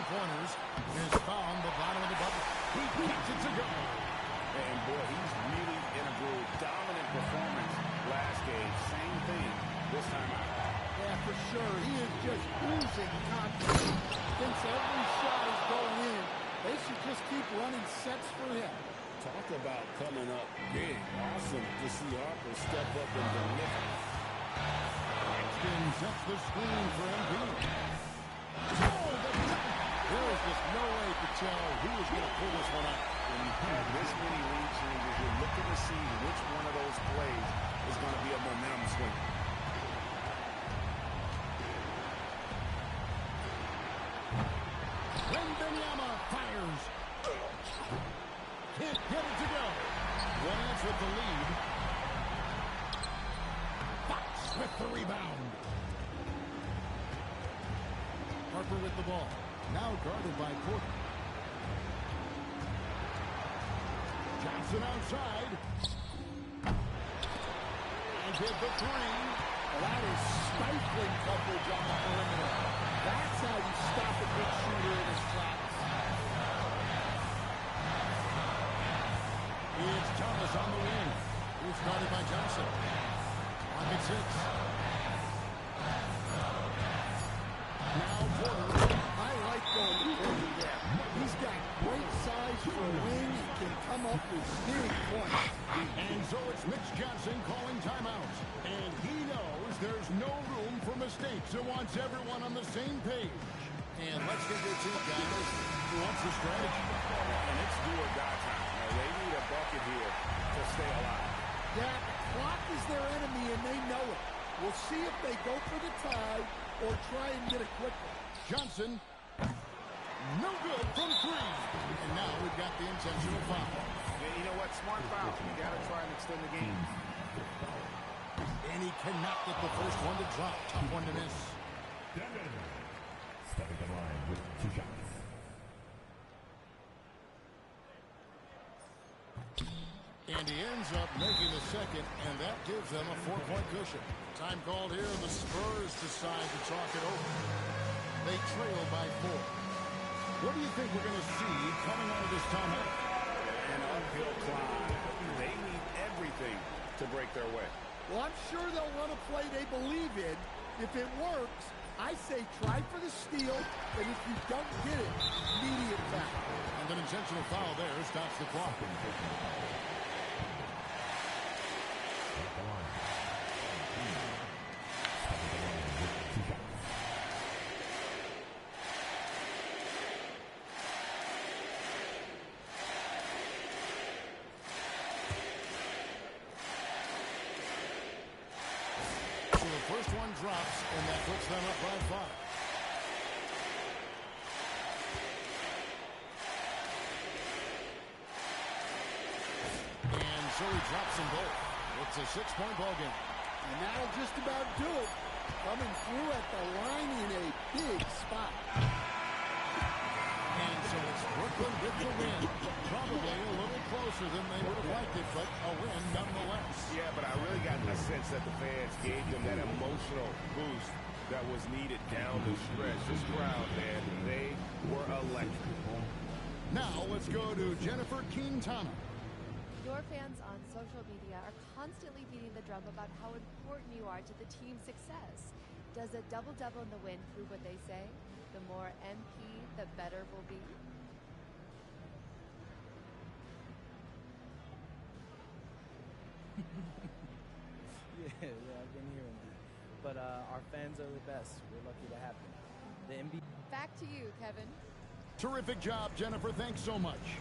Speaker 17: three-pointers has found the bottom of the bucket. He gets it to go.
Speaker 18: And boy, he's really in a groove. Dominant performance last game. Same thing this time out.
Speaker 6: Yeah, for sure. He is just oozing confidence. Thinks every shot is going in. They should just keep running sets for him.
Speaker 18: Talk about coming up big. Awesome to see Harper step up and deliver.
Speaker 17: Claxton sets the screen for MP.
Speaker 6: There is just no way to tell who is going to pull this one out.
Speaker 18: When you have this many lead changes, you're looking to see which one of those plays is going to be a momentum swing.
Speaker 17: Wembanyama fires. Can't get it to go. Giants with the lead. Fox with the rebound. Harper with the ball. Now guarded by Porter. Johnson outside. And hit the three.
Speaker 6: Well, that is stifling coverage on the perimeter. That's how you stop a big shooter in his tracks.
Speaker 17: It's Thomas on the wing. He's guarded by Johnson. Lock at 6. Now Porter.
Speaker 6: I like going to Porter there. He's got great size for a wing. He can come up with big points.
Speaker 17: And so it's Mitch Johnson calling timeout. And he knows there's no room for mistakes and wants everyone on the same page. And let's get this in, guys. What's the strategy?
Speaker 18: And it's do or die time. Now, they need a bucket here to stay alive.
Speaker 6: Yeah, the clock is their enemy, and they know it. We'll see if they go for the tie or try and get it quickly.
Speaker 17: Johnson, no good from 3. And now we've got the intentional foul.
Speaker 18: Yeah, you know what? Smart foul. You got to try and extend the game.
Speaker 17: And he cannot get the first one to drop. Tough one to miss.
Speaker 9: Stepping the line with 2 shots.
Speaker 17: And he ends up making the second, and that gives them a 4-point cushion. Time called here, the Spurs decide to talk it over. They trail by 4. What do you think we're going to see coming out of this timeout?
Speaker 18: An uphill climb. They need everything to break their way.
Speaker 6: Well, I'm sure they'll run a play they believe in. If it works, I say try for the steal, and if you don't get it, immediate foul.
Speaker 17: And an intentional foul there stops the clock. So the first one drops, and that puts them up by 5. And so he drops them both. It's a 6-point ball game.
Speaker 6: And that'll just about do it. Coming through at the line in a big spot.
Speaker 17: And so it's Brooklyn with the win. Probably a little closer than they would have liked it, but a win nonetheless.
Speaker 18: Yeah, but I really got the sense that the fans gave them that emotional boost that was needed down the stretch. This crowd, man, they were electric.
Speaker 17: Now let's go to Jennifer Quintana.
Speaker 10: Your fans on social media are constantly beating the drum about how important you are to the team's success. Does a double-double in the win prove what they say? The more MP, the better will be?
Speaker 11: yeah, I've been hearing that. But our fans are the best. We're lucky to have them. The NBA.
Speaker 10: Back to you, Kevin.
Speaker 17: Terrific job, Jennifer. Thanks so much.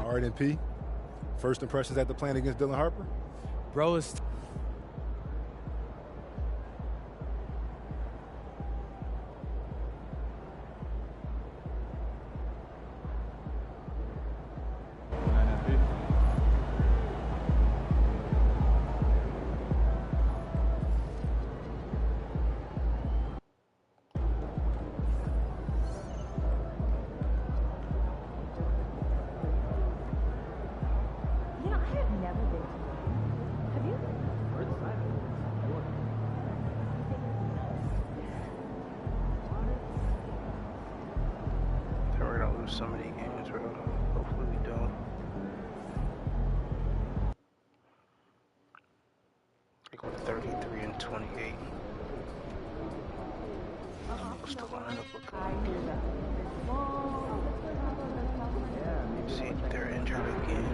Speaker 13: All right, MP. First impressions at the plant against Dylan Harper?
Speaker 11: Bro is...
Speaker 1: some of these games, bro. Hopefully we don't. They go 33-28. What's the lineup look like? See, they're injured again.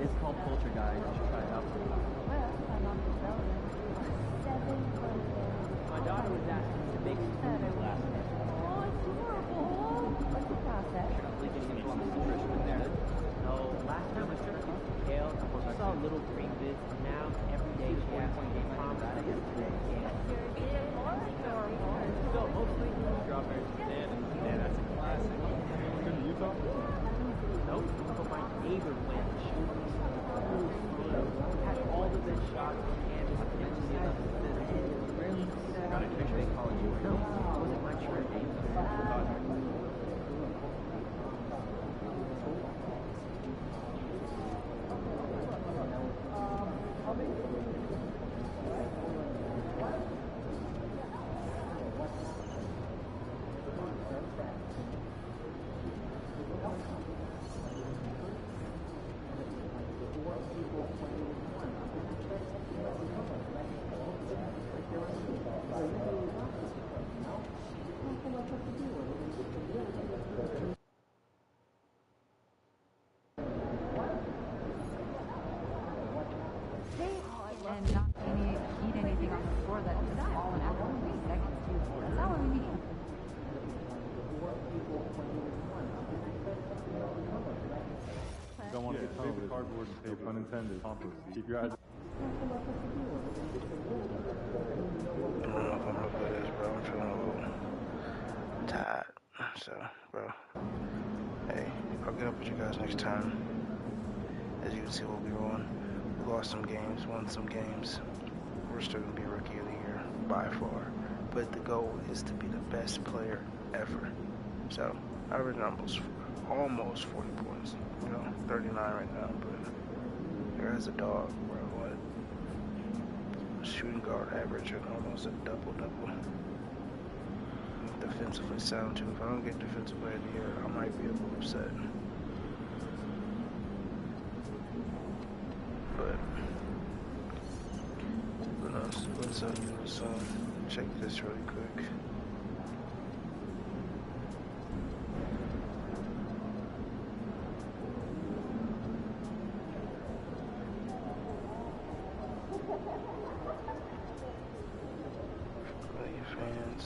Speaker 22: It's called Culture Guys. You should try it out.
Speaker 15: My daughter was asking me to make some food last night.
Speaker 14: Oh, it's horrible. What's the process?
Speaker 22: Probably getting into some nutrition in there.
Speaker 15: No, last time I started cooking kale, she saw little green bits, and now every day she asks me to promise to do it. So mostly strawberries and bananas.
Speaker 12: Yeah, that's a classic. Good in Utah?
Speaker 15: Nope, but my neighbor went and showed me some cool photos. Had all the best shots on canvas. I've never seen nothing like this. You rarely see that.
Speaker 22: Got a picture they call you.
Speaker 15: No, I wasn't my church game.
Speaker 19: And not eat anything on the floor that has fallen after 3 seconds. That's not what we need.
Speaker 5: Don't want to get save the cardboard and tape, unintended. Compost. Keep your eyes.
Speaker 1: I don't know if I'm gonna play this, bro. I'm feeling a little tired. So, bro. Hey, I'll get up with you guys next time. As you can see, we'll be on. We lost some games, won some games. We're still gonna be Rookie of the Year by far. But the goal is to be the best player ever. So, I averaged almost 40 points. 39 right now, but there's a dog, bro. What? Shooting guard average and almost a double-double. Defensively sound too. If I don't get defensive player of the year, I might be a little upset. But let's check this really quick. Fans.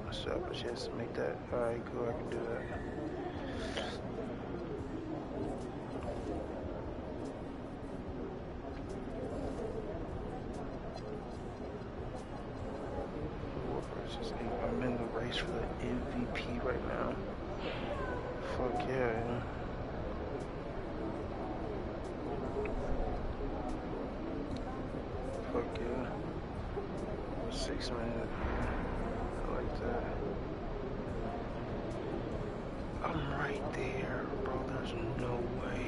Speaker 1: What's up? But yes, make that. Alright, cool, I can do that. I'm in the race for the MVP right now. Fuck yeah. Fuck yeah. 6 minutes. I like that. I'm right there, bro. There's no way.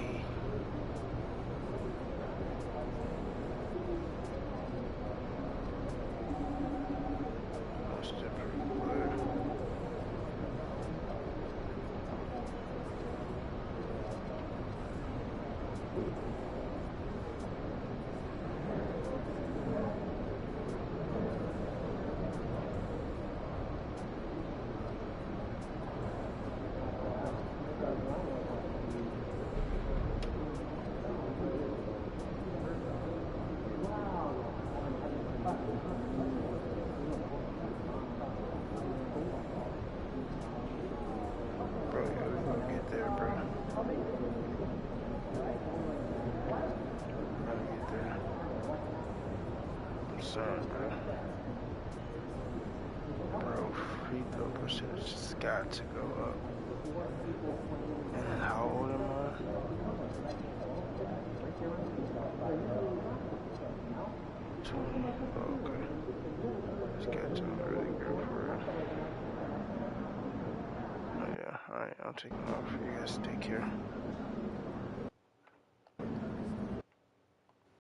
Speaker 1: Bro, free throw percentage just got to go up. And then how old am I? 20. Oh, okay. This guy's doing really good for it. Alright, I'll take them off. You guys take care.